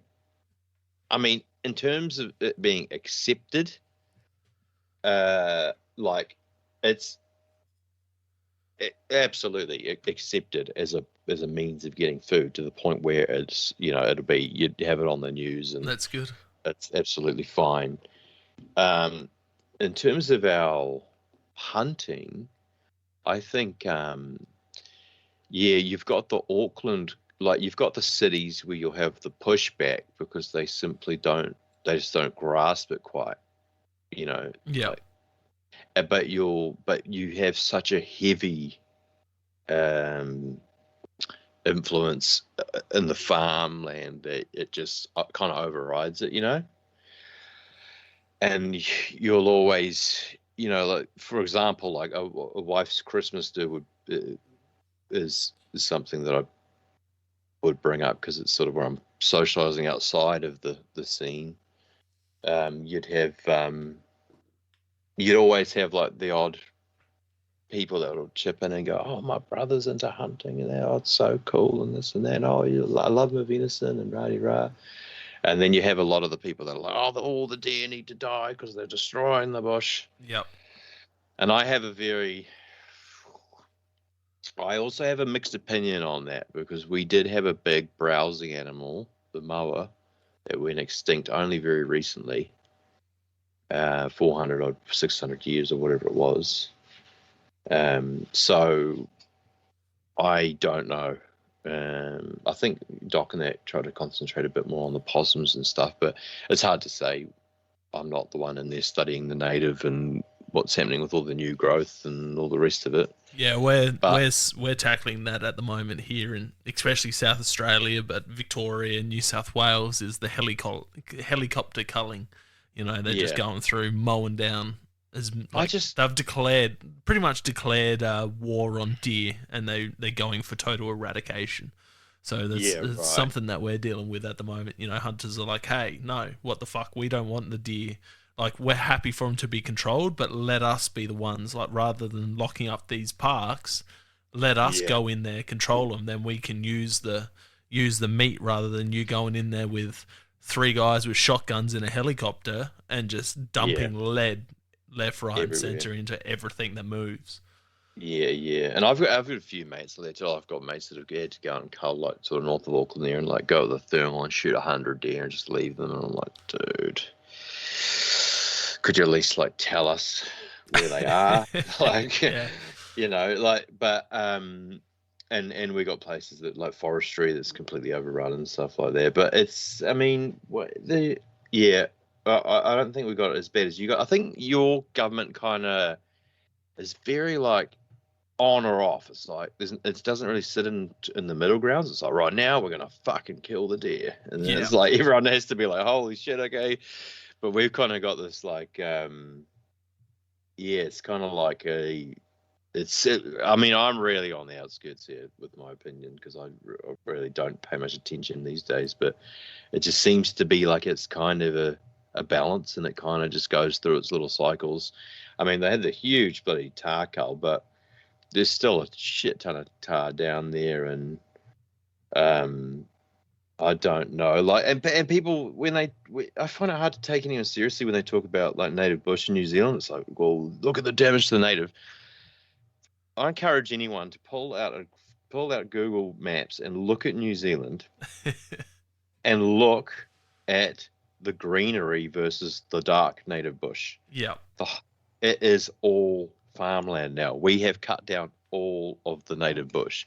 I mean, in terms of it being accepted, like, it's absolutely accepted as a means of getting food, to the point where it's, it'll be, you'd have it on the news, and That's good. it's absolutely fine. In terms of our hunting, I think, you've got the Auckland, like, you've got the cities where you'll have the pushback because they just don't grasp it quite, Yeah. like, but you have such a heavy influence in the farmland that it just kind of overrides it, and you'll always, like, for example, like a wife's Christmas do is something that I would bring up, because it's sort of where I'm socializing outside of the scene. You'd always have like the odd people that will chip in and go, "Oh, my brother's into hunting, and it's so cool, and this and that. Oh, I love my venison and rah." And then you have a lot of the people that are like, "Oh, all the deer need to die because they're destroying the bush." Yep. And I also have a mixed opinion on that, because we did have a big browsing animal, the moa, that went extinct only very recently, 400 or 600 years or whatever it was. So I don't know. I think Doc and that try to concentrate a bit more on the possums and stuff, but it's hard to say. I'm not the one in there studying the native and what's happening with all the new growth and all the rest of it. Yeah, we're tackling that at the moment here, in especially South Australia, but Victoria and New South Wales is the helicopter culling. They're just going through mowing down. They've pretty much declared war on deer, and they're going for total eradication. So there's something that we're dealing with at the moment. Hunters are like, hey, no, what the fuck? We don't want the deer. Like, we're happy for them to be controlled, but let us be the ones. Like, rather than locking up these parks, let us go in there, control them. Then we can use the meat, rather than you going in there with 3 guys with shotguns in a helicopter and just dumping lead left, right, and centre into everything that moves. Yeah. And I've got a few mates there too. I've got mates that have had to go and cull, like, sort of north of Auckland there, and like go with the thermal and shoot 100 deer and just leave them. And I'm like, dude, could you at least like tell us where they are? Like, but and we got places that, like, forestry that's completely overrun and stuff like that. But it's, I mean, I don't think we got it as bad as you got. I think your government kind of is very, like, on or off. It's like it doesn't really sit in the middle grounds. It's like, right now we're gonna fucking kill the deer, and then it's like everyone has to be like, holy shit, okay. But we've kind of got this, like, it's kind of like I mean, I'm really on the outskirts here with my opinion, because I really don't pay much attention these days, but it just seems to be like it's kind of a balance, and it kind of just goes through its little cycles. I mean, they had the huge bloody tar cull, but there's still a shit ton of tar down there, and I don't know. Like, and people, I find it hard to take anyone seriously when they talk about, like, native bush in New Zealand. It's like, well, look at the damage to the native. I encourage anyone to pull out Google Maps and look at New Zealand, and look at the greenery versus the dark native bush. Yeah, it is all farmland now. We have cut down all of the native bush.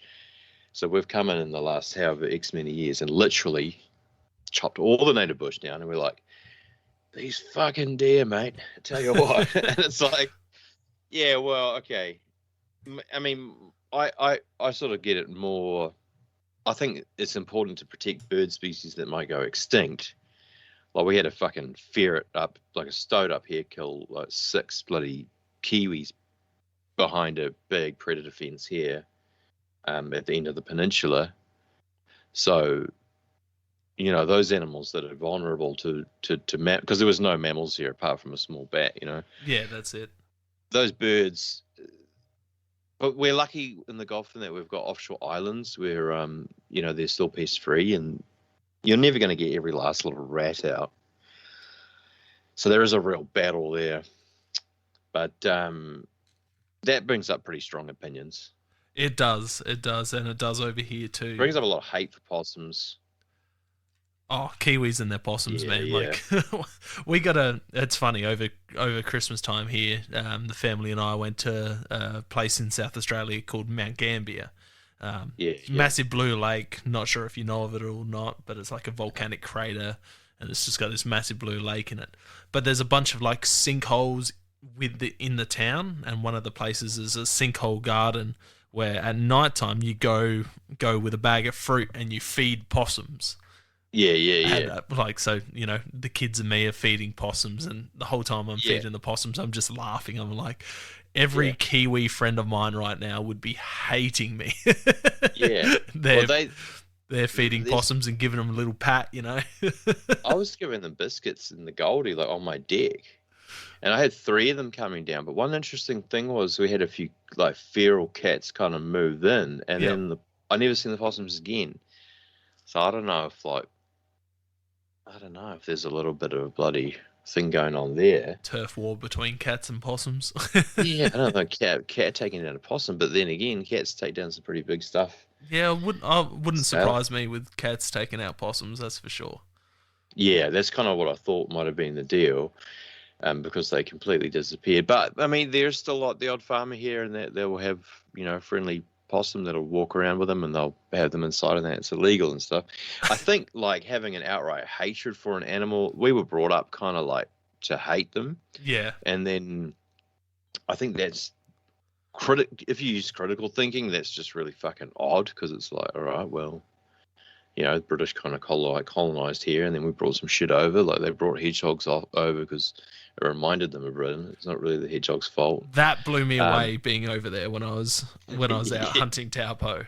So we've come in the last however X many years and literally chopped all the native bush down, and we're like, these fucking deer, mate, I tell you what. And it's like, yeah, well, okay. I mean, I sort of get it more. I think it's important to protect bird species that might go extinct. Like, we had a fucking ferret up, like a stoat up here, kill like 6 bloody kiwis behind a big predator fence here at the end of the peninsula. So, you know, those animals that are vulnerable to because there was no mammals here apart from a small bat, you know. Yeah, that's it. Those birds, but we're lucky in the Gulf in that we've got offshore islands where, you know, they're still pest free, and you're never going to get every last little rat out. So there is a real battle there. But that brings up pretty strong opinions. It does, and it does over here too. Brings up a lot of hate for possums. Oh, Kiwis and their possums, Yeah, man! yeah. Like, we got it's funny over Christmas time here. The family and I went to a place in South Australia called Mount Gambier. Massive blue lake. Not sure if you know of it or not, but it's like a volcanic crater, and it's just got this massive blue lake in it. But there's a bunch of like sinkholes in the town, and one of the places is a sinkhole garden where at night time you go with a bag of fruit and you feed possums. Yeah. And, like, so, you know, the kids and me are feeding possums, and the whole time I'm feeding the possums, I'm just laughing. I'm like, every Kiwi friend of mine right now would be hating me. Yeah. They're feeding possums and giving them a little pat, you know. I was giving them biscuits in the Goldie, like on my deck. And I had 3 of them coming down. But one interesting thing was we had a few like feral cats kind of move in, and then I never seen the possums again. So I don't know if there's a little bit of a bloody thing going on there. Turf war between cats and possums. Yeah, I don't know, cat taking down a possum, but then again, cats take down some pretty big stuff. Yeah, wouldn't surprise me with cats taking out possums, that's for sure. Yeah, that's kind of what I thought might have been the deal, because they completely disappeared. But I mean, there's still like the odd farmer here, and they will have, you know, friendly possum that'll walk around with them, and they'll have them inside, and that it's illegal and stuff. I think like having an outright hatred for an animal, we were brought up kind of like to hate them. Yeah. And then I think that's if you use critical thinking, that's just really fucking odd, because it's like, all right, well, you know, the British kind of colonized here, and then we brought some shit over. Like they brought hedgehogs over because it reminded them of Britain. It's not really the hedgehog's fault. That blew me away, being over there when I was out hunting taupo.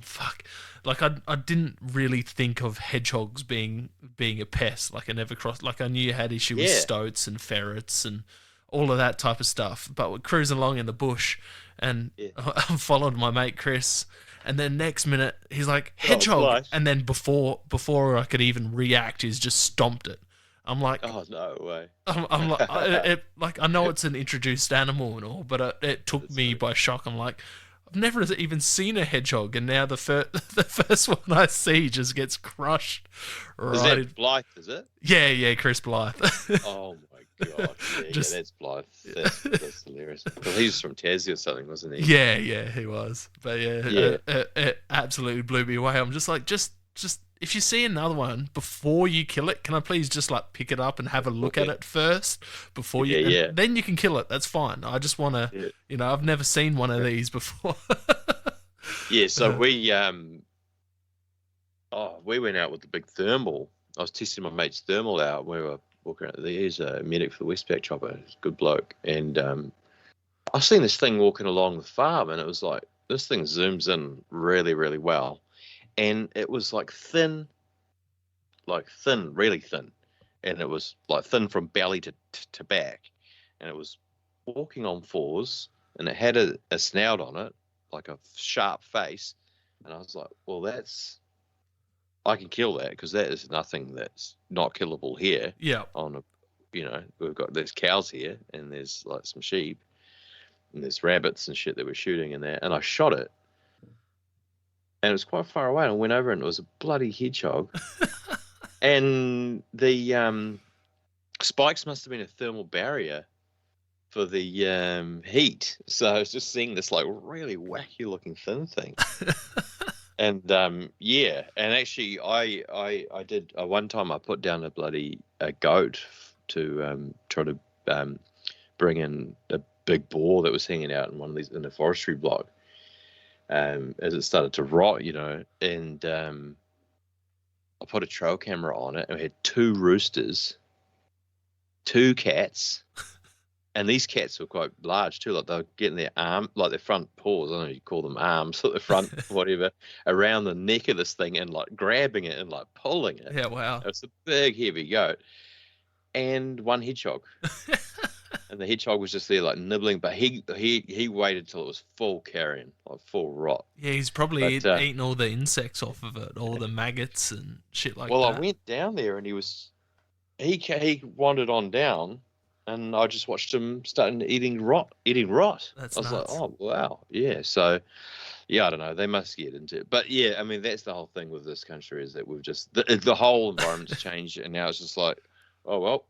Fuck, like I didn't really think of hedgehogs being a pest. Like I never crossed. Like I knew you had issue with stoats and ferrets and all of that type of stuff. But we're cruising along in the bush, and I followed my mate Chris. And then next minute he's like, hedgehog, nice. And then before I could even react, he's just stomped it. I'm like, oh no way! I'm like, I know it's an introduced animal and all, but it took me by shock. I'm like, I've never even seen a hedgehog, and now the first one I see just gets crushed. Right. Is that Blythe? Is it? Yeah, Chris Blythe. Oh my god! Yeah, that's Blythe. That's hilarious. Well, he's from Tassie or something, wasn't he? Yeah, he was. But it absolutely blew me away. I'm just like, just if you see another one before you kill it, can I please just like pick it up and have a look at it first before you? Then you can kill it. That's fine. I just want to, you know, I've never seen one of these before. Yeah. So we went out with the big thermal. I was testing my mate's thermal out. We were walking around. He's a medic for the Westpac chopper. He's a good bloke. And I seen this thing walking along the farm, and it was like, this thing zooms in really, really well. And it was like thin, really thin. And it was like thin from belly to back. And it was walking on 4s, and it had a snout on it, like a sharp face. And I was like, well, I can kill that, because that is nothing that's not killable here. Yeah. There's cows here, and there's like some sheep, and there's rabbits and shit that we're shooting in there. And I shot it. And it was quite far away, and I went over, and it was a bloody hedgehog. And the spikes must have been a thermal barrier for the heat. So I was just seeing this like really wacky looking thin thing. And and actually I did one time I put down a goat to try to bring in a big boar that was hanging out in a forestry block. As it started to rot, you know, and I put a trail camera on it, and we had 2 roosters, 2 cats, And these cats were quite large too. Like they were getting their arm, like their front paws, I don't know if you call them arms, like the front, whatever, around the neck of this thing and like grabbing it and like pulling it. Yeah, wow. It's a big, heavy goat. And one hedgehog. And the hedgehog was just there like nibbling, but he waited till it was full carrion, like full rot. Yeah, he's probably eating all the insects off of it, all the maggots and shit like that. Well, I went down there and he wandered on down, and I just watched him starting eating rot. That's I was nuts. like, oh wow, yeah. So, yeah, I don't know. They must get into it, but yeah, I mean, that's the whole thing with this country is that we've just the whole environment's changed, and now it's just like, oh well,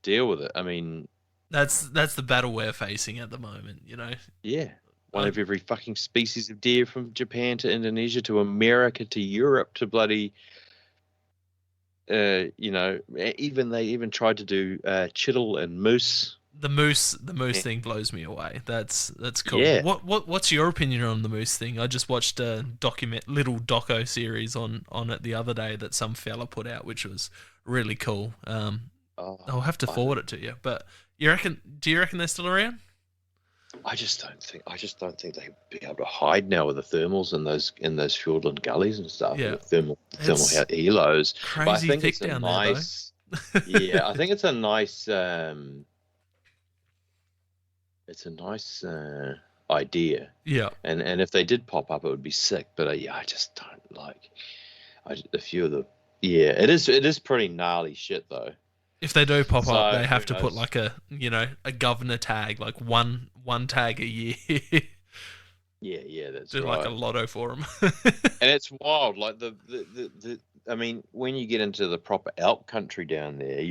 deal with it. I mean, that's the battle we're facing at the moment, you know. yeah. One of every fucking species of deer from Japan to Indonesia to America to Europe to bloody, you know, they even tried to do chital and moose. The moose thing blows me away. That's cool. Yeah. What's your opinion on the moose thing? I just watched a little doco series on it the other day that some fella put out, which was really cool. I'll have to forward it to you. But do you reckon they're still around? I just don't think they'd be able to hide now with the thermals in those Fiordland gullies and stuff. Yeah. With thermal helos. Crazy but I think thick it's a down nice, there, though. yeah, I think it's a nice idea. Yeah. And if they did pop up, it would be sick. But yeah, I just don't like. A few of the it is pretty gnarly shit though. If they do pop up, they have to who put knows? like a governor tag, like one tag a year. Yeah, that's Do right. like a lotto for them. And it's wild. Like the I mean, when you get into the proper elk country down there,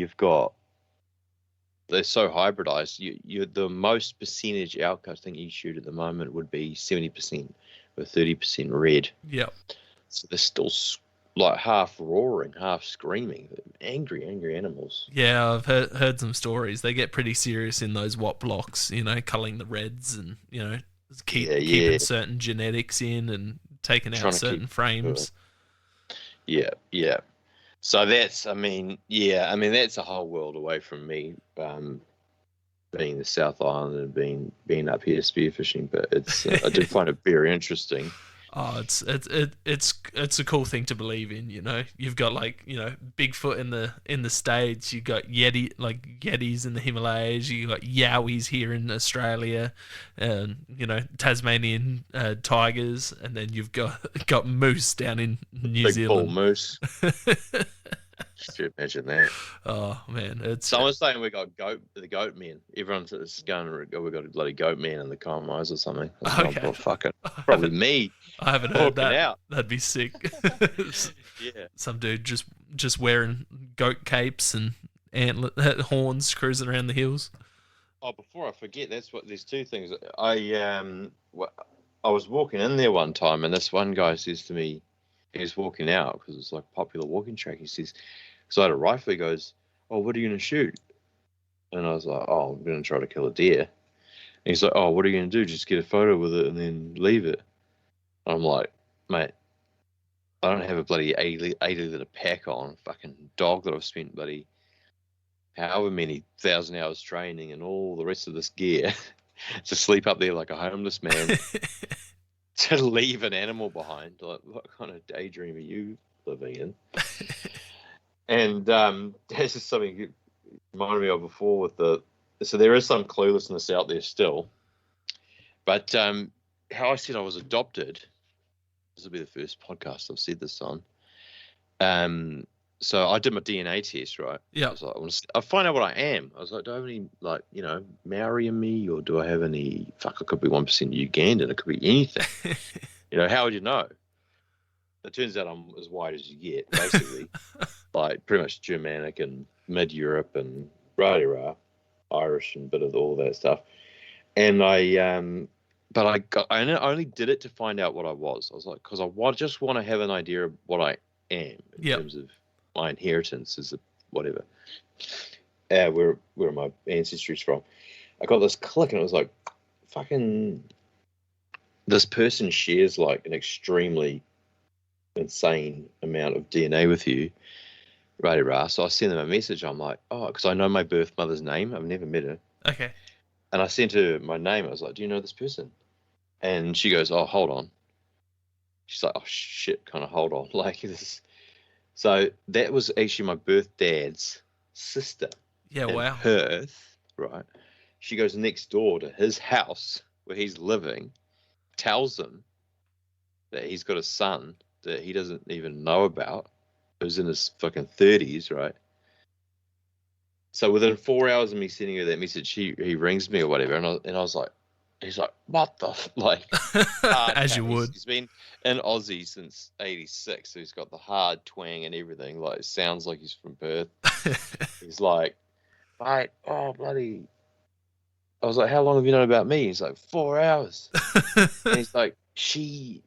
they're so hybridized. You the most percentage elk I think you shoot at the moment would be 70% or 30% red. Yep. So they're still like half roaring, half screaming, angry animals. Yeah, I've heard some stories. They get pretty serious in those watt blocks, you know, culling the reds and, you know, keeping certain genetics in and taking out certain frames. Yeah. So that's, I mean, that's a whole world away from me, being the South Island and being up here spearfishing. But it's, I did find it very interesting. Oh, it's a cool thing to believe in, you know. You've got like, you know, Bigfoot in the States, you got Yetis in the Himalayas, you got Yowies here in Australia, and you know, Tasmanian tigers, and then you've got moose down in New Zealand. Big bull moose. Could you imagine that? Oh man, someone's saying we got the goat men. Everyone's just going, we got a bloody goat man in the Comoros or something. Okay. Oh, fuck it. Probably me. I haven't heard that. Out. That'd be sick. Yeah. Some dude just wearing goat capes and antler horns cruising around the hills. Oh, before I forget, there's two things. I was walking in there one time, and this one guy says to me, he was walking out because it's like a popular walking track. He says, because I had a rifle, he goes, "Oh, what are you going to shoot?" And I was like, "Oh, I'm going to try to kill a deer." And he's like, "Oh, what are you going to do? Just get a photo with it and then leave it?" I'm like, "Mate, I don't have a bloody 80 pack on, fucking dog that I've spent bloody however many 1,000 hours training and all the rest of this gear to sleep up there like a homeless man." To leave an animal behind, like what kind of daydream are you living in? And this is something you reminded me of before with so there is some cluelessness out there still. But how I said I was adopted, this will be the first podcast I've said this on. So I did my DNA test, right? Yeah. I was like, I find out what I am. I was like, do I have any, like, you know, Maori in me, or do I have any? Fuck, it could be 1% Ugandan. It could be anything. You know, how would you know? It turns out I'm as white as you get, basically, like pretty much Germanic and mid-Europe and rah-rah, Irish and a bit of all that stuff. And but I only did it to find out what I was. I was like, because I just want to have an idea of what I am in terms of my inheritance is whatever. Where my ancestry's from. I got this click and it was like, fucking, this person shares like an extremely insane amount of DNA with you. Right. So I send them a message. I'm like, oh, because I know my birth mother's name. I've never met her. Okay. And I sent her my name. I was like, do you know this person? And she goes, oh, hold on. She's like, oh, shit, kind of hold on. Like this. So that was actually my birth dad's sister Yeah, in wow. Perth, right? She goes next door to his house where he's living, tells him that he's got a son that he doesn't even know about, who's in his fucking 30s, right? So within 4 hours of me sending her that message, he rings me or whatever, and I was like, he's like, what the like hard As cat. you would. He's been in Aussie since '86, so he's got the hard twang and everything. Like, it sounds like he's from Perth. He's like, mate, oh bloody. I was like, how long have you known about me? He's like, 4 hours. And he's like, she,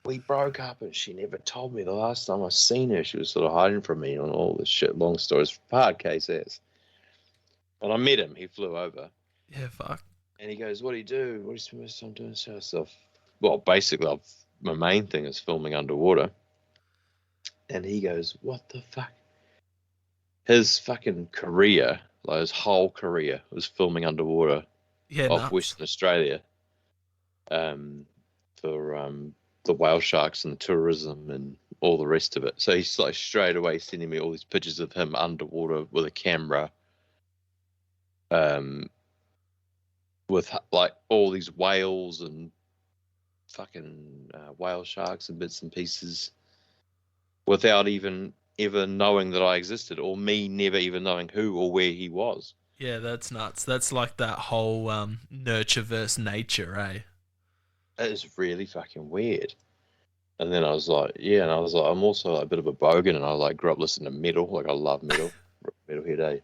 we broke up and she never told me the last time I seen her. She was sort of hiding from me on all this shit. Long stories, hard case ass. And I met him. He flew over. Yeah, fuck. And he goes, what do you do? What do you spend most time doing? So stuff. Well, basically, my main thing is filming underwater. And he goes, what the fuck? His fucking career, like his whole career, was filming underwater Yeah, off nuts. Western Australia, for the whale sharks and tourism and all the rest of it. So he's like straight away sending me all these pictures of him underwater with a camera, with like all these whales and fucking whale sharks and bits and pieces, without even ever knowing that I existed, or me never even knowing who or where he was. Yeah, that's nuts. That's like that whole nurture versus nature, eh? It is really fucking weird. And then I was like, yeah, and I was like, I'm also like a bit of a bogan, and I like grew up listening to metal, like I love metal, metalhead, eh?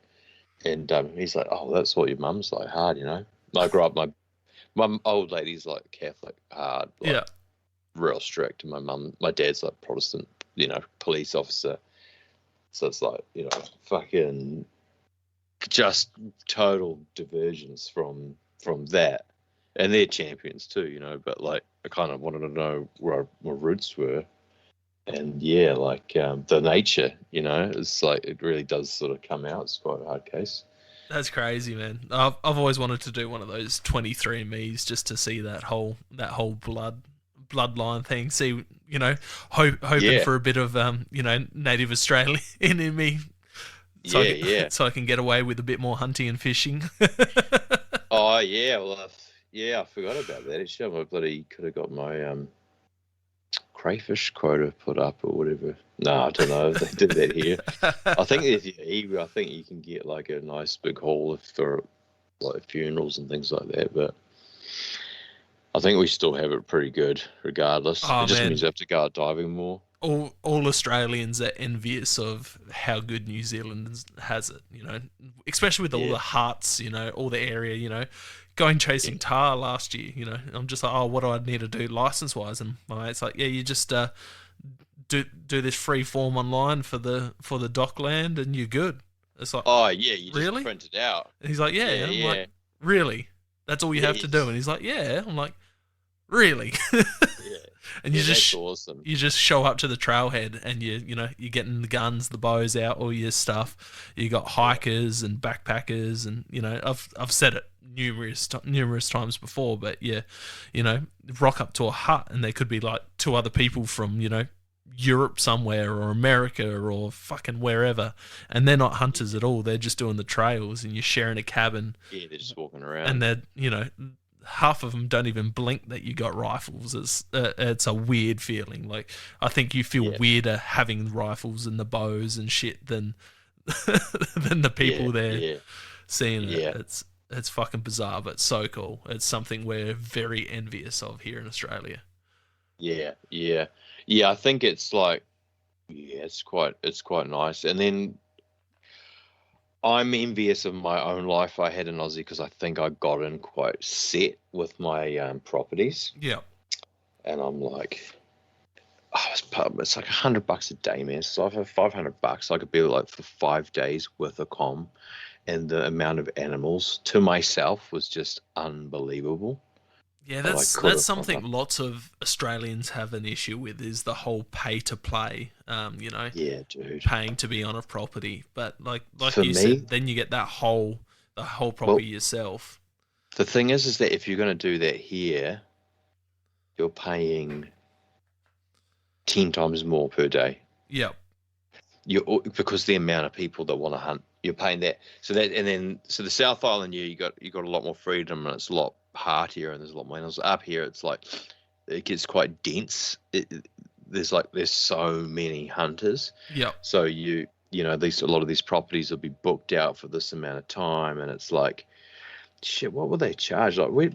And he's like, oh, that's what your mum's like, hard, you know. I grew up, my old lady's like Catholic, hard, like Yeah. real strict, and my dad's like Protestant, you know, police officer. So it's like, you know, fucking just total divergence from that. And they're champions too, you know, but like I kind of wanted to know where my roots were. And yeah, like the nature, you know, it's like it really does sort of come out. It's quite a hard case. That's crazy, man. I've always wanted to do one of those 23andMe's just to see that whole bloodline thing. See, you know, hoping Yeah, for a bit of native Australian in me, so yeah, yeah. so I can get away with a bit more hunting and fishing. Oh yeah, well, yeah, I forgot about that. Actually, I bloody could have got my crayfish quota put up or whatever. No, I don't know if they did that here. I think if you're eager, I think you can get like a nice big haul for like funerals and things like that. But I think we still have it pretty good regardless. Oh It just means man, you have to go out diving more. all Australians are envious of how good New Zealand has it, you know, especially with all Yeah, the huts, you know, all the area, you know, going yeah, chasing tar last year, you know, I'm just like, oh, what do I need to do license wise? And my mate's like, yeah, you just do this free form online for the dockland and you're good. It's like, oh yeah, you just really? print it out. And he's like, yeah. Yeah, And I'm like, yeah, really? That's all you yeah, have to do? And he's like, yeah. I'm like, really? yeah, And yeah. That's awesome. you just show up to the trailhead and you're getting the guns, the bows out, all your stuff. You got Yeah, hikers and backpackers, and I've said it numerous times before, but yeah, rock up to a hut and there could be like two other people from Europe somewhere or America or fucking wherever, and they're not hunters at all. They're just doing the trails, and you're sharing a cabin, yeah. They're just walking and around. they're half of them don't even blink that you got rifles. It's a weird feeling. Like, I think you feel Yeah, weirder having rifles and the bows and shit than than the yeah, people there yeah, seeing it. yeah, It's fucking bizarre, but so cool. It's something we're very envious of here in Australia. yeah, yeah, yeah. I think it's like, yeah, it's quite nice. And then I'm envious of my own life I had in Aussie because I think I got in quite set with my properties, Yeah, and I'm like, oh, it's like $100 a day, man. So for $500, I could be like for 5 days with a com, and the amount of animals to myself was just unbelievable. yeah. That I That's could that's have gone something up. lots of Australians have an issue with is the whole pay to play. Yeah, dude. Paying to be on a property, but like For you me, said, then you get that whole the whole Well, property yourself. the thing is that if you're going to do that here, you're paying 10 times more per day. Yep. Because the amount of people that want to hunt, you're paying that. So the South Island, you got a lot more freedom, and it's a lot heartier, and there's a lot more animals. Up here, it's like it gets quite dense. There's so many hunters. Yep. So a lot of these properties will be booked out for this amount of time, and it's like, shit, what will they charge? Like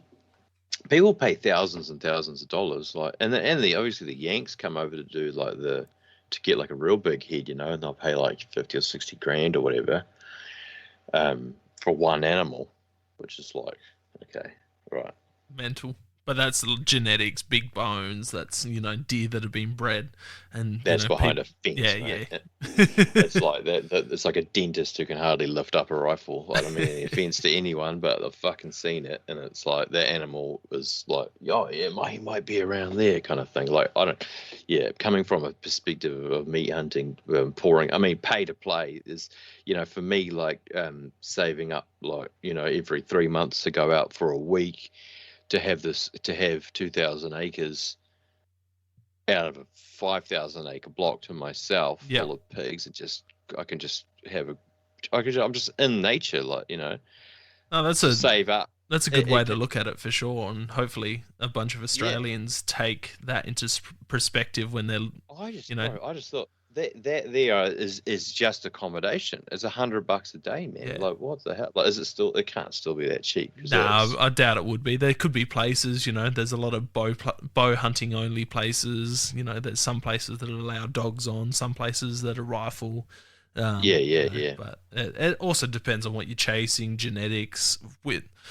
people pay thousands and thousands of dollars, obviously the Yanks come over to do to get like a real big head, and they'll pay like 50 or 60 grand or whatever, for one animal, which is like, okay, right. Mental. But that's genetics, big bones. That's deer that have been bred, and that's behind a fence. Yeah, mate. yeah. It's like that. It's like a dentist who can hardly lift up a rifle. I don't mean any offense to anyone, but I've fucking seen it, and it's like that animal is like, oh yeah, he might be around there, kind of thing. Like coming from a perspective of meat hunting, pay to play is, for me, like saving up every 3 months to go out for a week. To have 2,000 acres out of a 5,000 acre block to myself, full of pigs, I'm just in nature, No, save up. That's a good way to look at it for sure, and hopefully a bunch of Australians take that into perspective when they're. I just thought that there is just accommodation. It's $100 a day, man. Yeah. Like, what the hell? Like, is it still? It can't still be that cheap. No, I doubt it would be. There could be places, there's a lot of bow hunting only places. There's some places that allow dogs on, some places that are rifle. But it also depends on what you're chasing, genetics.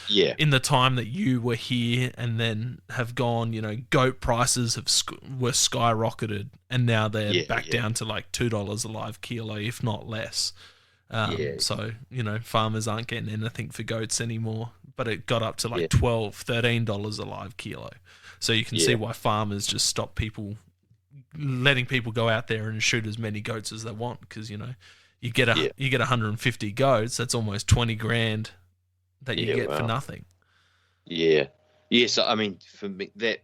In the time that you were here and then have gone, goat prices were skyrocketed, and now they're back down to like $2 a live kilo, if not less. So farmers aren't getting anything for goats anymore, but it got up to like $12, $13 a live kilo. So you can see why farmers just stop letting people go out there and shoot as many goats as they want, because you get 150 goats, that's almost 20 grand that you get for nothing. So I mean, for me, that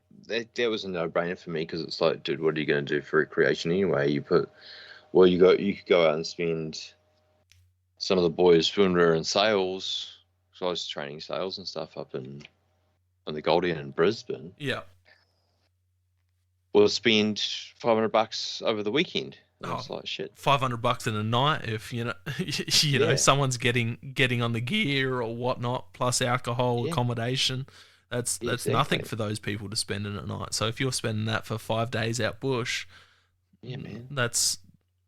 was a no-brainer for me, because it's like, dude, what are you going to do for recreation anyway? You could go out and spend. Some of the boys when we were in sales, so I was training sales and stuff up in the Goldie in Brisbane. Yeah. We'll spend $500 over the weekend. It's like shit. $500 in a night if someone's getting on the gear or whatnot, plus alcohol, accommodation. That's nothing for those people to spend in a night. So if you're spending that for 5 days out bush, man,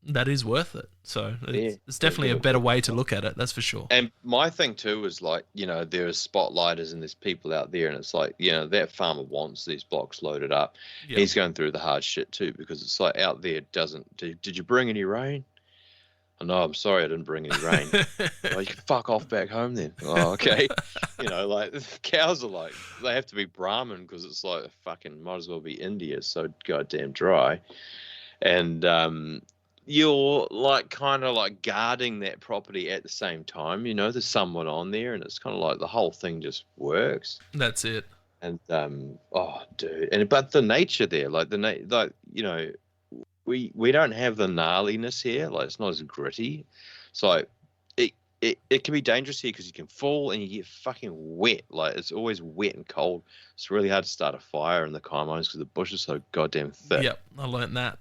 that is worth it. So it's definitely a better way to look at it, that's for sure. And my thing too is like, there are spotlighters and there's people out there, and it's like, that farmer wants these blocks loaded up. Yep. He's going through the hard shit too, because it's like out there did you bring any rain? Oh, no, I'm sorry, I didn't bring any rain. Well, you can fuck off back home then. Oh, okay. Like cows are like, they have to be Brahman, because it's like fucking might as well be India, so goddamn dry. And you're like kind of like guarding that property at the same time. There's someone on there, and it's kind of like the whole thing just works. That's it. And oh, dude, but the nature there, like we don't have the gnarliness here. Like, it's not as gritty. So it can be dangerous here because you can fall and you get fucking wet. Like, it's always wet and cold. It's really hard to start a fire in the Kaimos because the bush is so goddamn thick. Yep, I learned that.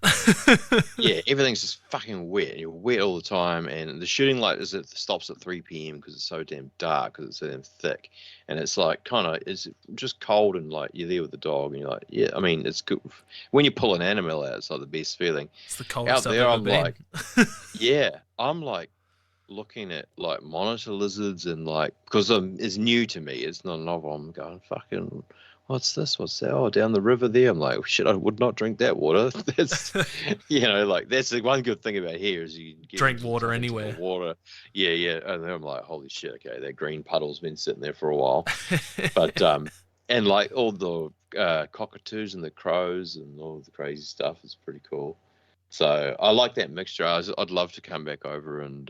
Yeah, everything's just fucking wet. You're wet all the time, and the shooting light stops at 3 p.m. because it's so damn dark, because it's so damn thick. And it's like it's just cold, and like you're there with the dog, and you're like, yeah, I mean, it's good. When you pull an animal out, it's like the best feeling. It's the coldest out there, I've ever been. I'm like looking at like monitor lizards, and like, because it's new to me, it's not novel. I'm going, fucking, what's this? What's that? Oh, down the river there. I'm like, shit, I would not drink that water. That's, like, that's the one good thing about here is you can get drink water anywhere. Water. Yeah. And then I'm like, holy shit, okay, that green puddle's been sitting there for a while. But, and like all the cockatoos and the crows and all the crazy stuff is pretty cool. So I like that mixture. I'd love to come back over and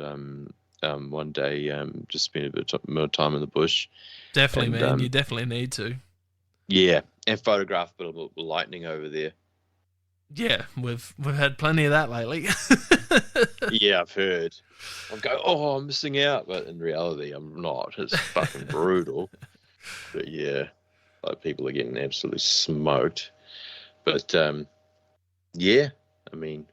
one day, just spend a bit more time in the bush. Definitely, And, man. You definitely need to. Yeah, and photograph a bit of lightning over there. Yeah, we've had plenty of that lately. Yeah, I've heard. I'm going, oh, I'm missing out, but in reality, I'm not. It's fucking brutal. But yeah, like people are getting absolutely smoked. But yeah, I mean,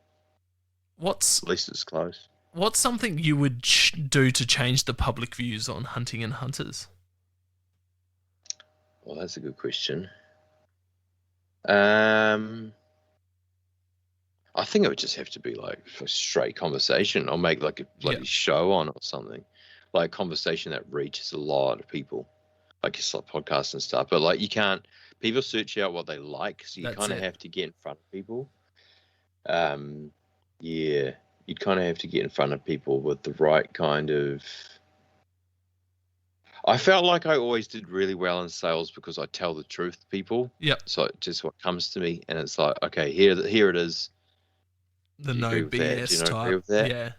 What's at least it's close. something you would do to change the public views on hunting and hunters? Well, that's a good question. I think it would just have to be like a straight conversation. I'll make like a bloody show on it or something, like a conversation that reaches a lot of people, like it's like podcasts and stuff. But like you can't, people search out what they like, so you kind of have to get in front of people. Yeah, you'd kind of have to get in front of people with the right kind of. I felt like I always did really well in sales because I tell the truth to people. Yep. So just what comes to me, and it's like, okay, here it is. The Do you no agree with that? BS Do you not type. agree with that? Yeah.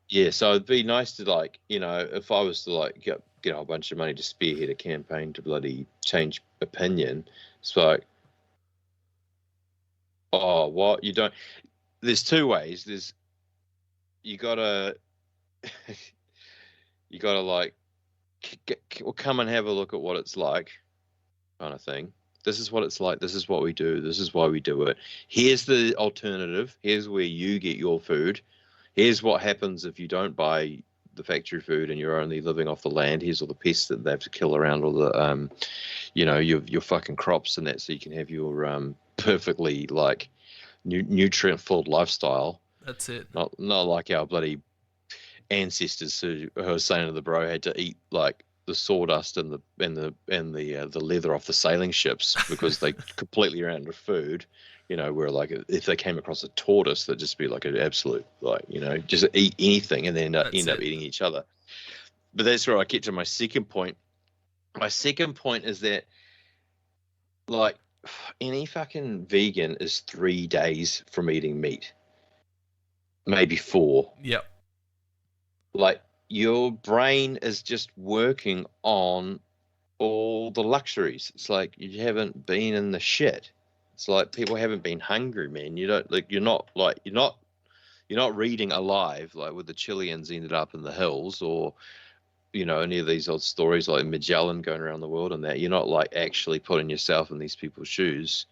Yeah, so it'd be nice to like, if I was to like get a bunch of money to spearhead a campaign to bloody change opinion, it's like, oh, what you don't. There's two ways. There's you gotta you gotta like come and have a look at what it's like, kind of thing. This is what it's like. This is what we do. This is why we do it. Here's the alternative. Here's where you get your food. Here's what happens if you don't buy the factory food and you're only living off the land. Here's all the pests that they have to kill around all the, your fucking crops and that, so you can have your perfectly like nutrient-filled lifestyle. That's it. Not like our bloody ancestors who are saying to the bro had to eat like the sawdust and the leather off the sailing ships because they completely ran out of food. Where like if they came across a tortoise, they'd just be like an absolute just eat anything and then end up eating each other. But that's where I get to my second point. My second point is that like any fucking vegan is 3 days from eating meat, maybe 4. Yep. Like your brain is just working on all the luxuries. It's like you haven't been in the shit. It's like people haven't been hungry, man. You don't like you're not reading Alive like with the Chileans ended up in the hills or any of these old stories like Magellan going around the world and that. You're not like actually putting yourself in these people's shoes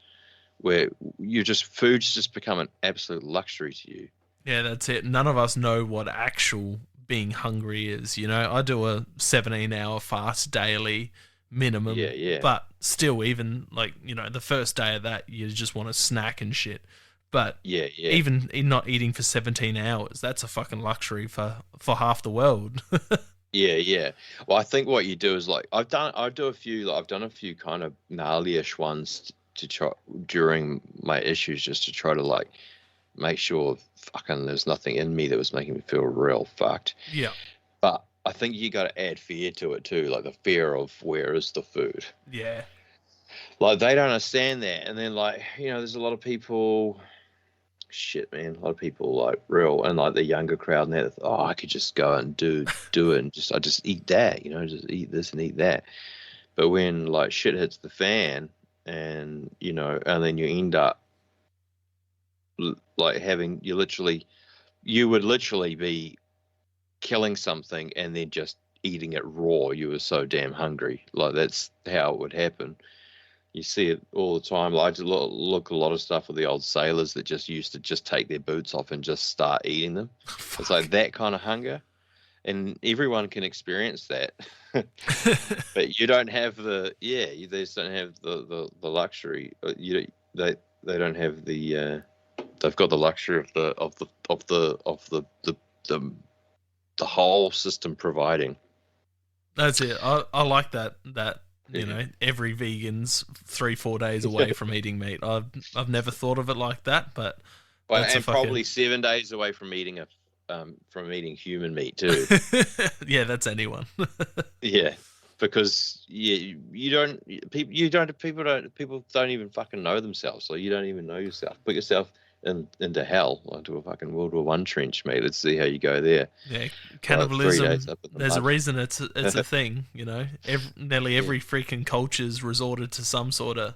where food's just become an absolute luxury to you. Yeah, that's it. None of us know what actual being hungry is. I do a 17-hour fast daily minimum. Yeah. But still, even like, the first day of that, you just want to snack and shit. But yeah. Even not eating for 17 hours, that's a fucking luxury for half the world. Yeah. Well, I think what you do is like I've done a few kind of gnarly-ish ones to try during my issues just to try to like make sure fucking there's nothing in me that was making me feel real fucked. Yeah. But I think you got to add fear to it too, like the fear of where is the food. Yeah. Like they don't understand that, and then like there's a lot of people. Shit, man, a lot of people like real and like the younger crowd and that. Oh, I could just go and do it and I just eat that, just eat this and eat that. But when like shit hits the fan, and and then you end up like having you would literally be killing something and then just eating it raw. You were so damn hungry. Like that's how it would happen. You see it all the time. Like I just look a lot of stuff with the old sailors that just used to just take their boots off and just start eating them. It's like that kind of hunger, and everyone can experience that. But you don't have they just don't have the luxury. They don't have the. They've got the luxury of the whole system providing. That's it. I like that. Every vegan's 3-4 days away from eating meat. I've never thought of it like that, but probably 7 days away from eating human meat too. Yeah, that's anyone. Yeah, because people don't even fucking know themselves. So you don't even know yourself. Put yourself into hell, like to a fucking World War One trench, mate. Let's see how you go there. Yeah, Like 3 cannibalism. days up in the There's a mud. reason it's a thing. You know, nearly Yeah. every freaking culture's resorted to some sort of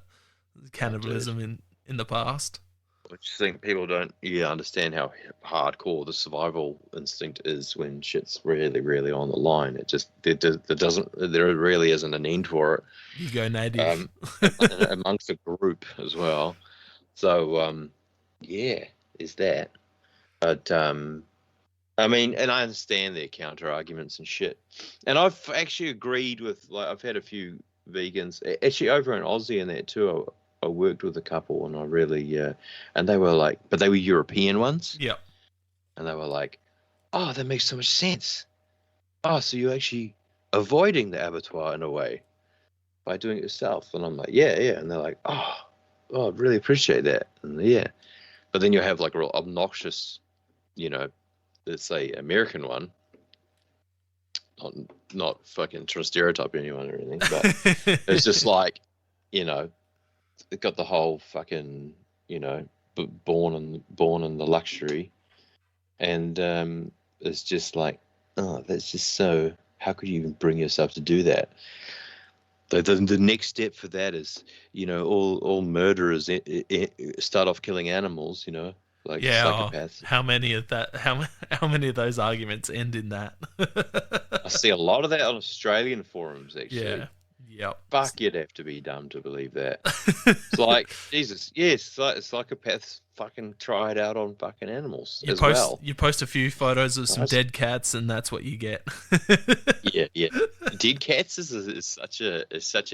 Oh, cannibalism dude. in the past. I just think people don't understand how hardcore the survival instinct is when shit's really, really on the line. It just there really isn't an end for it. You go native. Amongst a group as well. So yeah, is that. But I mean, and I understand their counter arguments and shit. And I've actually agreed with, like, I've had a few vegans actually over in Aussie and that too. I worked with a couple and I really and they were like, but they were European ones, Yeah. and they were like, oh, that makes so much sense. Oh, so you're actually avoiding the abattoir in a way by doing it yourself. And I'm like, yeah. And they're like, oh, I really appreciate that. And yeah. But then you have like a real obnoxious, let's say American one. Not fucking trying to stereotype anyone or anything, but it's just like, it got the whole fucking, born in the luxury. And it's just like, oh, that's just so, how could you even bring yourself to do that? The next step for that is, all murderers start off killing animals, like psychopaths. How many of that? How many of those arguments end in that? I see a lot of that on Australian forums, actually. Yeah. Yep. Fuck, you'd have to be dumb to believe that. It's like, Jesus, yes, psychopaths fucking try it out on fucking animals well. You post a few photos of some dead cats, and that's what you get. Yeah. Dead cats is such a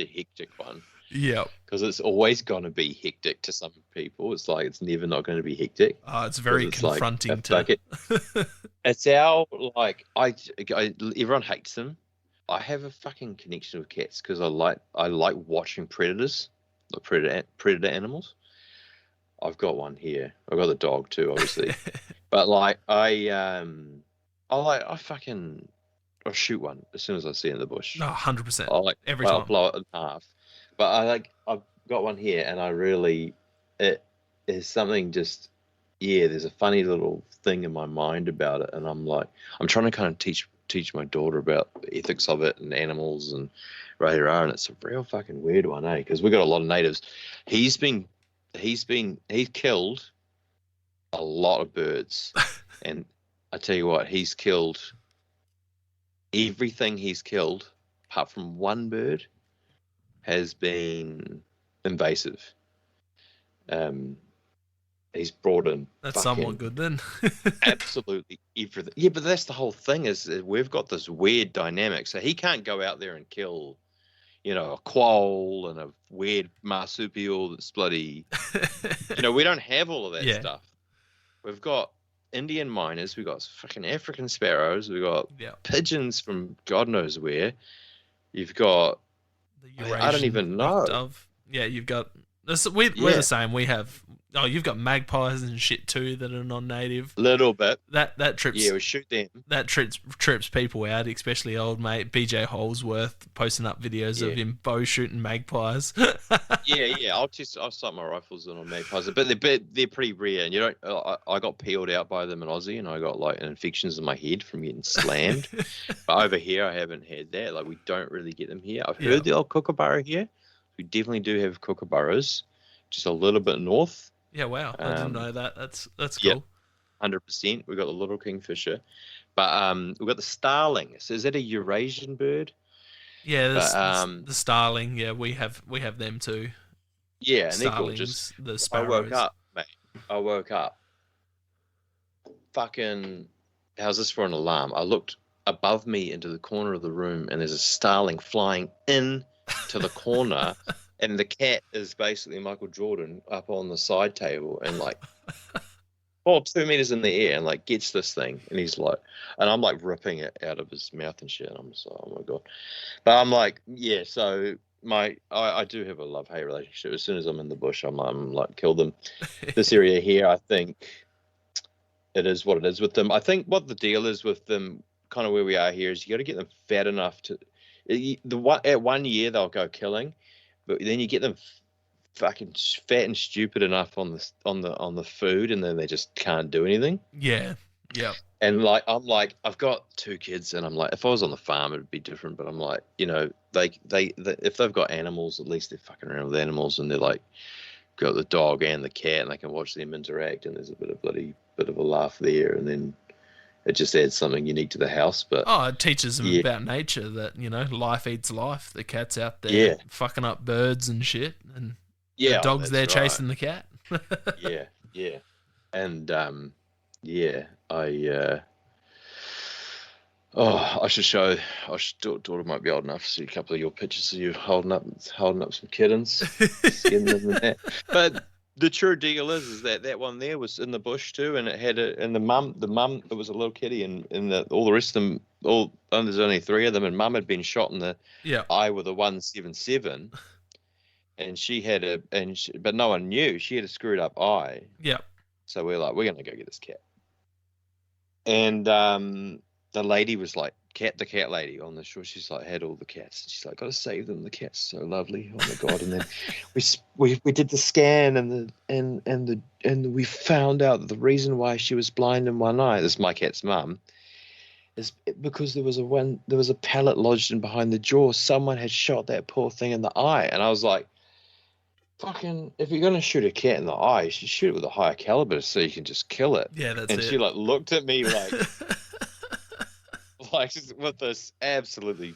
hectic one. Yeah. Because it's always going to be hectic to some people. It's like it's never not going to be hectic. It's very confronting It's our, like, everyone hates them. I have a fucking connection with cats because I like watching predators, like predator animals. I've got one here. I've got the dog too, obviously. But like I'll shoot one as soon as I see it in the bush. No, 100%. Every time. I'll blow it in half. But I've got one here, and it is something just, there's a funny little thing in my mind about it, and I'm trying to kind of teach my daughter about the ethics of it and animals and and it's a real fucking weird one, because we got a lot of natives. He's killed a lot of birds, and I tell you what, he's killed everything. He's killed apart from one bird has been invasive. He's brought in. That's somewhat good then. Absolutely everything. Yeah, but that's the whole thing, is we've got this weird dynamic. So he can't go out there and kill, a quoll and a weird marsupial that's bloody. We don't have all of that stuff. We've got Indian miners. We've got fucking African sparrows. We've got pigeons from God knows where. You've got. I don't even know. Dove. Yeah, you've got. We're the same. We have. Oh, you've got magpies and shit too that are non-native. Little bit. That trips. Yeah, we shoot them. That trips people out, especially old mate BJ Holsworth posting up videos of him bow shooting magpies. yeah. I'll start my rifles on magpies, but they're pretty rare. And I got peeled out by them in Aussie, and I got like infections in my head from getting slammed. But over here, I haven't had that. Like, we don't really get them here. I've heard the old kookaburra here. We definitely do have kookaburras, just a little bit north. Yeah, wow. I didn't know that. That's cool. 100%. We've got the little kingfisher. But we've got the starling. So is that a Eurasian bird? Yeah, the starling. Yeah, we have them too. Yeah, and they're gorgeous. The sparrows. I woke up. Fucking, how's this for an alarm? I looked above me into the corner of the room, and there's a starling flying in to the corner. And the cat is basically Michael Jordan up on the side table and 2 meters in the air and gets this thing. And he's like, and I'm ripping it out of his mouth and shit. And I'm just like, oh my God. But I'm like, yeah, so I do have a love-hate relationship. As soon as I'm in the bush, I'm like, kill them. This area here, I think it is what it is with them. I think what the deal is with them, kind of where we are here, is you got to get them fat enough to, at 1 year they'll go killing. But then you get them fucking fat and stupid enough on the food, and then they just can't do anything. Yeah. Yeah. And like I'm like I've got 2 kids, and I'm like, if I was on the farm, it'd be different. But I'm like, they if they've got animals, at least they're fucking around with animals, and they're like got the dog and the cat, and they can watch them interact, and there's a bit of a laugh there, and then it just adds something unique to the house. But Oh, it teaches them yeah, about nature, that, life eats life. The cat's out there yeah, fucking up birds and shit, and the yeah, dog's that's there right. chasing the cat. Yeah, yeah, and yeah, I should show. Daughter might be old enough to see a couple of your pictures of you holding up some kittens, skinning them and that. But the true deal is that one there was in the bush too, and it had and the mum, it was a little kitty, and all the rest of them, there's only 3 of them, and mum had been shot in the eye with a 177, and she had but no one knew she had a screwed up eye. Yeah. So we're like, we're gonna go get this cat, and the lady was like, the cat lady on the shore, she's like, had all the cats. She's like, gotta save them. The cat's so lovely. Oh my god! And then we did the scan, and we found out that the reason why she was blind in one eye, this is my cat's mum, is because there was a pellet lodged in behind the jaw. Someone had shot that poor thing in the eye, and I was like, fucking, if you're gonna shoot a cat in the eye, you should shoot it with a higher caliber so you can just kill it. Yeah, that's and it. she like looked at me like. Like with this absolutely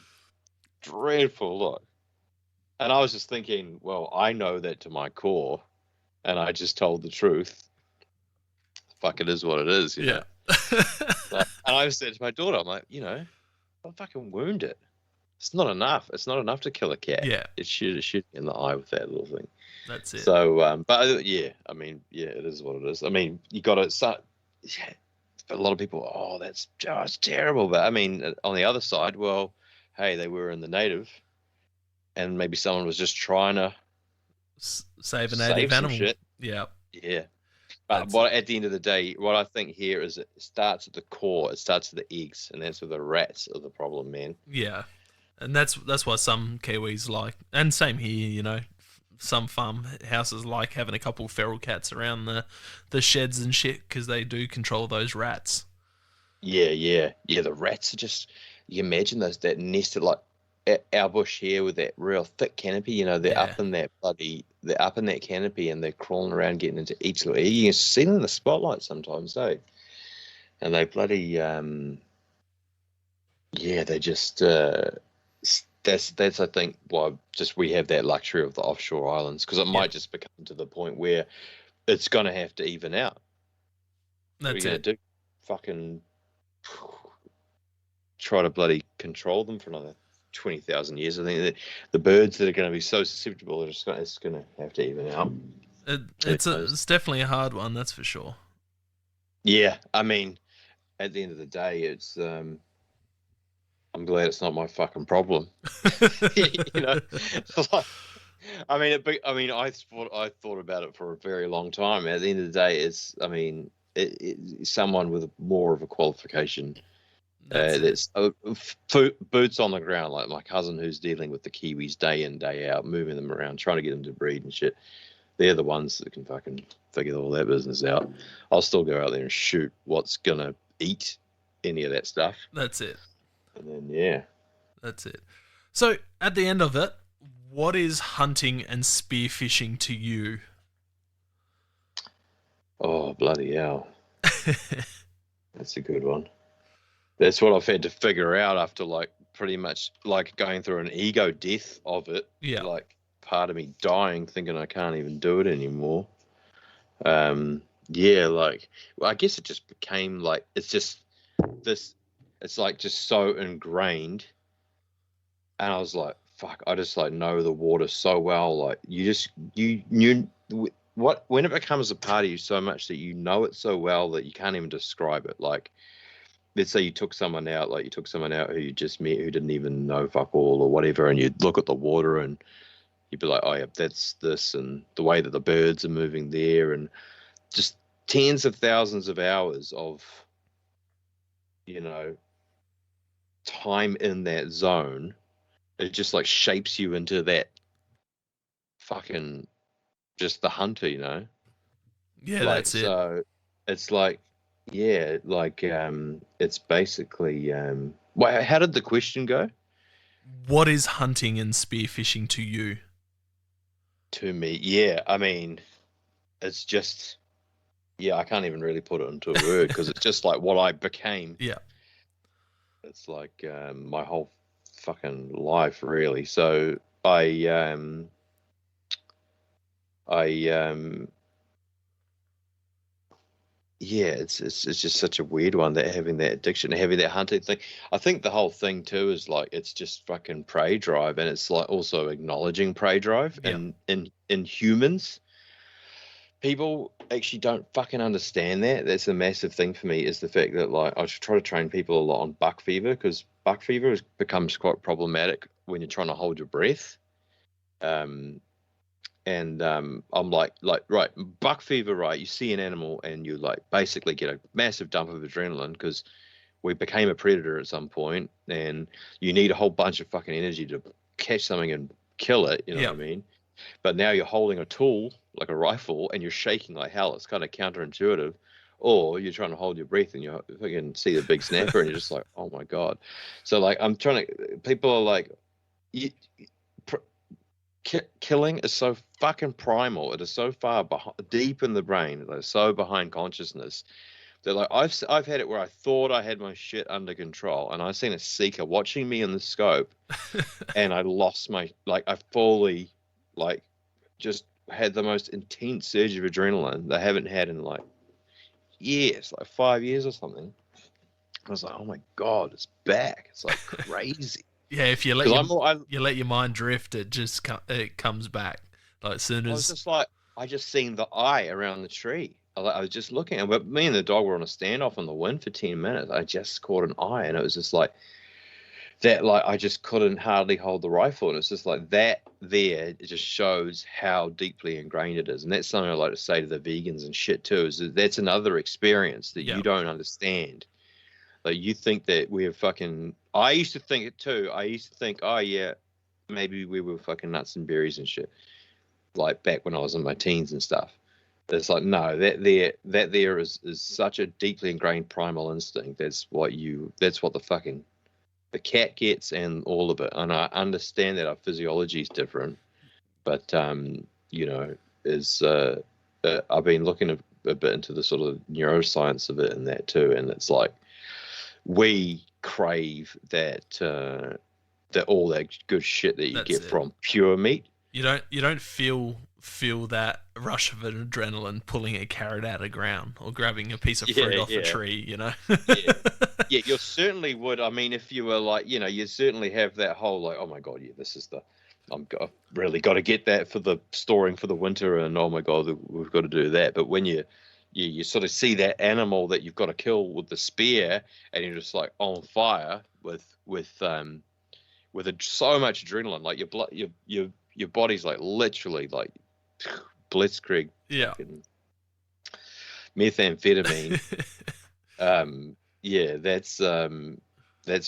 dreadful look, and I was just thinking, well, I know that to my core, and I just told the truth. Fuck, it is what it is, you know. And I said to my daughter, I'm like, I'll fucking wound it. It's not enough. It's not enough to kill a cat. Yeah, It shoot in the eye with that little thing. That's it. So, but yeah, I mean, yeah, it is what it is. I mean, you got to start. Yeah, a lot of people, it's terrible. But I mean, on the other side, well, hey, they were in the native, and maybe someone was just trying to save a native animal. Shit. Yeah. Yeah. But at the end of the day, what I think here is it starts at the core. It starts at the eggs, and that's where the rats are the problem, man. Yeah. And that's why some Kiwis like, and same here, some farmhouses like having a couple feral cats around the sheds and shit, because they do control those rats. Yeah. The rats are just, you imagine that nested, like our bush here with that real thick canopy. They're up in that canopy, and they're crawling around getting into each little egg. You can see them in the spotlight sometimes, eh? And they bloody they just that's I think why just we have that luxury of the offshore islands, because it might just become to the point where it's going to have to even out. That's what are you going to do? Fucking try to bloody control them for another 20,000 years. I think that the birds that are going to be so susceptible are it's going to have to even out. It's definitely a hard one, that's for sure. Yeah, I mean, at the end of the day, it's I'm glad it's not my fucking problem. Like, I thought about it for a very long time. At the end of the day, it's someone with more of a qualification. That's boots on the ground, like my cousin who's dealing with the Kiwis day in, day out, moving them around, trying to get them to breed and shit. They're the ones that can fucking figure all that business out. I'll still go out there and shoot what's gonna eat any of that stuff. That's it. And then that's it. So at the end of it, what is hunting and spearfishing to you? Oh, bloody hell. That's a good one. That's what I've had to figure out after pretty much going through an ego death of it. Yeah. Like part of me dying, thinking I can't even do it anymore. I guess it just became it's just this. It's just so ingrained, and I was like, "Fuck!" I just know the water so well. Like when it becomes a part of you so much that you know it so well that you can't even describe it. Like, let's say you took someone out who you just met, who didn't even know fuck all or whatever, and you'd look at the water and you'd be like, "Oh yeah, that's this," and the way that the birds are moving there, and just tens of thousands of hours of time in that zone, it just shapes you into that fucking just the hunter, you know. Yeah, Like, that's it. so it's like, yeah, like it's basically Wait, how did the question go? What is hunting and spearfishing to you? To me, yeah, I mean, it's just, yeah, I can't even really put it into a word because it's just like what I became. Yeah. It's like my whole fucking life, really. So I yeah, it's just such a weird one, that having that addiction, having that hunting thing. I think the whole thing too is like it's just fucking prey drive, and it's like also acknowledging prey drive, Yeah. and in humans, people actually don't fucking understand that. That's a massive thing for me, is the fact that like I should try to train people a lot on buck fever, because buck fever becomes quite problematic when you're trying to hold your breath. Um, I'm like right, buck fever, right? You see an animal and you like basically get a massive dump of adrenaline because we became a predator at some point, and you need a whole bunch of fucking energy to catch something and kill it. You know Yeah. what I mean? But now you're holding a tool like a rifle and you're shaking like hell. It's kind of counterintuitive. Or you're trying to hold your breath and you fucking see the big snapper and you're just like, oh my God. So like, I'm trying to, people are like, you, killing is so fucking primal. It is so far deep in the brain. It is so behind consciousness. They're like, I've had it where I thought I had my shit under control, and I seen a seeker watching me in the scope, and I lost my, like, I fully, like, just had the most intense surge of adrenaline they haven't had in like years, like 5 years or something. I was like, oh my God, it's back. It's like crazy. Yeah, if you let you let your mind drift, it just it comes back. Like as soon I was as just like, I just seen the eye around the tree. I was just looking, but me and the dog were on a standoff in the wind for 10 minutes. I just caught an eye, and it was just like that. Like I just couldn't hardly hold the rifle, and it's just like that. There, it just shows how deeply ingrained it is, and that's something I like to say to the vegans and shit too. Is that that's another experience that yeah, you don't understand. Like you think that we're fucking. I used to think it too. I used to think, oh yeah, maybe we were fucking nuts and berries and shit. Like back when I was in my teens and stuff. It's like no, that there is such a deeply ingrained primal instinct. That's what the fucking the cat gets, and all of it. And I understand that our physiology is different, but you know, I've been looking a bit into the sort of neuroscience of it and that too, and it's like we crave that all that good shit that you that's get it. from pure meat. You don't feel that rush of adrenaline pulling a carrot out of ground or grabbing a piece of fruit off a tree, you know? Yeah, you certainly would. I mean, if you were like, you know, you certainly have that whole like, oh my God, yeah, this is I've really got to get that for the storing for the winter, and oh my God, we've got to do that. But when you sort of see that animal that you've got to kill with the spear, and you're just like on fire with so much adrenaline, like your blood, your body's like literally like blitzkrieg, Yeah. methamphetamine. Yeah, that's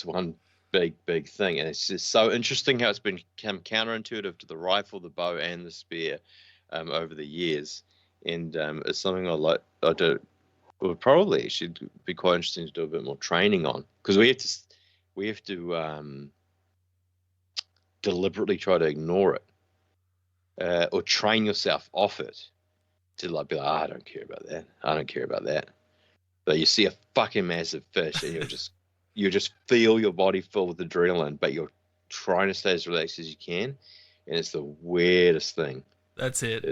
one big thing, and it's just so interesting how it's become counterintuitive to the rifle, the bow, and the spear over the years, and it's something I do. Well, probably should be quite interesting to do a bit more training on, because we have to deliberately try to ignore it, or train yourself off it to like be like, I don't care about that. I don't care about that. But you see a fucking massive fish, and you just feel your body fill with adrenaline, but you're trying to stay as relaxed as you can, and it's the weirdest thing. That's it.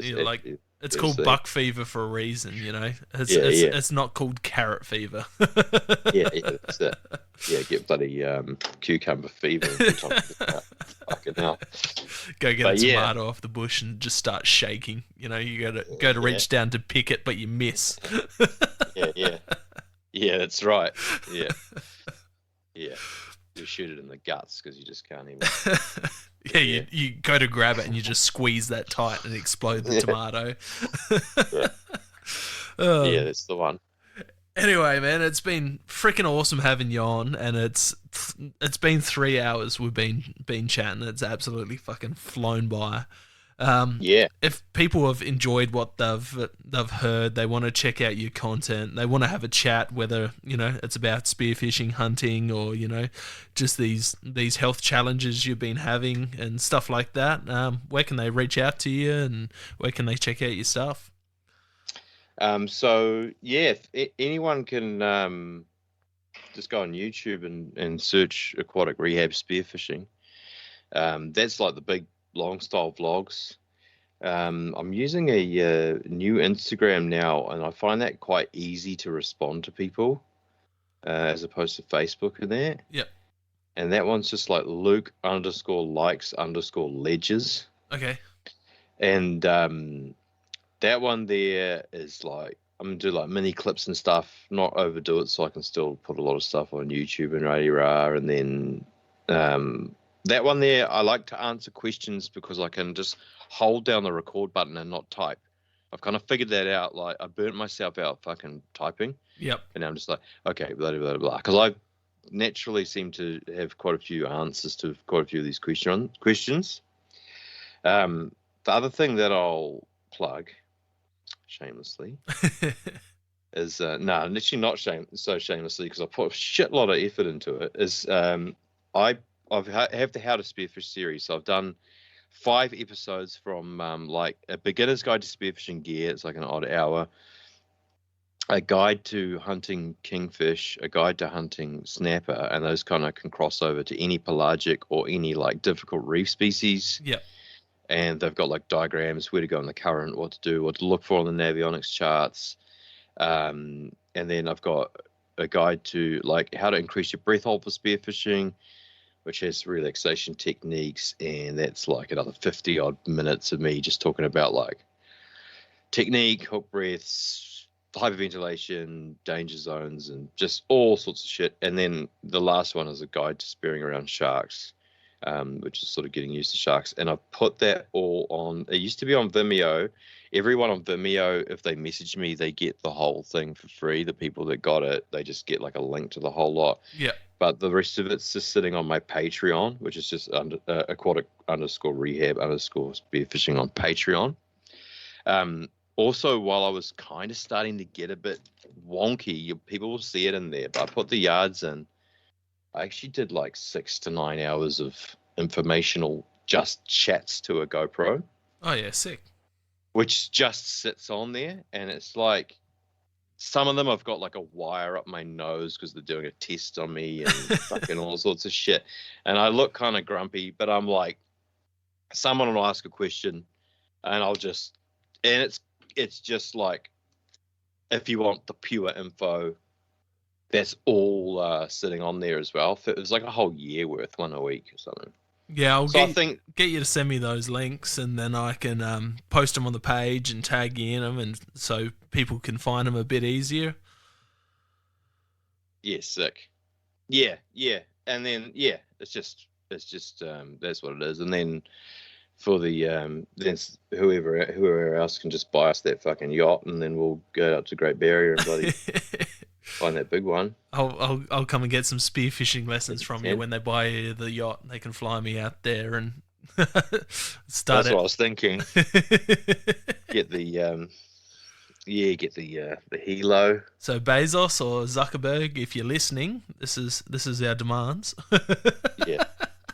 It's called buck fever for a reason, you know. It's not called carrot fever. yeah, that's it. Yeah, get bloody cucumber fever. Fucking hell. Go get a tomato off the bush and just start shaking. You know, you go to reach down to pick it, but you miss. Yeah, that's right. Yeah. You shoot it in the guts because you just can't even. You go to grab it and you just squeeze that tight and explode the tomato. Yeah, that's the one. Anyway, man, it's been freaking awesome having you on, and it's been 3 hours we've been chatting. It's absolutely fucking flown by. Yeah. If people have enjoyed what they've heard, they want to check out your content, they want to have a chat, whether it's about spearfishing, hunting, or just these health challenges you've been having and stuff like that. Where can they reach out to you, and where can they check out your stuff? So yeah, if anyone can just go on YouTube and search Aquatic Rehab spearfishing. That's like the big long style vlogs. I'm using a new Instagram now, and I find that quite easy to respond to people as opposed to Facebook in there. Yep. And that one's just like Luke_likes_ledges. Okay. And that one there is like, I'm gonna do like mini clips and stuff, not overdo it, so I can still put a lot of stuff on YouTube and rah. And then that one there, I like to answer questions because I can just hold down the record button and not type. I've kind of figured that out. Like, I burnt myself out fucking typing. Yep. And I'm just like, okay, blah, blah, blah. Because I naturally seem to have quite a few answers to quite a few of these questions. The other thing that I'll plug, shamelessly, is, actually not so shamelessly, because I put a shitload of effort into it, is I have the How to Spearfish series. So I've done 5 episodes from like a beginner's guide to spearfishing gear. It's like an odd hour. A guide to hunting kingfish, a guide to hunting snapper, and those kind of can cross over to any pelagic or any like difficult reef species. Yep. And they've got like diagrams, where to go in the current, what to do, what to look for on the Navionics charts. And then I've got a guide to like how to increase your breath hold for spearfishing, which has relaxation techniques, and that's like another 50 odd minutes of me just talking about like technique, hook breaths, hyperventilation, danger zones, and just all sorts of shit. And then the last one is a guide to spearing around sharks, which is sort of getting used to sharks. And I've put that all on, it used to be on Vimeo. Everyone on Vimeo, if they message me, they get the whole thing for free. The people that got it, they just get like a link to the whole lot. Yeah. But the rest of it's just sitting on my Patreon, which is just aquatic_rehab_spearfishing on Patreon. Also, while I was kind of starting to get a bit wonky, people will see it in there, but I put the yards in. I actually did like 6 to 9 hours of informational just chats to a GoPro. Oh yeah, sick. Which just sits on there, and it's like, some of them I've got like a wire up my nose because they're doing a test on me and fucking all sorts of shit. And I look kind of grumpy, but I'm like, someone will ask a question and I'll just, and it's just like, if you want the pure info, that's all sitting on there as well. It was like a whole year worth, one a week or something. Yeah, I'll get you to send me those links, and then I can post them on the page and tag you in them, and so people can find them a bit easier. Yeah, sick. Yeah, and then it's just that's what it is. And then for the then whoever else can just buy us that fucking yacht, and then we'll go up to Great Barrier and bloody find that big one. I'll come and get some spearfishing lessons from you when they buy the yacht. They can fly me out there and start. That's what I was thinking. Get the Hilo. So Bezos or Zuckerberg, if you're listening, this is our demands. Yeah,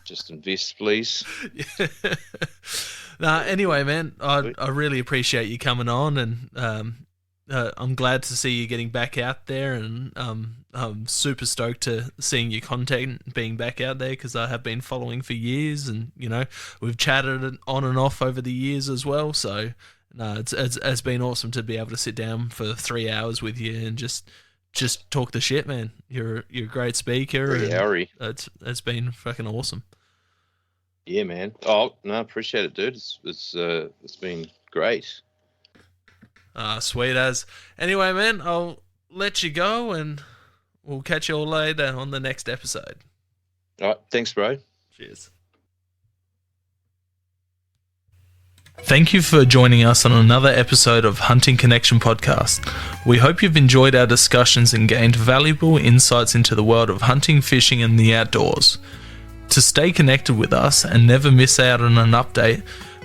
just invest, please. Anyway, man, I really appreciate you coming on, and I'm glad to see you getting back out there, and I'm super stoked to seeing your content being back out there, because I have been following for years, and we've chatted on and off over the years as well. So it's been awesome to be able to sit down for 3 hours with you and just talk the shit, man. You're a great speaker. It's been fucking awesome. Yeah, man. Oh no, I appreciate it, dude. It's been great. Sweet as. Anyway, man, I'll let you go, and we'll catch you all later on the next episode. All right. Thanks, bro. Cheers. Thank you for joining us on another episode of Hunting Connection Podcast. We hope you've enjoyed our discussions and gained valuable insights into the world of hunting, fishing, and the outdoors. To stay connected with us and never miss out on an update,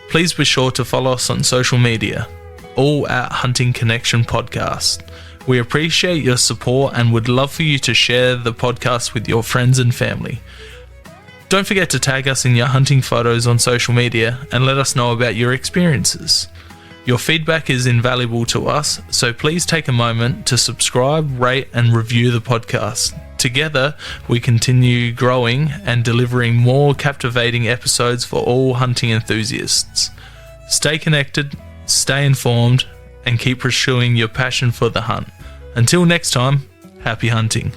please be sure to follow us on social media, all at Hunting Connection Podcast. We appreciate your support and would love for you to share the podcast with your friends and family. Don't forget to tag us in your hunting photos on social media and let us know about your experiences. Your feedback is invaluable to us, so please take a moment to subscribe, rate, and review the podcast. Together, we continue growing and delivering more captivating episodes for all hunting enthusiasts. Stay connected, stay informed, and keep pursuing your passion for the hunt. Until next time, happy hunting.